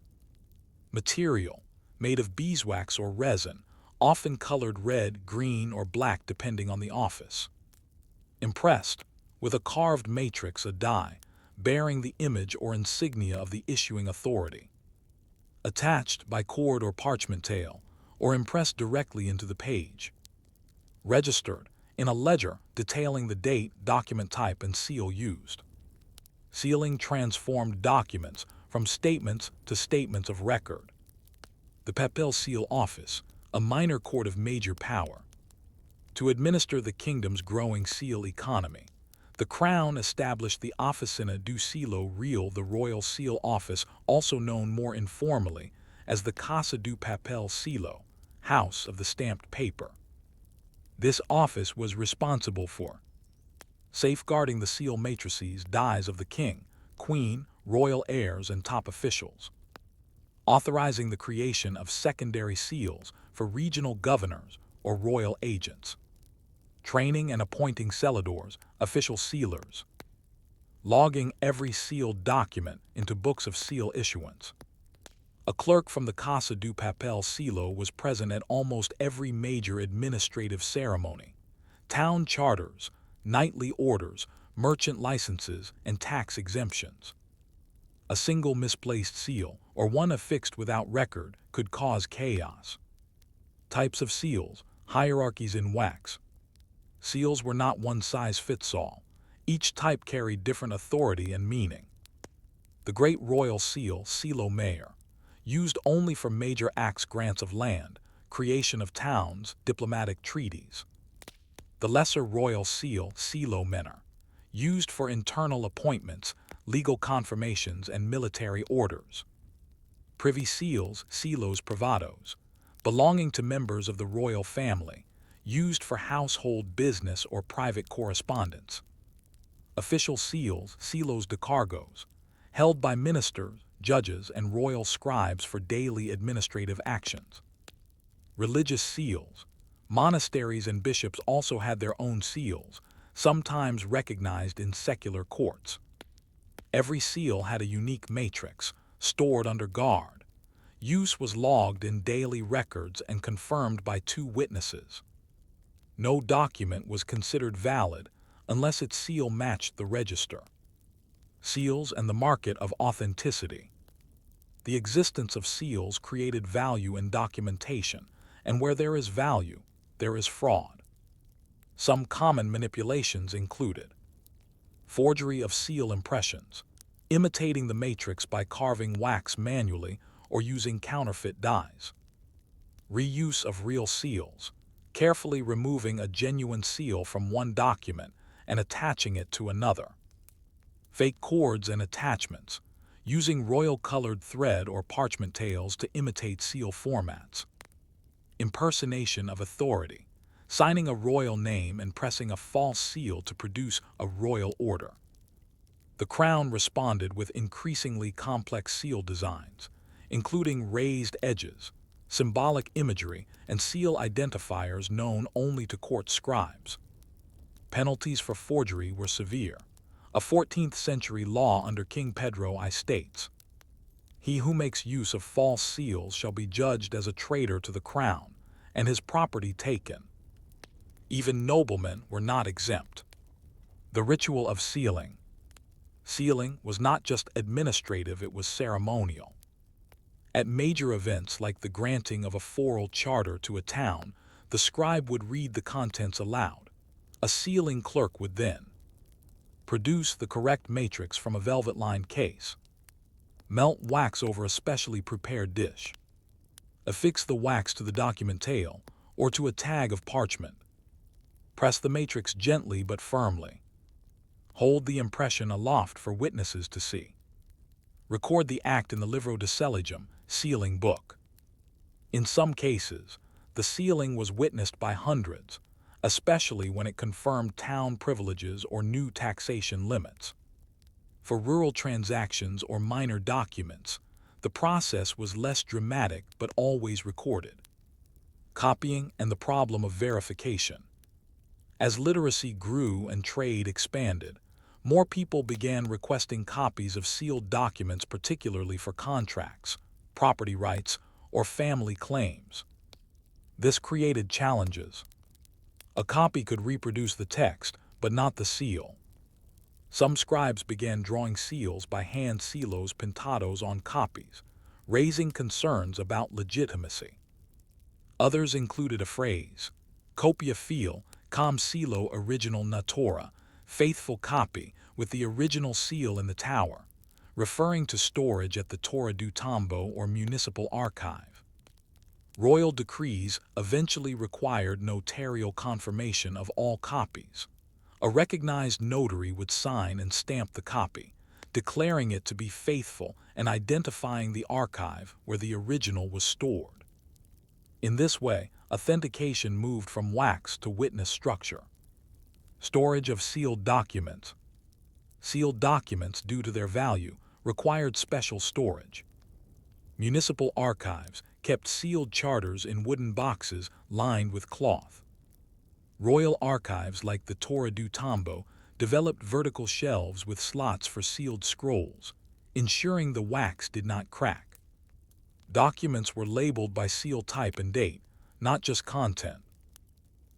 Material, made of beeswax or resin, often colored red, green, or black depending on the office. Impressed, with a carved matrix, a die, bearing the image or insignia of the issuing authority, attached by cord or parchment tail, or impressed directly into the page. Registered in a ledger detailing the date, document type, and seal used. Sealing transformed documents from statements to statements of record. The Papal Seal Office, a minor court of major power. To administer the kingdom's growing seal economy, the Crown established the Oficina do Selo Real, the Royal Seal Office, also known more informally as the Casa do Papel Selo, House of the Stamped Paper. This office was responsible for safeguarding the seal matrices, dies of the king, queen, royal heirs, and top officials, authorizing the creation of secondary seals for regional governors or royal agents, training and appointing seladors, official sealers, logging every sealed document into books of seal issuance. A clerk from the Casa do Papel Selo was present at almost every major administrative ceremony, town charters, knightly orders, merchant licenses, and tax exemptions. A single misplaced seal, or one affixed without record, could cause chaos. Types of seals, hierarchies in wax. Seals were not one size fits all. Each type carried different authority and meaning. The Great Royal Seal, Selo Mayor, used only for major acts, grants of land, creation of towns, diplomatic treaties. The Lesser Royal Seal, Selo Menor, used for internal appointments, legal confirmations, and military orders. Privy Seals, Selos Privados, belonging to members of the royal family, used for household business or private correspondence. Official Seals, Selos de Cargos, held by ministers, judges, and royal scribes for daily administrative actions. Religious Seals. Monasteries and bishops also had their own seals, sometimes recognized in secular courts. Every seal had a unique matrix, stored under guard. Use was logged in daily records and confirmed by 2 witnesses. No document was considered valid unless its seal matched the register. Seals and the market of authenticity. The existence of seals created value in documentation, and where there is value, there is fraud. Some common manipulations included forgery of seal impressions, imitating the matrix by carving wax manually or using counterfeit dies. Reuse of real seals, carefully removing a genuine seal from one document and attaching it to another. Fake cords and attachments, using royal-colored thread or parchment tails to imitate seal formats. Impersonation of authority, signing a royal name and pressing a false seal to produce a royal order. The Crown responded with increasingly complex seal designs, including raised edges, symbolic imagery, and seal identifiers known only to court scribes. Penalties for forgery were severe. A 14th century law under King Pedro I states, "He who makes use of false seals shall be judged as a traitor to the crown, and his property taken." Even noblemen were not exempt. The ritual of sealing. Sealing was not just administrative, it was ceremonial. At major events like the granting of a foral charter to a town, the scribe would read the contents aloud. A sealing clerk would then produce the correct matrix from a velvet-lined case. Melt wax over a specially prepared dish. Affix the wax to the document tail or to a tag of parchment. Press the matrix gently but firmly. Hold the impression aloft for witnesses to see. Record the act in the Livro de Seligem, sealing book. In some cases, the sealing was witnessed by hundreds, especially when it confirmed town privileges or new taxation limits. For rural transactions or minor documents, the process was less dramatic but always recorded. Copying and the problem of verification. As literacy grew and trade expanded, more people began requesting copies of sealed documents, particularly for contracts, property rights, or family claims. This created challenges. A copy could reproduce the text, but not the seal. Some scribes began drawing seals by hand selos pintados on copies, raising concerns about legitimacy. Others included a phrase, copia fiel, com silo original natura, faithful copy with the original seal in the tower, referring to storage at the Torre do Tombo or municipal archive. Royal decrees eventually required notarial confirmation of all copies. A recognized notary would sign and stamp the copy, declaring it to be faithful and identifying the archive where the original was stored. In this way, authentication moved from wax to witness structure. Storage of sealed documents. Sealed documents, due to their value, required special storage. Municipal archives kept sealed charters in wooden boxes lined with cloth. Royal archives like the Torre do Tombo developed vertical shelves with slots for sealed scrolls, ensuring the wax did not crack. Documents were labeled by seal type and date, not just content.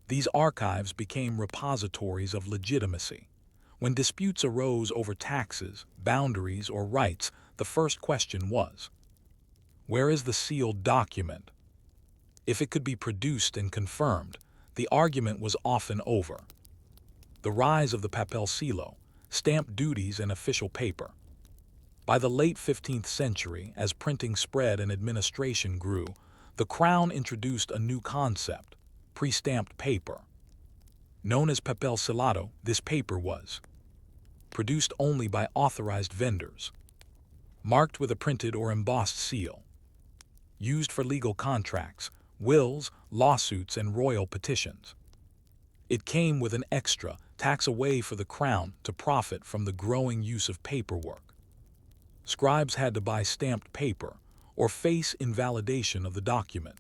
These archives became repositories of legitimacy. When disputes arose over taxes, boundaries, or rights, the first question was, where is the sealed document? If it could be produced and confirmed, the argument was often over. The rise of the papel silo, stamp duties and official paper. By the late 15th century, as printing spread and administration grew, the Crown introduced a new concept, pre-stamped paper. Known as papel selado, this paper was produced only by authorized vendors, marked with a printed or embossed seal, used for legal contracts, wills, lawsuits, and royal petitions. It came with an extra tax, a way for the Crown to profit from the growing use of paperwork. Scribes had to buy stamped paper or face invalidation of the document.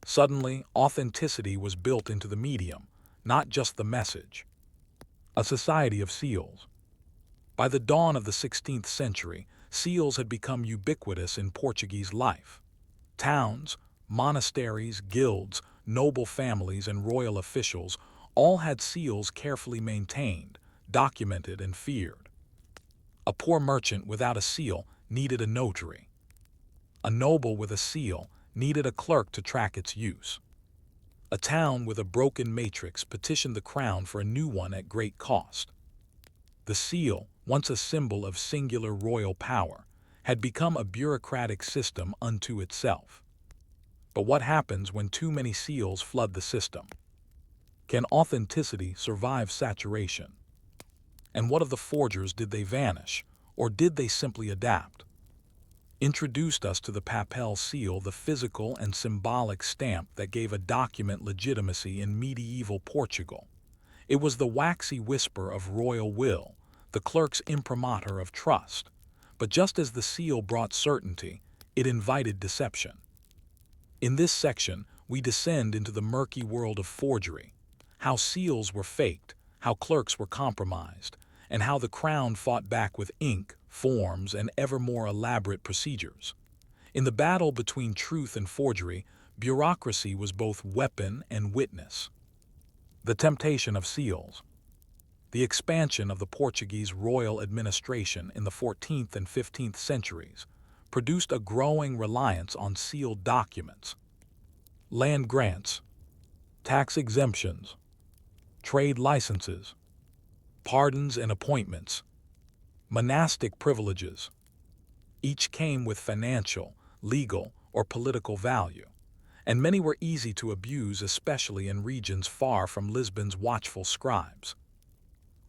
Suddenly, authenticity was built into the medium, not just the message. A society of seals. By the dawn of the 16th century, seals had become ubiquitous in Portuguese life. Towns, monasteries, guilds, noble families, and royal officials all had seals carefully maintained, documented, and feared. A poor merchant without a seal needed a notary. A noble with a seal needed a clerk to track its use. A town with a broken matrix petitioned the Crown for a new one at great cost. The seal, once a symbol of singular royal power, had become a bureaucratic system unto itself. But what happens when too many seals flood the system? Can authenticity survive saturation? And what of the forgers? Did they vanish, or did they simply adapt? Introduced us to the papel seal, the physical and symbolic stamp that gave a document legitimacy in medieval Portugal. It was the waxy whisper of royal will, the clerk's imprimatur of trust. But just as the seal brought certainty, it invited deception. In this section, we descend into the murky world of forgery, how seals were faked, how clerks were compromised, and how the Crown fought back with ink, forms, and ever more elaborate procedures. In the battle between truth and forgery, bureaucracy was both weapon and witness. The temptation of seals. The expansion of the Portuguese royal administration in the 14th and 15th centuries produced a growing reliance on sealed documents. Land grants, tax exemptions, trade licenses, pardons and appointments, monastic privileges. Each came with financial, legal, or political value, and many were easy to abuse, especially in regions far from Lisbon's watchful scribes.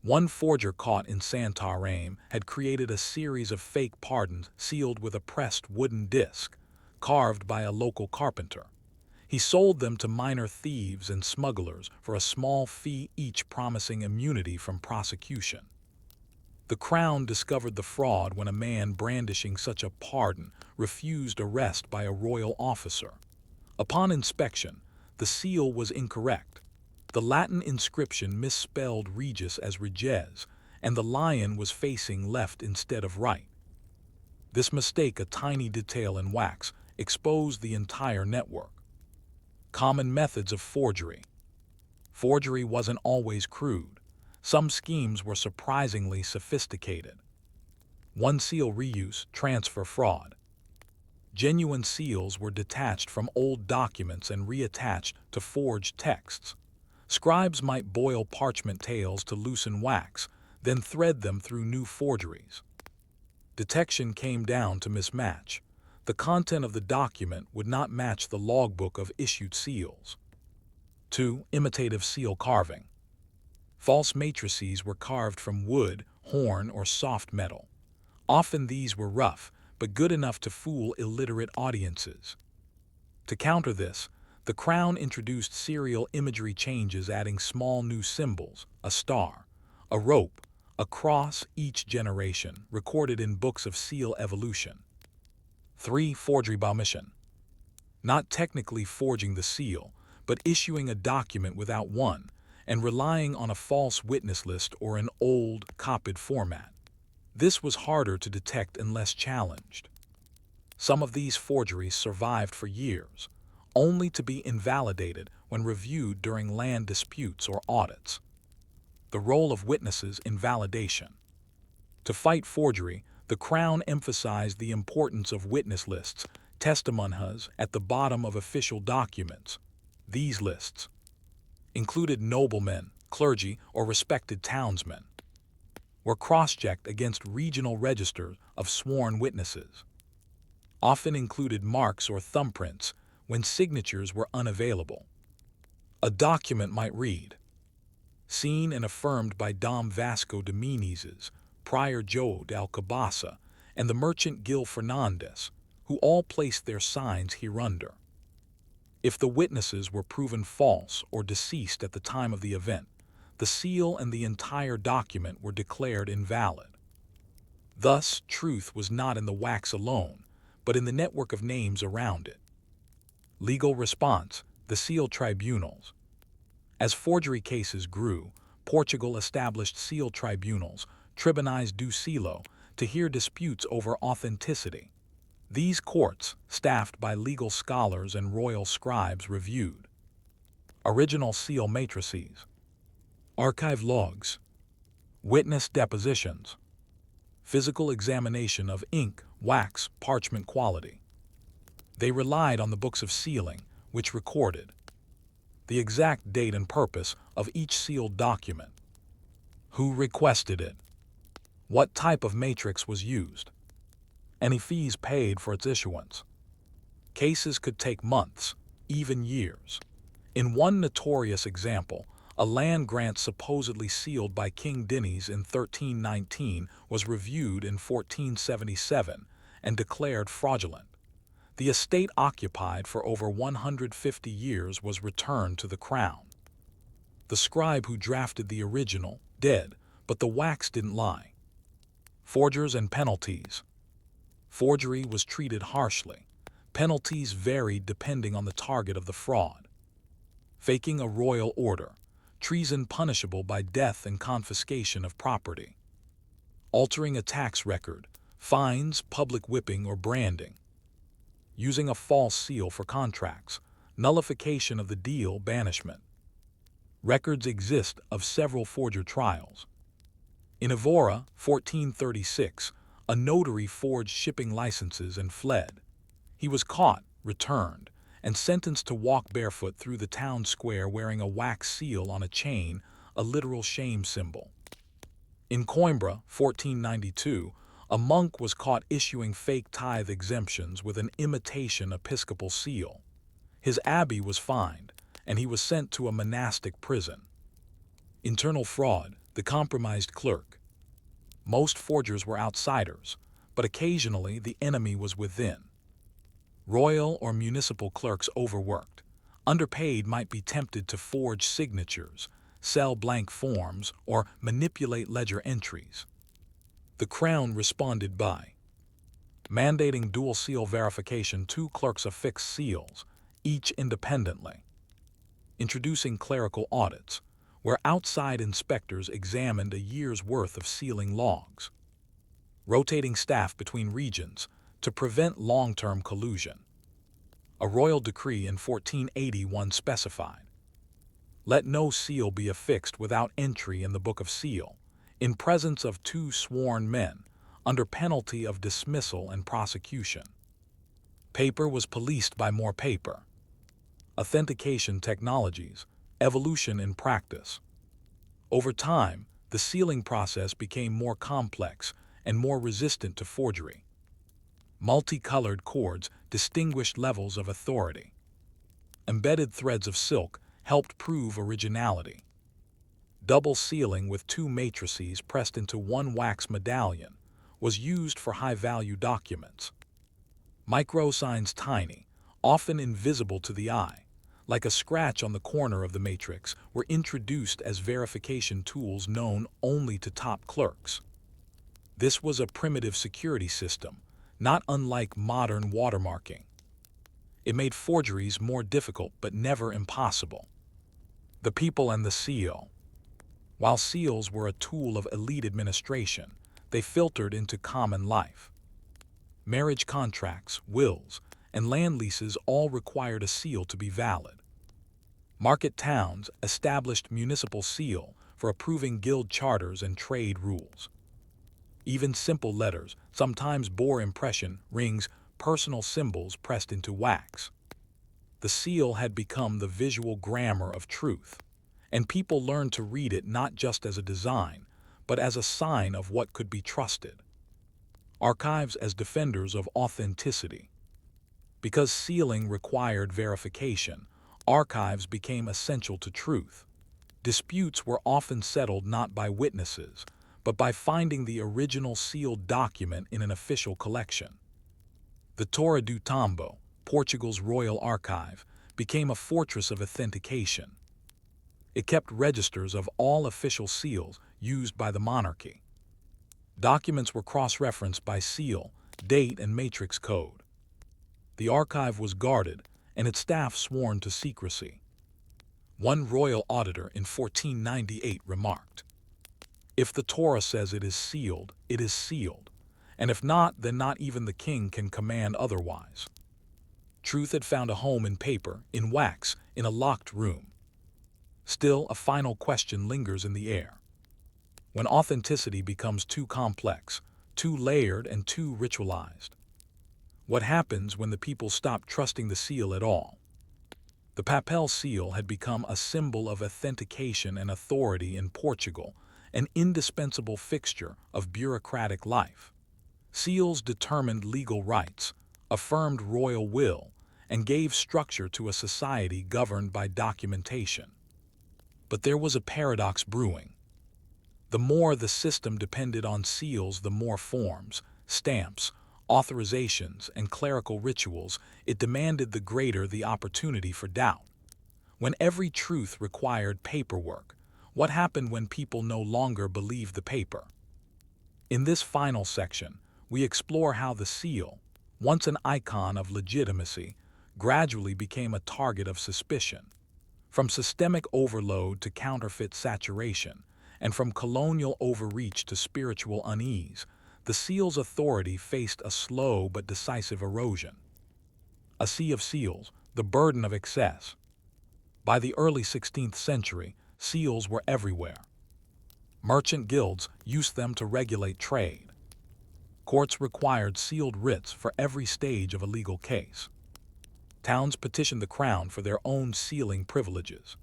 One forger caught in Santarém had created a series of fake pardons sealed with a pressed wooden disc, carved by a local carpenter. He sold them to minor thieves and smugglers for a small fee each, promising immunity from prosecution. The Crown discovered the fraud when a man brandishing such a pardon refused arrest by a royal officer. Upon inspection, the seal was incorrect. The Latin inscription misspelled Regis as Reges, and the lion was facing left instead of right. This mistake, a tiny detail in wax, exposed the entire network. Common methods of forgery. Forgery wasn't always crude. Some schemes were surprisingly sophisticated. One seal reuse, transfer fraud. Genuine seals were detached from old documents and reattached to forged texts. Scribes might boil parchment tails to loosen wax, then thread them through new forgeries. Detection came down to mismatch. The content of the document would not match the logbook of issued seals. 2. Imitative seal carving. False matrices were carved from wood, horn, or soft metal. Often these were rough, but good enough to fool illiterate audiences. To counter this, the Crown introduced serial imagery changes, adding small new symbols, a star, a rope, a cross each generation, recorded in books of seal evolution. 3. Forgery by omission. Not technically forging the seal, but issuing a document without one, and relying on a false witness list or an old, copied format. This was harder to detect and less challenged. Some of these forgeries survived for years, only to be invalidated when reviewed during land disputes or audits. The role of witnesses in validation. To fight forgery, the Crown emphasized the importance of witness lists, testimonies, at the bottom of official documents. These lists included noblemen, clergy, or respected townsmen, were cross-checked against regional registers of sworn witnesses, often included marks or thumbprints when signatures were unavailable. A document might read, "Seen and affirmed by Dom Vasco de Menezes, Prior Joe de Alcabasa, and the merchant Gil Fernandez, who all placed their signs hereunder." If the witnesses were proven false or deceased at the time of the event, the seal and the entire document were declared invalid. Thus, truth was not in the wax alone, but in the network of names around it. Legal response, the seal tribunals. As forgery cases grew, Portugal established seal tribunals, Tribunais do Selo, to hear disputes over authenticity. These courts, staffed by legal scholars and royal scribes, reviewed original seal matrices, archive logs, witness depositions, physical examination of ink, wax, parchment quality. They relied on the books of sealing, which recorded the exact date and purpose of each sealed document, who requested it, what type of matrix was used, any fees paid for its issuance. Cases could take months, even years. In one notorious example, a land grant supposedly sealed by King Diniz in 1319 was reviewed in 1477 and declared fraudulent. The estate, occupied for over 150 years, was returned to the Crown. The scribe who drafted the original, dead, but the wax didn't lie. Forgers and penalties. Forgery was treated harshly. Penalties varied depending on the target of the fraud. Faking a royal order, treason punishable by death and confiscation of property. Altering a tax record, fines, public whipping, or branding. Using a false seal for contracts, nullification of the deal, banishment. Records exist of several forger trials. In Evora, 1436, a notary forged shipping licenses and fled. He was caught, returned, and sentenced to walk barefoot through the town square wearing a wax seal on a chain, a literal shame symbol. In Coimbra, 1492, a monk was caught issuing fake tithe exemptions with an imitation episcopal seal. His abbey was fined, and he was sent to a monastic prison. Internal fraud, the compromised clerk. Most forgers were outsiders, but occasionally the enemy was within. Royal or municipal clerks overworked. Underpaid might be tempted to forge signatures, sell blank forms, or manipulate ledger entries. The Crown responded by mandating dual seal verification, 2 clerks affix seals, each independently. Introducing clerical audits, where outside inspectors examined a year's worth of sealing logs. Rotating staff between regions to prevent long-term collusion. A royal decree in 1481 specified Let no seal be affixed without entry in the Book of Seal, in presence of 2 sworn men, under penalty of dismissal and prosecution. Paper was policed by more paper. Authentication technologies, evolution in practice. Over time, the sealing process became more complex and more resistant to forgery. Multicolored cords distinguished levels of authority. Embedded threads of silk helped prove originality. Double sealing with 2 matrices pressed into one wax medallion was used for high-value documents. Microsigns, tiny, often invisible to the eye, like a scratch on the corner of the matrix, were introduced as verification tools known only to top clerks. This was a primitive security system, not unlike modern watermarking. It made forgeries more difficult but never impossible. The people and the seal. While seals were a tool of elite administration, they filtered into common life. Marriage contracts, wills, and land leases all required a seal to be valid. Market towns established municipal seal for approving guild charters and trade rules. Even simple letters sometimes bore impression rings, personal symbols pressed into wax. The seal had become the visual grammar of truth, and people learned to read it not just as a design, but as a sign of what could be trusted. Archives as defenders of authenticity. Because sealing required verification, archives became essential to truth. Disputes were often settled not by witnesses, but by finding the original sealed document in an official collection. The Torre do Tombo, Portugal's royal archive, became a fortress of authentication. It kept registers of all official seals used by the monarchy. Documents were cross-referenced by seal, date, and matrix code. The archive was guarded, and its staff sworn to secrecy. One royal auditor in 1498 remarked, "If the Torah says it is sealed, and if not, then not even the king can command otherwise." Truth had found a home in paper, in wax, in a locked room. Still, a final question lingers in the air. When authenticity becomes too complex, too layered, and too ritualized, what happens when the people stop trusting the seal at all? The papel seal had become a symbol of authentication and authority in Portugal, an indispensable fixture of bureaucratic life. Seals determined legal rights, affirmed royal will, and gave structure to a society governed by documentation. But there was a paradox brewing. The more the system depended on seals, the more forms, stamps, authorizations, and clerical rituals it demanded, the greater the opportunity for doubt. When every truth required paperwork, what happened when people no longer believed the paper? In this final section, we explore how the seal, once an icon of legitimacy, gradually became a target of suspicion. From systemic overload to counterfeit saturation, and from colonial overreach to spiritual unease, the seal's authority faced a slow but decisive erosion. A sea of seals, the burden of excess. By the early 16th century, seals were everywhere. Merchant guilds used them to regulate trade. Courts required sealed writs for every stage of a legal case. Towns petitioned the crown for their own sealing privileges.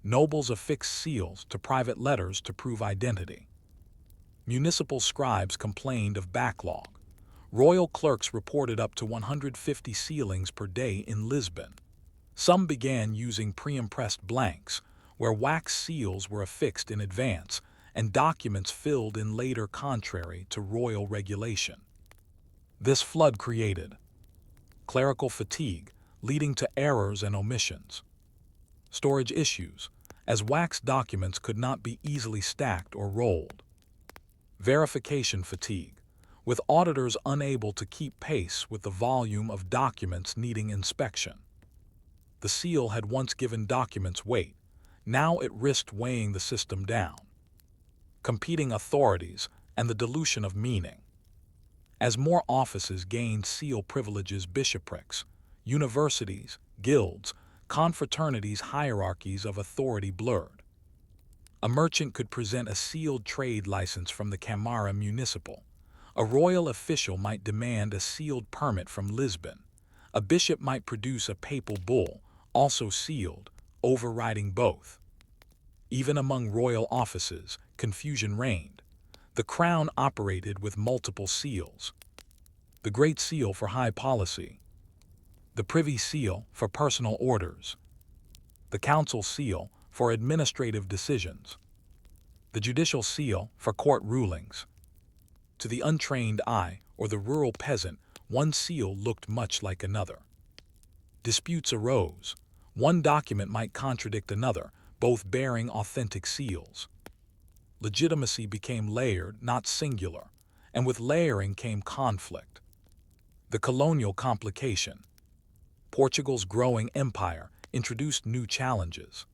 Nobles affixed seals to private letters to prove identity. Municipal scribes complained of backlog. Royal clerks reported up to 150 sealings per day in Lisbon. Some began using pre-impressed blanks, where wax seals were affixed in advance and documents filled in later, contrary to royal regulation. This flood created clerical fatigue, leading to errors and omissions. Storage issues, as wax documents could not be easily stacked or rolled. Verification fatigue, with auditors unable to keep pace with the volume of documents needing inspection. The seal had once given documents weight, now it risked weighing the system down. Competing authorities and the dilution of meaning. As more offices gained seal privileges, bishoprics, universities, guilds, confraternities' hierarchies of authority blurred. A merchant could present a sealed trade license from the Câmara Municipal. A royal official might demand a sealed permit from Lisbon. A bishop might produce a papal bull, also sealed, overriding both. Even among royal offices, confusion reigned. The crown operated with multiple seals. The Great Seal for high policy, the Privy Seal for personal orders, the Council Seal for administrative decisions, the Judicial Seal for court rulings. To the untrained eye or the rural peasant, one seal looked much like another. Disputes arose. One document might contradict another, both bearing authentic seals. Legitimacy became layered, not singular, and with layering came conflict. The colonial complication. Portugal's growing empire introduced new challenges.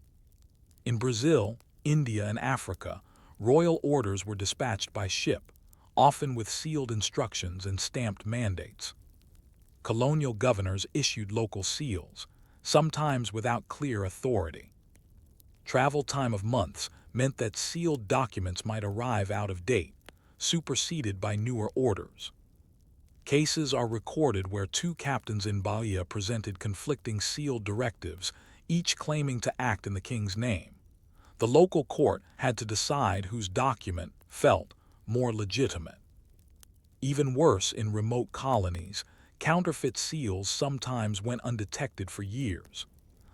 In Brazil, India, and Africa, royal orders were dispatched by ship, often with sealed instructions and stamped mandates. Colonial governors issued local seals, sometimes without clear authority. Travel time of months meant that sealed documents might arrive out of date, superseded by newer orders. Cases are recorded where two captains in Bahia presented conflicting sealed directives, each claiming to act in the king's name. The local court had to decide whose document felt more legitimate. Even worse, in remote colonies, counterfeit seals sometimes went undetected for years.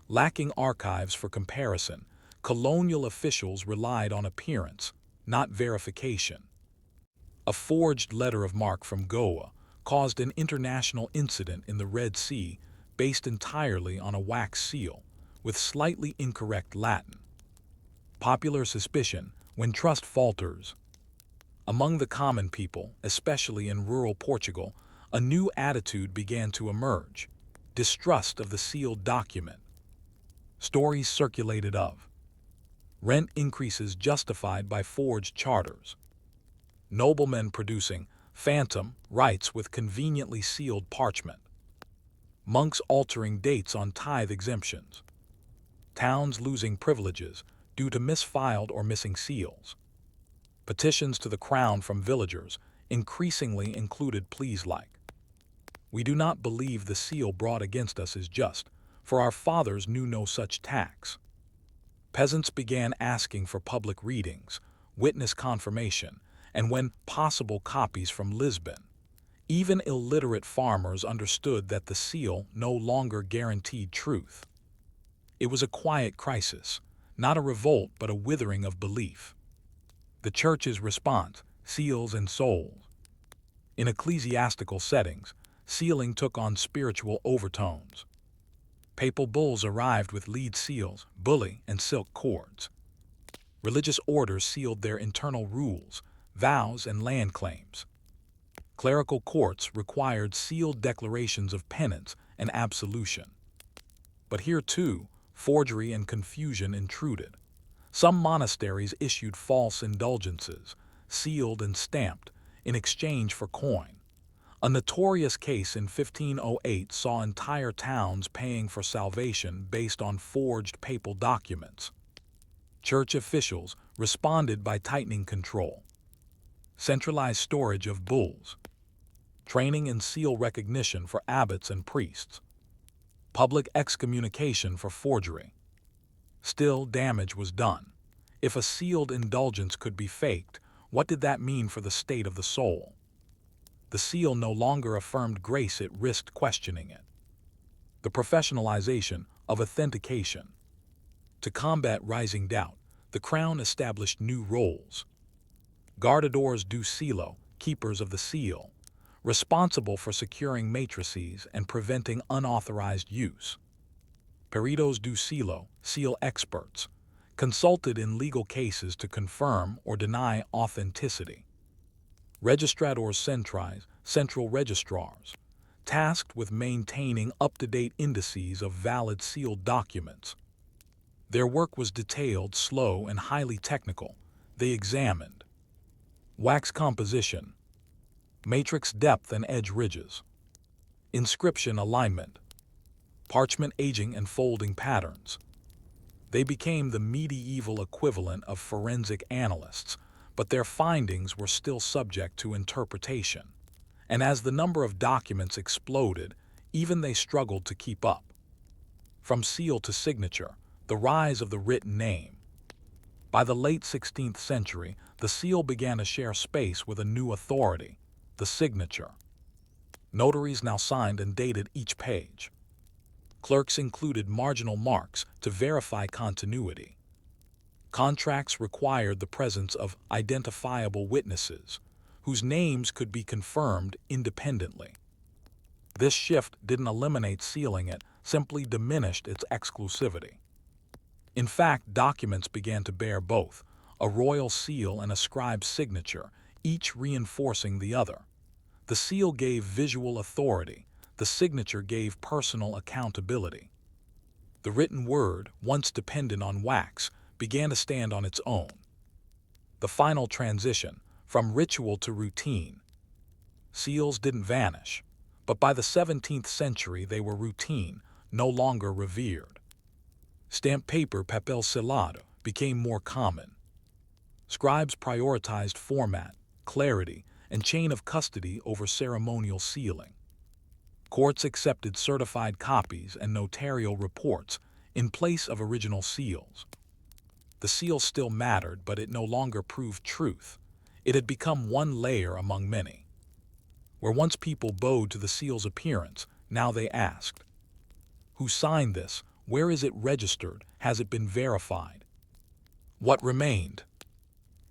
Lacking archives for comparison, colonial officials relied on appearance, not verification. A forged letter of marque from Goa caused an international incident in the Red Sea based entirely on a wax seal, with slightly incorrect Latin. Popular suspicion when trust falters. Among the common people, especially in rural Portugal, a new attitude began to emerge: distrust of the sealed document. Stories circulated of rent increases justified by forged charters, noblemen producing phantom rights with conveniently sealed parchment, monks altering dates on tithe exemptions, towns losing privileges due to misfiled or missing seals. Petitions to the crown from villagers increasingly included pleas like, "We do not believe the seal brought against us is just, for our fathers knew no such tax." Peasants began asking for public readings, witness confirmation, and when possible copies from Lisbon. Even illiterate farmers understood that the seal no longer guaranteed truth. It was a quiet crisis, not a revolt but a withering of belief. The church's response: seals and souls. In ecclesiastical settings, sealing took on spiritual overtones. Papal bulls arrived with lead seals, bully, and silk cords. Religious orders sealed their internal rules, vows, and land claims. Clerical courts required sealed declarations of penance and absolution. But here too, forgery and confusion intruded. Some monasteries issued false indulgences, sealed and stamped, in exchange for coin. A notorious case in 1508 saw entire towns paying for salvation based on forged papal documents. Church officials responded by tightening control. Centralized storage of bulls. Training and seal recognition for abbots and priests. Public excommunication for forgery. Still, damage was done. If a sealed indulgence could be faked, what did that mean for the state of the soul? The seal no longer affirmed grace, it risked questioning it. The professionalization of authentication. To combat rising doubt, the crown established new roles. Guardadores do selo, keepers of the seal, responsible for securing matrices and preventing unauthorized use. Peritos do selo, seal experts, consulted in legal cases to confirm or deny authenticity. Registradores centrais, central registrars, tasked with maintaining up-to-date indices of valid sealed documents. Their work was detailed, slow, and highly technical. They examined wax composition, matrix depth and edge ridges, inscription alignment, parchment aging and folding patterns. They became the medieval equivalent of forensic analysts, but their findings were still subject to interpretation. And as the number of documents exploded, even they struggled to keep up. From seal to signature, the rise of the written name. By the late 16th century, the seal began to share space with a new authority, the signature. Notaries now signed and dated each page. Clerks included marginal marks to verify continuity. Contracts required the presence of identifiable witnesses, whose names could be confirmed independently. This shift didn't eliminate sealing, it simply diminished its exclusivity. In fact, documents began to bear both a royal seal and a scribe's signature, each reinforcing the other. The seal gave visual authority, the signature gave personal accountability. The written word, once dependent on wax, began to stand on its own. The final transition, from ritual to routine. Seals didn't vanish, but by the 17th century they were routine, no longer revered. Stamped paper, papel selado, became more common. Scribes prioritized format, clarity, and chain of custody over ceremonial sealing. Courts accepted certified copies and notarial reports in place of original seals. The seal still mattered, but it no longer proved truth. It had become one layer among many. Where once people bowed to the seal's appearance, now they asked, "Who signed this? Where is it registered? Has it been verified?" What remained?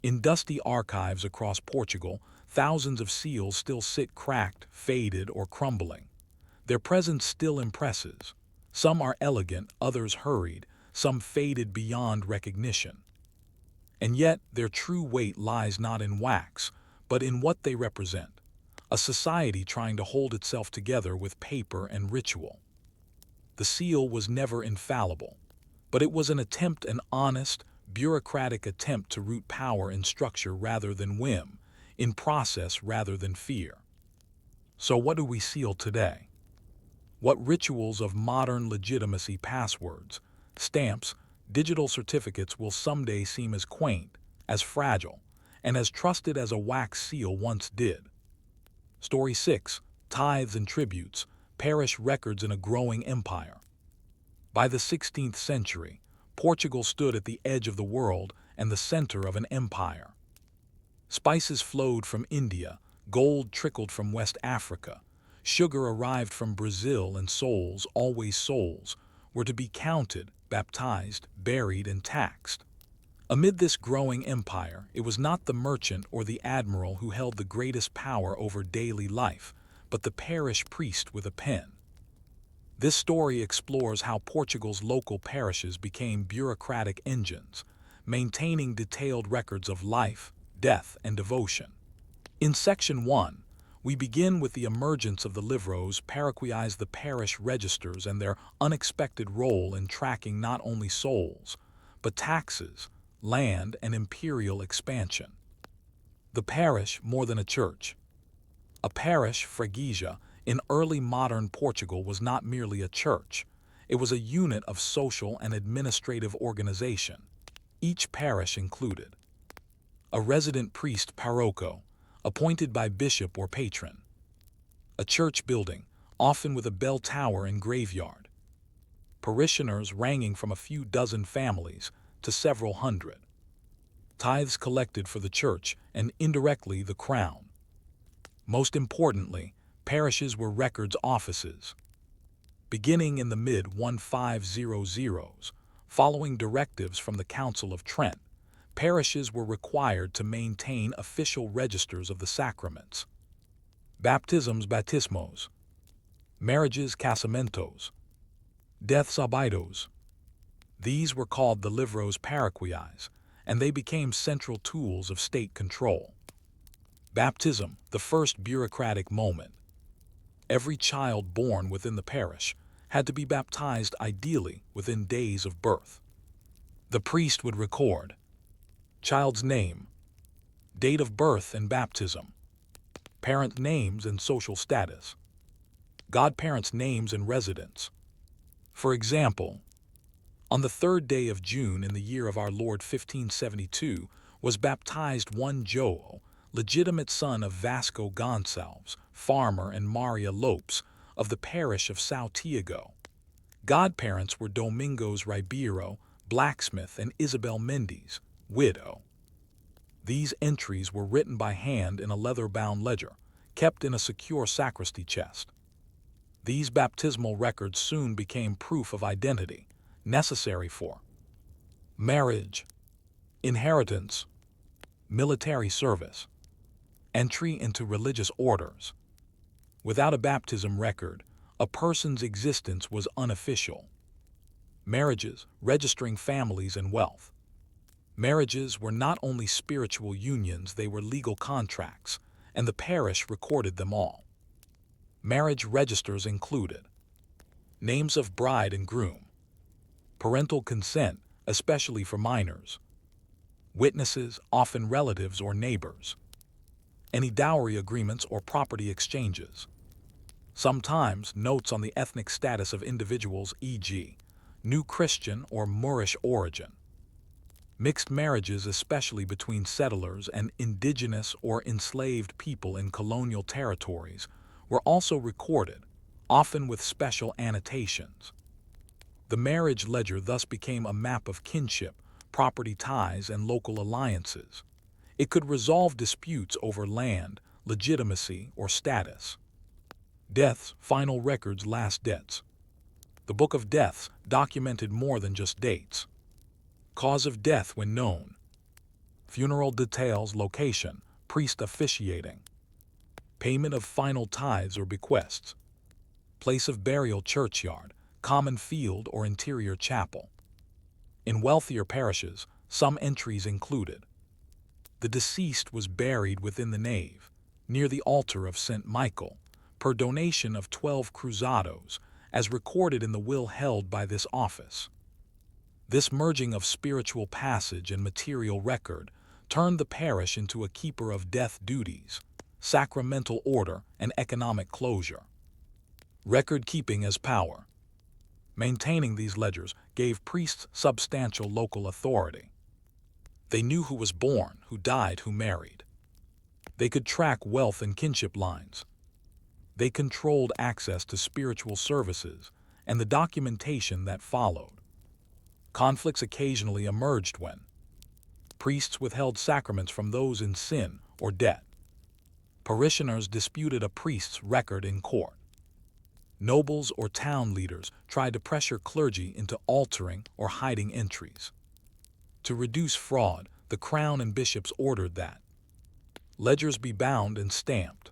In dusty archives across Portugal, thousands of seals still sit cracked, faded, or crumbling. Their presence still impresses. Some are elegant, others hurried, some faded beyond recognition. And yet, their true weight lies not in wax, but in what they represent. A society trying to hold itself together with paper and ritual. The seal was never infallible, but it was an honest, bureaucratic attempt to root power in structure rather than whim, in process rather than fear. So what do we seal today? What rituals of modern legitimacy, passwords, stamps, digital certificates will someday seem as quaint, as fragile, and as trusted as a wax seal once did? Story 6. Tithes and Tributes, Parish Records in a Growing Empire. By the 16th century, Portugal stood at the edge of the world and the center of an empire. Spices flowed from India, gold trickled from West Africa, sugar arrived from Brazil, and souls, always souls, were to be counted, baptized, buried, and taxed. Amid this growing empire, it was not the merchant or the admiral who held the greatest power over daily life, but the parish priest with a pen. This story explores how Portugal's local parishes became bureaucratic engines, maintaining detailed records of life, death, and devotion. In Section 1, we begin with the emergence of the livros paroquiais, the parish registers, and their unexpected role in tracking not only souls, but taxes, land, and imperial expansion. The parish more than a church. A parish, freguesia, in early modern Portugal was not merely a church. It was a unit of social and administrative organization. Each parish included a resident priest, parroco, appointed by bishop or patron. A church building, often with a bell tower and graveyard. Parishioners ranging from a few dozen families to several hundred. Tithes collected for the church and indirectly the crown. Most importantly, parishes were records offices. Beginning in the mid-1500s, following directives from the Council of Trent, parishes were required to maintain official registers of the sacraments. Baptisms, batismos. Marriages, casamentos. Deaths, habitos. These were called the livros paroquiais, and they became central tools of state control. Baptism, the first bureaucratic moment. Every child born within the parish had to be baptized ideally within days of birth. The priest would record child's name, date of birth and baptism, parent names and social status, godparents' names and residence, For example, on the 3rd day of June in the year of our Lord 1572 was baptized one João, legitimate son of Vasco Gonçalves, farmer, and Maria Lopes, of the parish of São Tiago. Godparents were Domingos Ribeiro, blacksmith, and Isabel Mendes, widow. These entries were written by hand in a leather-bound ledger, kept in a secure sacristy chest. These baptismal records soon became proof of identity, necessary for marriage, inheritance, military service, entry into religious orders. Without a baptism record, a person's existence was unofficial. Marriages, registering families and wealth. Marriages were not only spiritual unions, they were legal contracts, and the parish recorded them all. Marriage registers included names of bride and groom, parental consent, especially for minors, witnesses, often relatives or neighbors, any dowry agreements or property exchanges. Sometimes notes on the ethnic status of individuals, e.g., New Christian or Moorish origin. Mixed marriages, especially between settlers and indigenous or enslaved people in colonial territories, were also recorded, often with special annotations. The marriage ledger thus became a map of kinship, property ties, and local alliances. It could resolve disputes over land, legitimacy, or status. Deaths, final records, last debts. The Book of Deaths documented more than just dates. Cause of death when known. Funeral details, location, priest officiating. Payment of final tithes or bequests. Place of burial, churchyard, common field, or interior chapel. In wealthier parishes, some entries included: the deceased was buried within the nave, near the altar of St. Michael, per donation of 12 cruzados, as recorded in the will held by this office. This merging of spiritual passage and material record turned the parish into a keeper of death duties, sacramental order, and economic closure. Record keeping as power. Maintaining these ledgers gave priests substantial local authority. They knew who was born, who died, who married. They could track wealth and kinship lines. They controlled access to spiritual services and the documentation that followed. Conflicts occasionally emerged when priests withheld sacraments from those in sin or debt. Parishioners disputed a priest's record in court. Nobles or town leaders tried to pressure clergy into altering or hiding entries. To reduce fraud, the crown and bishops ordered that ledgers be bound and stamped,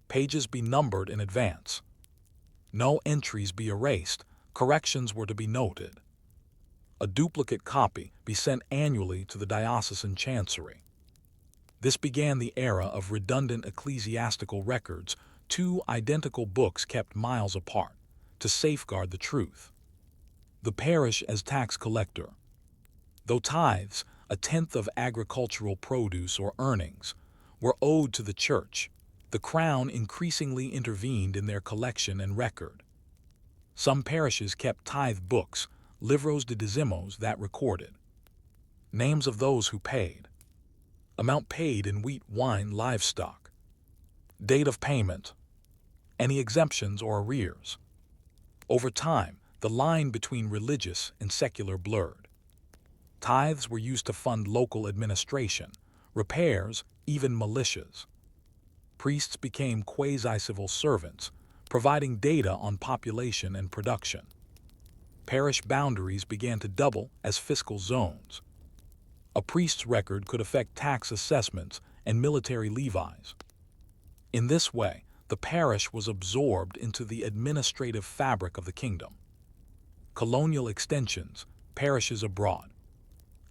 pages be numbered in advance, no entries be erased, corrections were to be noted. A duplicate copy be sent annually to the diocesan chancery. This began the era of redundant ecclesiastical records, two identical books kept miles apart, to safeguard the truth. The parish as tax collector. Though tithes, a tenth of agricultural produce or earnings, were owed to the church, the crown increasingly intervened in their collection and record. Some parishes kept tithe books, livros de dizimos, that recorded names of those who paid, amount paid in wheat, wine, livestock, date of payment, any exemptions or arrears. Over time, the line between religious and secular blurred. Tithes were used to fund local administration, repairs, even militias. Priests became quasi-civil servants, providing data on population and production. Parish boundaries began to double as fiscal zones. A priest's record could affect tax assessments and military levies. In this way, the parish was absorbed into the administrative fabric of the kingdom. Colonial extensions, parishes abroad.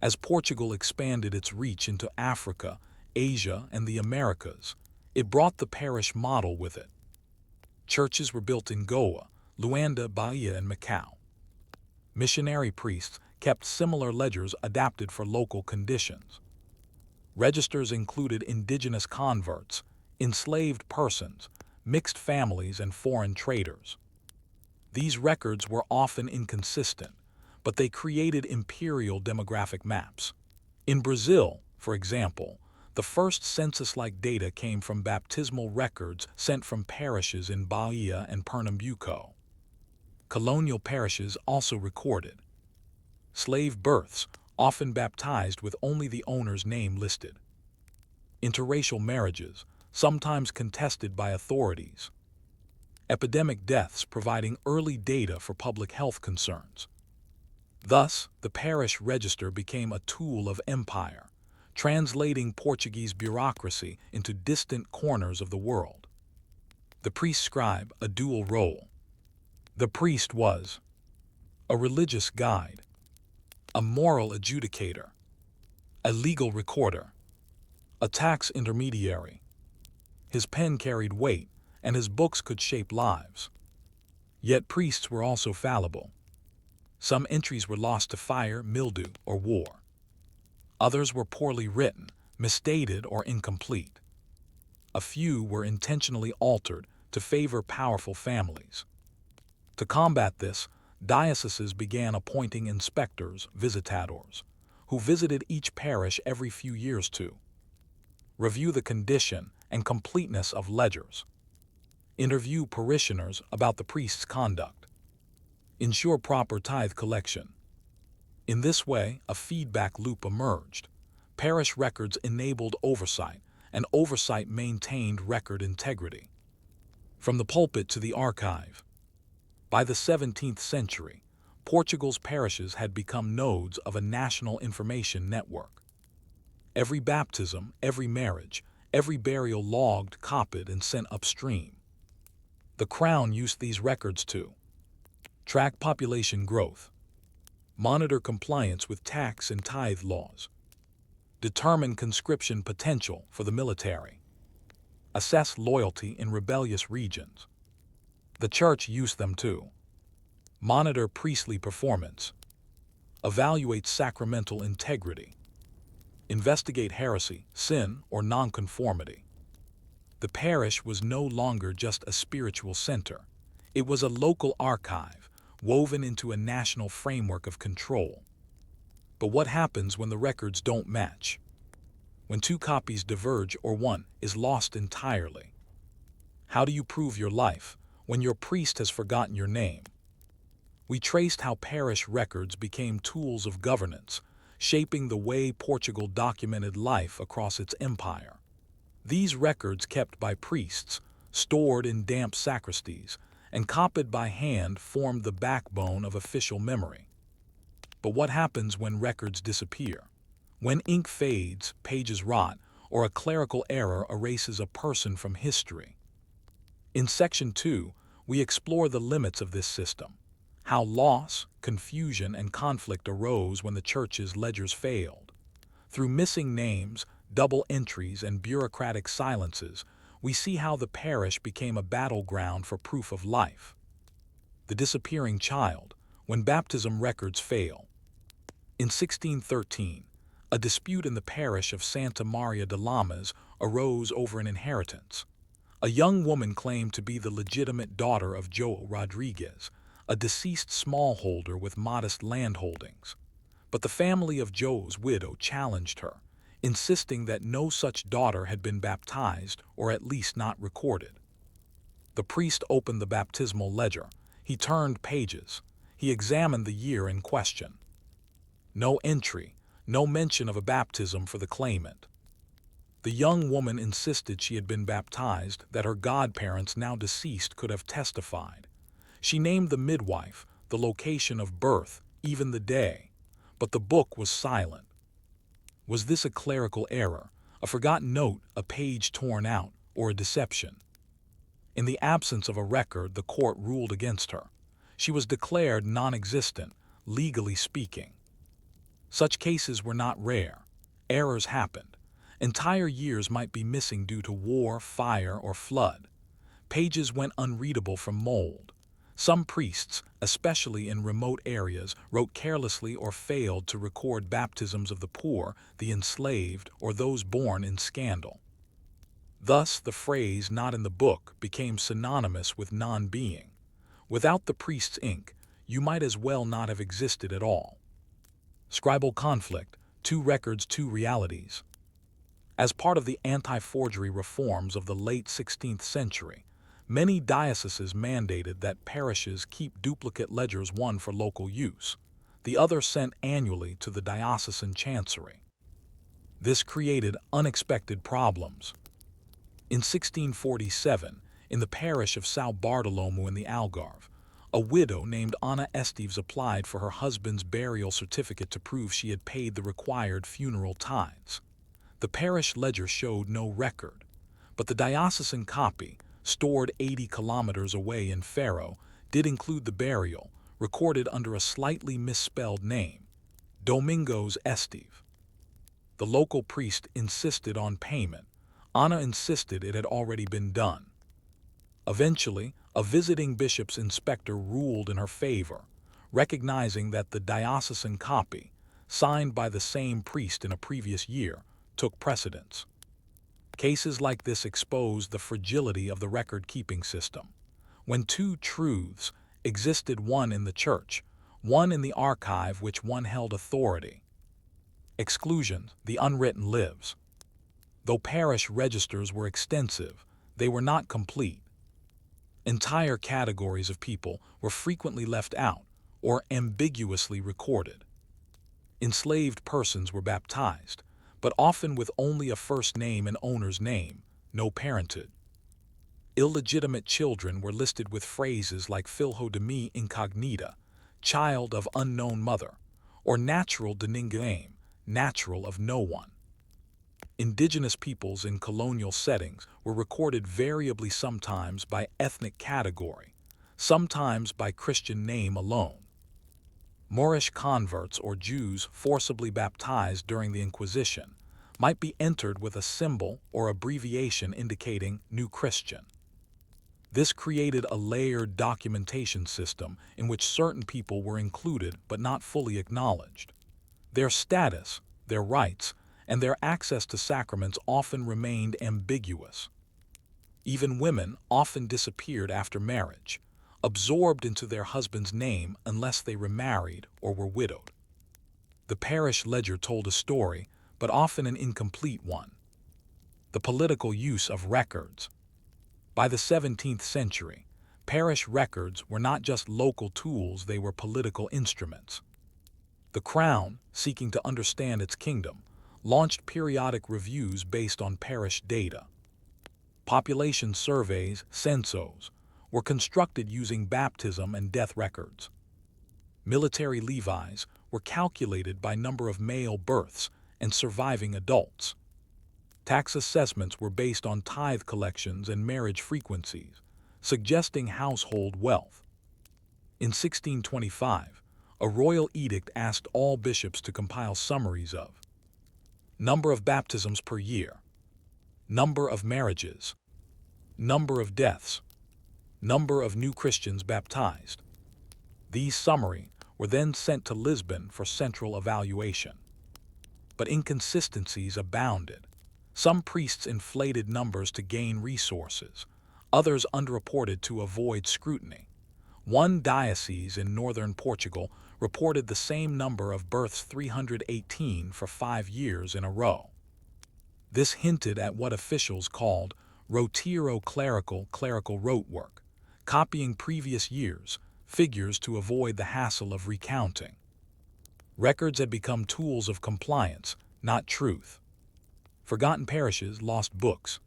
As Portugal expanded its reach into Africa, Asia, and the Americas, it brought the parish model with it. Churches were built in Goa, Luanda, Bahia, and Macau. Missionary priests kept similar ledgers adapted for local conditions. Registers included indigenous converts, enslaved persons, mixed families, and foreign traders. These records were often inconsistent, but they created imperial demographic maps. In Brazil, for example, the first census-like data came from baptismal records sent from parishes in Bahia and Pernambuco. Colonial parishes also recorded slave births, often baptized with only the owner's name listed. Interracial marriages, sometimes contested by authorities. Epidemic deaths providing early data for public health concerns. Thus, the parish register became a tool of empire, translating Portuguese bureaucracy into distant corners of the world. The priest-scribe, a dual role. The priest was a religious guide, a moral adjudicator, a legal recorder, a tax intermediary. His pen carried weight, and his books could shape lives. Yet priests were also fallible. Some entries were lost to fire, mildew, or war. Others were poorly written, misstated, or incomplete. A few were intentionally altered to favor powerful families. To combat this, dioceses began appointing inspectors, visitadores, who visited each parish every few years to review the condition and completeness of ledgers, interview parishioners about the priest's conduct, ensure proper tithe collection. In this way, a feedback loop emerged. Parish records enabled oversight, and oversight maintained record integrity. From the pulpit to the archive. By the 17th century, Portugal's parishes had become nodes of a national information network. Every baptism, every marriage, every burial logged, copied, and sent upstream. The Crown used these records to track population growth, monitor compliance with tax and tithe laws, determine conscription potential for the military, assess loyalty in rebellious regions. The Church used them to monitor priestly performance, evaluate sacramental integrity, investigate heresy, sin, or nonconformity. The parish was no longer just a spiritual center. It was a local archive, woven into a national framework of control. But what happens when the records don't match? When two copies diverge or one is lost entirely? How do you prove your life when your priest has forgotten your name? We traced how parish records became tools of governance, shaping the way Portugal documented life across its empire. These records, kept by priests, stored in damp sacristies, and copied by hand, formed the backbone of official memory. But what happens when records disappear? When ink fades, pages rot, or a clerical error erases a person from history? In Section 2, we explore the limits of this system, how loss, confusion, and conflict arose when the Church's ledgers failed. Through missing names, double entries, and bureaucratic silences, we see how the parish became a battleground for proof of life. The disappearing child, when baptism records fail. In 1613, a dispute in the parish of Santa Maria de Lamas arose over an inheritance. A young woman claimed to be the legitimate daughter of João Rodrigues, a deceased smallholder with modest landholdings. But the family of João's widow challenged her, insisting that no such daughter had been baptized, or at least not recorded. The priest opened the baptismal ledger. He turned pages. He examined the year in question. No entry, no mention of a baptism for the claimant. The young woman insisted she had been baptized, that her godparents, now deceased, could have testified. She named the midwife, the location of birth, even the day, but the book was silent. Was this a clerical error, a forgotten note, a page torn out, or a deception? In the absence of a record, the court ruled against her. She was declared non-existent, legally speaking. Such cases were not rare. Errors happened. Entire years might be missing due to war, fire, or flood. Pages went unreadable from mold. Some priests, especially in remote areas, wrote carelessly or failed to record baptisms of the poor, the enslaved, or those born in scandal. Thus, the phrase "not in the book" became synonymous with non-being. Without the priest's ink, you might as well not have existed at all. Scribal conflict, two records, two realities. As part of the anti-forgery reforms of the late 16th century, many dioceses mandated that parishes keep duplicate ledgers, one for local use, the other sent annually to the diocesan chancery. This created unexpected problems. In 1647, in the parish of São Bartolomeu in the Algarve, a widow named Ana Esteves applied for her husband's burial certificate to prove she had paid the required funeral tithes. The parish ledger showed no record, but the diocesan copy, stored 80 kilometers away in Faro, did include the burial, recorded under a slightly misspelled name, Domingos Esteve. The local priest insisted on payment. Ana insisted it had already been done. Eventually, a visiting bishop's inspector ruled in her favor, recognizing that the diocesan copy, signed by the same priest in a previous year, took precedence. Cases like this exposed the fragility of the record-keeping system. When two truths existed, one in the church, one in the archive, which one held authority. Exclusion, the unwritten lives. Though parish registers were extensive, they were not complete. Entire categories of people were frequently left out or ambiguously recorded. Enslaved persons were baptized, but often with only a first name and owner's name, no parentage. Illegitimate children were listed with phrases like filho de mi incognita, child of unknown mother, or natural de ninguém, natural of no one. Indigenous peoples in colonial settings were recorded variably, sometimes by ethnic category, sometimes by Christian name alone. Moorish converts or Jews forcibly baptized during the Inquisition might be entered with a symbol or abbreviation indicating New Christian. This created a layered documentation system in which certain people were included but not fully acknowledged. Their status, their rights, and their access to sacraments often remained ambiguous. Even women often disappeared after marriage, absorbed into their husband's name unless they remarried or were widowed. The parish ledger told a story, but often an incomplete one. The political use of records. By the 17th century, parish records were not just local tools, they were political instruments. The Crown, seeking to understand its kingdom, launched periodic reviews based on parish data. Population surveys, censos, were constructed using baptism and death records. Military levies were calculated by number of male births and surviving adults. Tax assessments were based on tithe collections and marriage frequencies, suggesting household wealth. In 1625, a royal edict asked all bishops to compile summaries of number of baptisms per year, number of marriages, number of deaths, number of new Christians baptized. These summaries were then sent to Lisbon for central evaluation. But inconsistencies abounded. Some priests inflated numbers to gain resources, others underreported to avoid scrutiny. One diocese in northern Portugal reported the same number of births, 318, for 5 years in a row. This hinted at what officials called rotiro clerical rote work, copying previous years' figures to avoid the hassle of recounting. Records had become tools of compliance, not truth. Forgotten parishes lost books.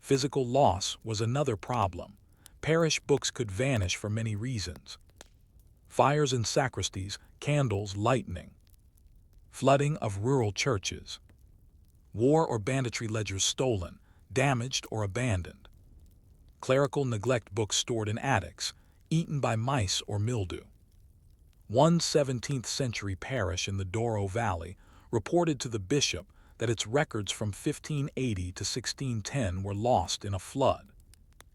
Physical loss was another problem. Parish books could vanish for many reasons. Fires in sacristies, candles, lightning. Flooding of rural churches. War or banditry ledgers stolen, damaged, or abandoned. Clerical neglect, books stored in attics, eaten by mice or mildew. One 17th century parish in the Douro Valley reported to the bishop that its records from 1580 to 1610 were lost in a flood.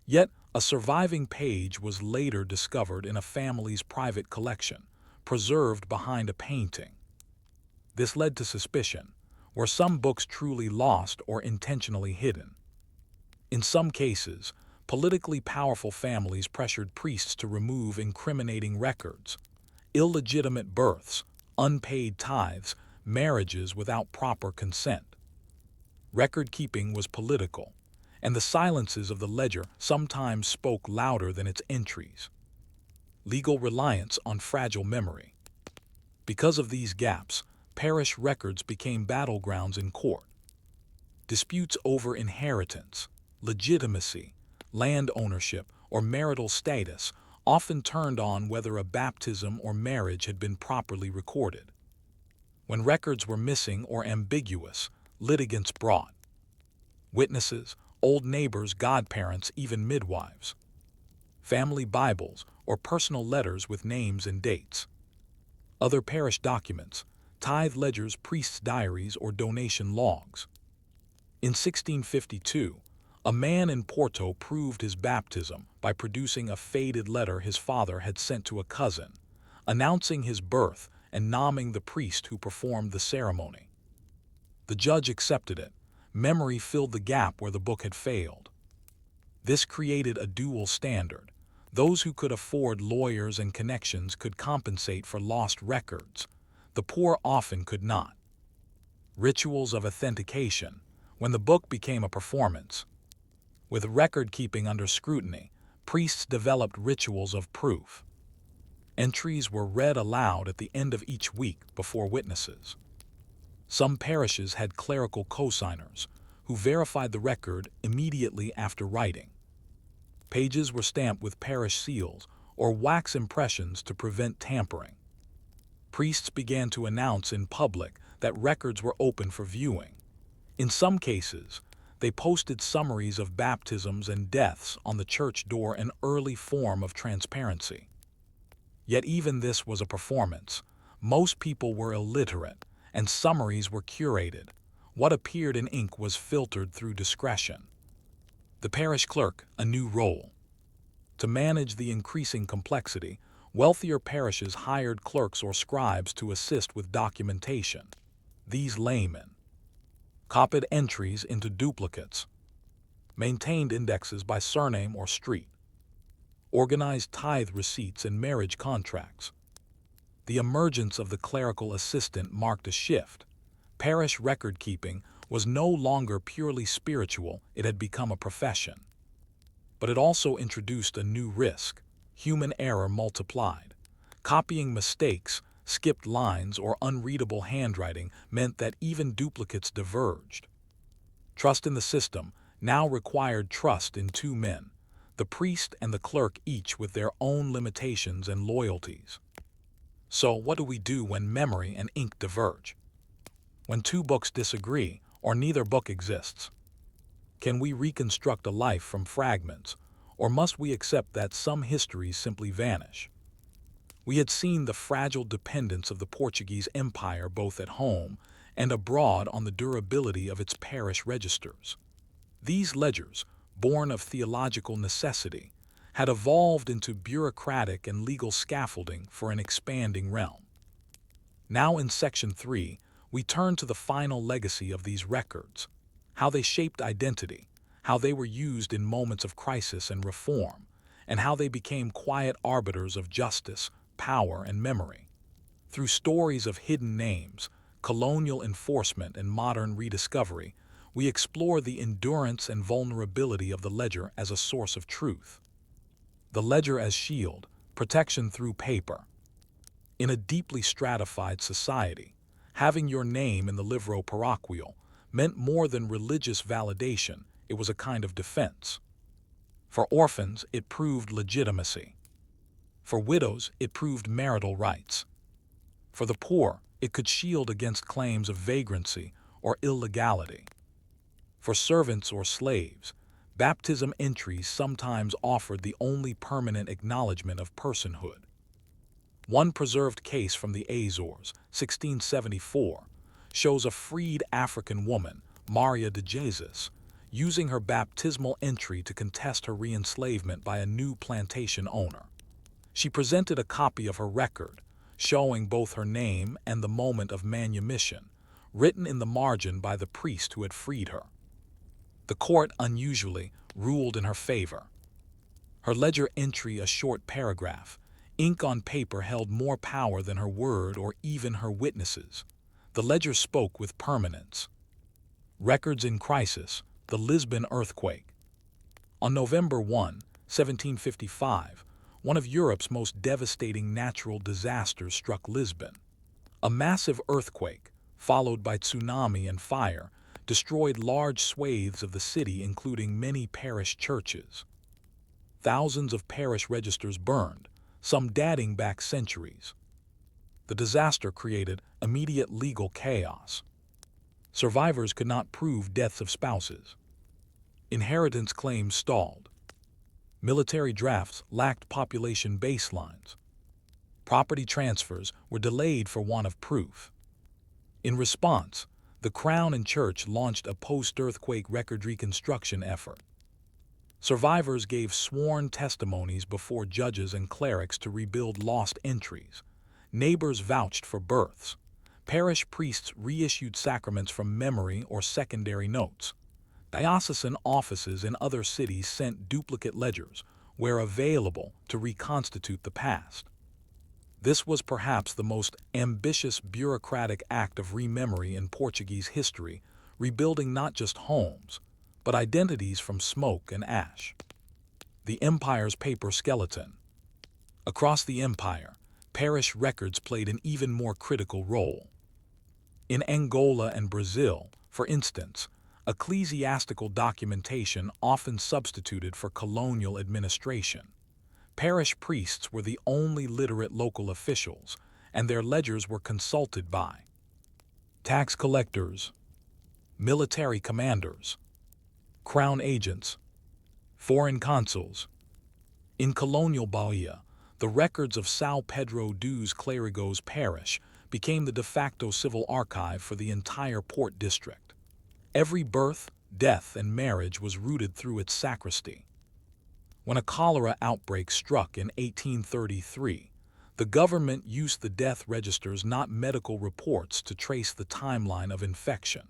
Yet, a surviving page was later discovered in a family's private collection, preserved behind a painting. This led to suspicion. Were some books truly lost or intentionally hidden? In some cases, Politically powerful families pressured priests to remove incriminating records. Illegitimate births, unpaid tithes, marriages without proper consent. Record-keeping was political, and the silences of the ledger sometimes spoke louder than its entries. Legal reliance on fragile memory. Because of these gaps, parish records became battlegrounds in court. Disputes over inheritance, legitimacy, land ownership, or marital status often turned on whether a baptism or marriage had been properly recorded. When records were missing or ambiguous, litigants brought witnesses, old neighbors, godparents, even midwives, family Bibles, or personal letters with names and dates. Other parish documents, tithe ledgers, priests' diaries, or donation logs. In 1652, a man in Porto proved his baptism by producing a faded letter his father had sent to a cousin, announcing his birth and naming the priest who performed the ceremony. The judge accepted it. Memory filled the gap where the book had failed. This created a dual standard. Those who could afford lawyers and connections could compensate for lost records. The poor often could not. Rituals of authentication. When the book became a performance, with record-keeping under scrutiny, priests developed rituals of proof. Entries were read aloud at the end of each week before witnesses. Some parishes had clerical co-signers who verified the record immediately after writing. Pages were stamped with parish seals or wax impressions to prevent tampering. Priests began to announce in public that records were open for viewing. In some cases, they posted summaries of baptisms and deaths on the church door, an early form of transparency. Yet even this was a performance. Most people were illiterate, and summaries were curated. What appeared in ink was filtered through discretion. The parish clerk, a new role. To manage the increasing complexity, wealthier parishes hired clerks or scribes to assist with documentation. These laymen copied entries into duplicates, maintained indexes by surname or street, organized tithe receipts and marriage contracts. The emergence of the clerical assistant marked a shift. Parish record-keeping was no longer purely spiritual, it had become a profession. But it also introduced a new risk. Human error multiplied. Copying mistakes, skipped lines, or unreadable handwriting meant that even duplicates diverged. Trust in the system now required trust in two men, the priest and the clerk, each with their own limitations and loyalties. So what do we do when memory and ink diverge? When two books disagree, or neither book exists? Can we reconstruct a life from fragments, or must we accept that some histories simply vanish? We had seen the fragile dependence of the Portuguese Empire both at home and abroad on the durability of its parish registers. These ledgers, born of theological necessity, had evolved into bureaucratic and legal scaffolding for an expanding realm. Now in Section 3, we turn to the final legacy of these records, how they shaped identity, how they were used in moments of crisis and reform, and how they became quiet arbiters of justice, power, and memory. Through stories of hidden names, colonial enforcement, and modern rediscovery, we explore the endurance and vulnerability of the ledger as a source of truth. The ledger as shield, protection through paper. In a deeply stratified society, having your name in the livro parochial meant more than religious validation, it was a kind of defense. For orphans, it proved legitimacy. For widows, it proved marital rights. For the poor, it could shield against claims of vagrancy or illegality. For servants or slaves, baptism entries sometimes offered the only permanent acknowledgement of personhood. One preserved case from the Azores, 1674, shows a freed African woman, Maria de Jesus, using her baptismal entry to contest her re-enslavement by a new plantation owner. She presented a copy of her record, showing both her name and the moment of manumission, written in the margin by the priest who had freed her. The court, unusually, ruled in her favor. Her ledger entry a short paragraph. Ink on paper held more power than her word or even her witnesses. The ledger spoke with permanence. Records in crisis, the Lisbon earthquake. On November 1, 1755, one of Europe's most devastating natural disasters struck Lisbon. A massive earthquake, followed by tsunami and fire, destroyed large swathes of the city, including many parish churches. Thousands of parish registers burned, some dating back centuries. The disaster created immediate legal chaos. Survivors could not prove deaths of spouses. Inheritance claims stalled. Military drafts lacked population baselines. Property transfers were delayed for want of proof. In response, the Crown and Church launched a post-earthquake record reconstruction effort. Survivors gave sworn testimonies before judges and clerics to rebuild lost entries. Neighbors vouched for births. Parish priests reissued sacraments from memory or secondary notes. Diocesan offices in other cities sent duplicate ledgers, where available, to reconstitute the past. This was perhaps the most ambitious bureaucratic act of rememory in Portuguese history, rebuilding not just homes, but identities from smoke and ash. The empire's paper skeleton. Across the empire, parish records played an even more critical role. In Angola and Brazil, for instance, ecclesiastical documentation often substituted for colonial administration. Parish priests were the only literate local officials, and their ledgers were consulted by tax collectors, military commanders, crown agents, foreign consuls. In colonial Bahia, the records of São Pedro dos Clérigos parish became the de facto civil archive for the entire port district. Every birth, death, and marriage was rooted through its sacristy. When a cholera outbreak struck in 1833, the government used the death registers, not medical reports, to trace the timeline of infection.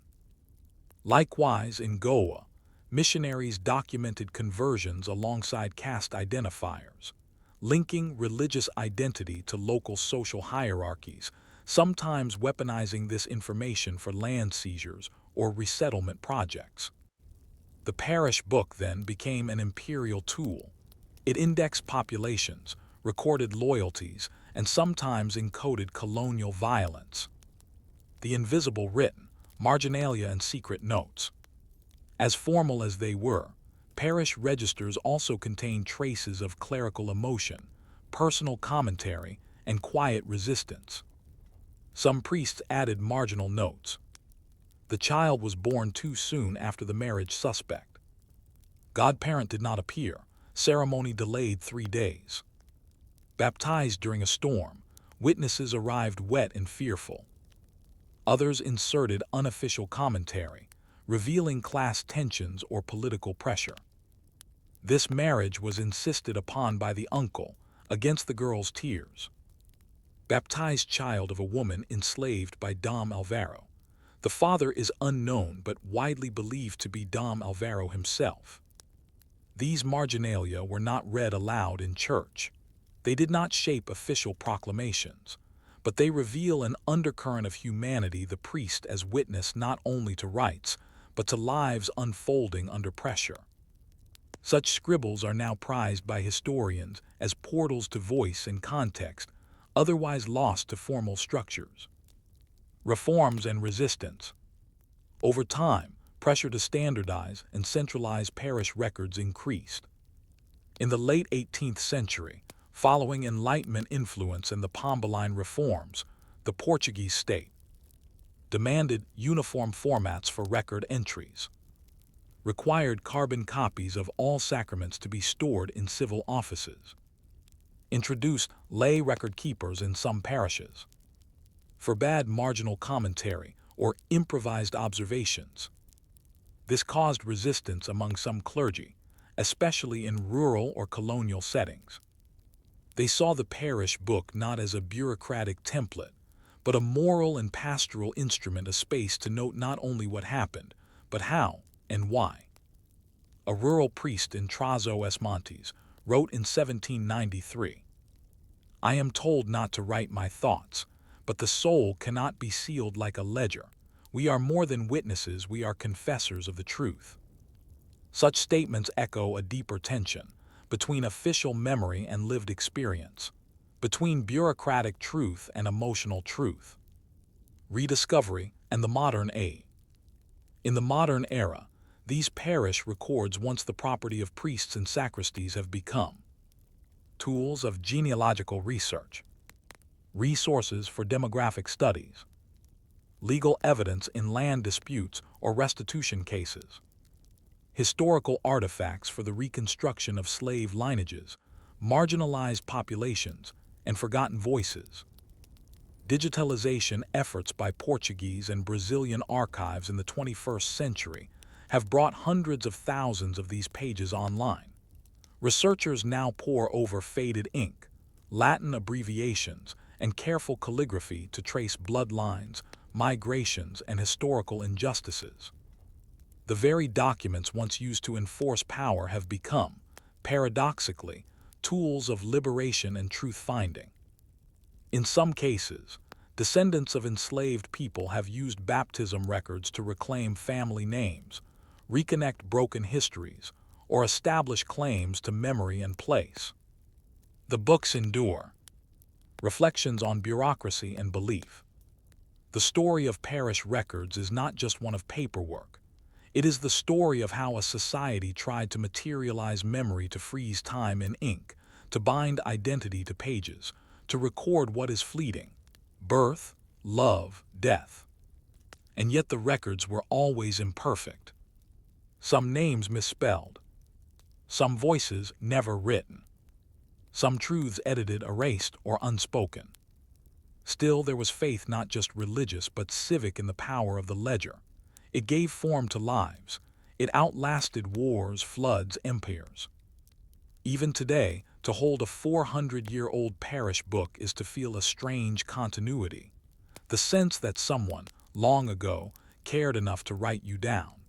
Likewise, in Goa, missionaries documented conversions alongside caste identifiers, linking religious identity to local social hierarchies, sometimes weaponizing this information for land seizures or resettlement projects. The parish book then became an imperial tool. It indexed populations, recorded loyalties, and sometimes encoded colonial violence. The invisible written, marginalia, and secret notes. As formal as they were, parish registers also contained traces of clerical emotion, personal commentary, and quiet resistance. Some priests added marginal notes. The child was born too soon after the marriage suspect. Godparent did not appear. Ceremony delayed 3 days. Baptized during a storm. Witnesses arrived wet and fearful. Others inserted unofficial commentary, revealing class tensions or political pressure. This marriage was insisted upon by the uncle, against the girl's tears. Baptized child of a woman enslaved by Dom Alvaro. The father is unknown but widely believed to be Dom Alvaro himself. These marginalia were not read aloud in church. They did not shape official proclamations, but they reveal an undercurrent of humanity, the priest as witness not only to rights, but to lives unfolding under pressure. Such scribbles are now prized by historians as portals to voice and context, otherwise lost to formal structures. Reforms and resistance. Over time, pressure to standardize and centralize parish records increased. In the late 18th century, following Enlightenment influence and the Pombaline reforms, the Portuguese state demanded uniform formats for record entries, required carbon copies of all sacraments to be stored in civil offices, introduced lay record keepers in some parishes, forbade marginal commentary or improvised observations. This caused resistance among some clergy, especially in rural or colonial settings. They saw the parish book not as a bureaucratic template, but a moral and pastoral instrument, a space to note not only what happened, but how and why. A rural priest in Trás-os-Montes wrote in 1793, "I am told not to write my thoughts, but the soul cannot be sealed like a ledger. We are more than witnesses, we are confessors of the truth." Such statements echo a deeper tension between official memory and lived experience, between bureaucratic truth and emotional truth. Rediscovery and the modern age. In the modern era, these parish records, once the property of priests and sacristies, have become tools of genealogical research, resources for demographic studies, legal evidence in land disputes or restitution cases, historical artifacts for the reconstruction of slave lineages, marginalized populations, and forgotten voices. Digitalization efforts by Portuguese and Brazilian archives in the 21st century have brought hundreds of thousands of these pages online. Researchers now pore over faded ink, Latin abbreviations, and careful calligraphy to trace bloodlines, migrations, and historical injustices. The very documents once used to enforce power have become, paradoxically, tools of liberation and truth-finding. In some cases, descendants of enslaved people have used baptism records to reclaim family names, reconnect broken histories, or establish claims to memory and place. The books endure. Reflections on Bureaucracy and Belief. The story of parish records is not just one of paperwork. It is the story of how a society tried to materialize memory, to freeze time in ink, to bind identity to pages, to record what is fleeting: birth, love, death. And yet the records were always imperfect. Some names misspelled, some voices never written, some truths edited, erased, or unspoken. Still, there was faith, not just religious but civic, in the power of the ledger. It gave form to lives. It outlasted wars, floods, empires. Even today, to hold a 400-year-old parish book is to feel a strange continuity, the sense that someone, long ago, cared enough to write you down.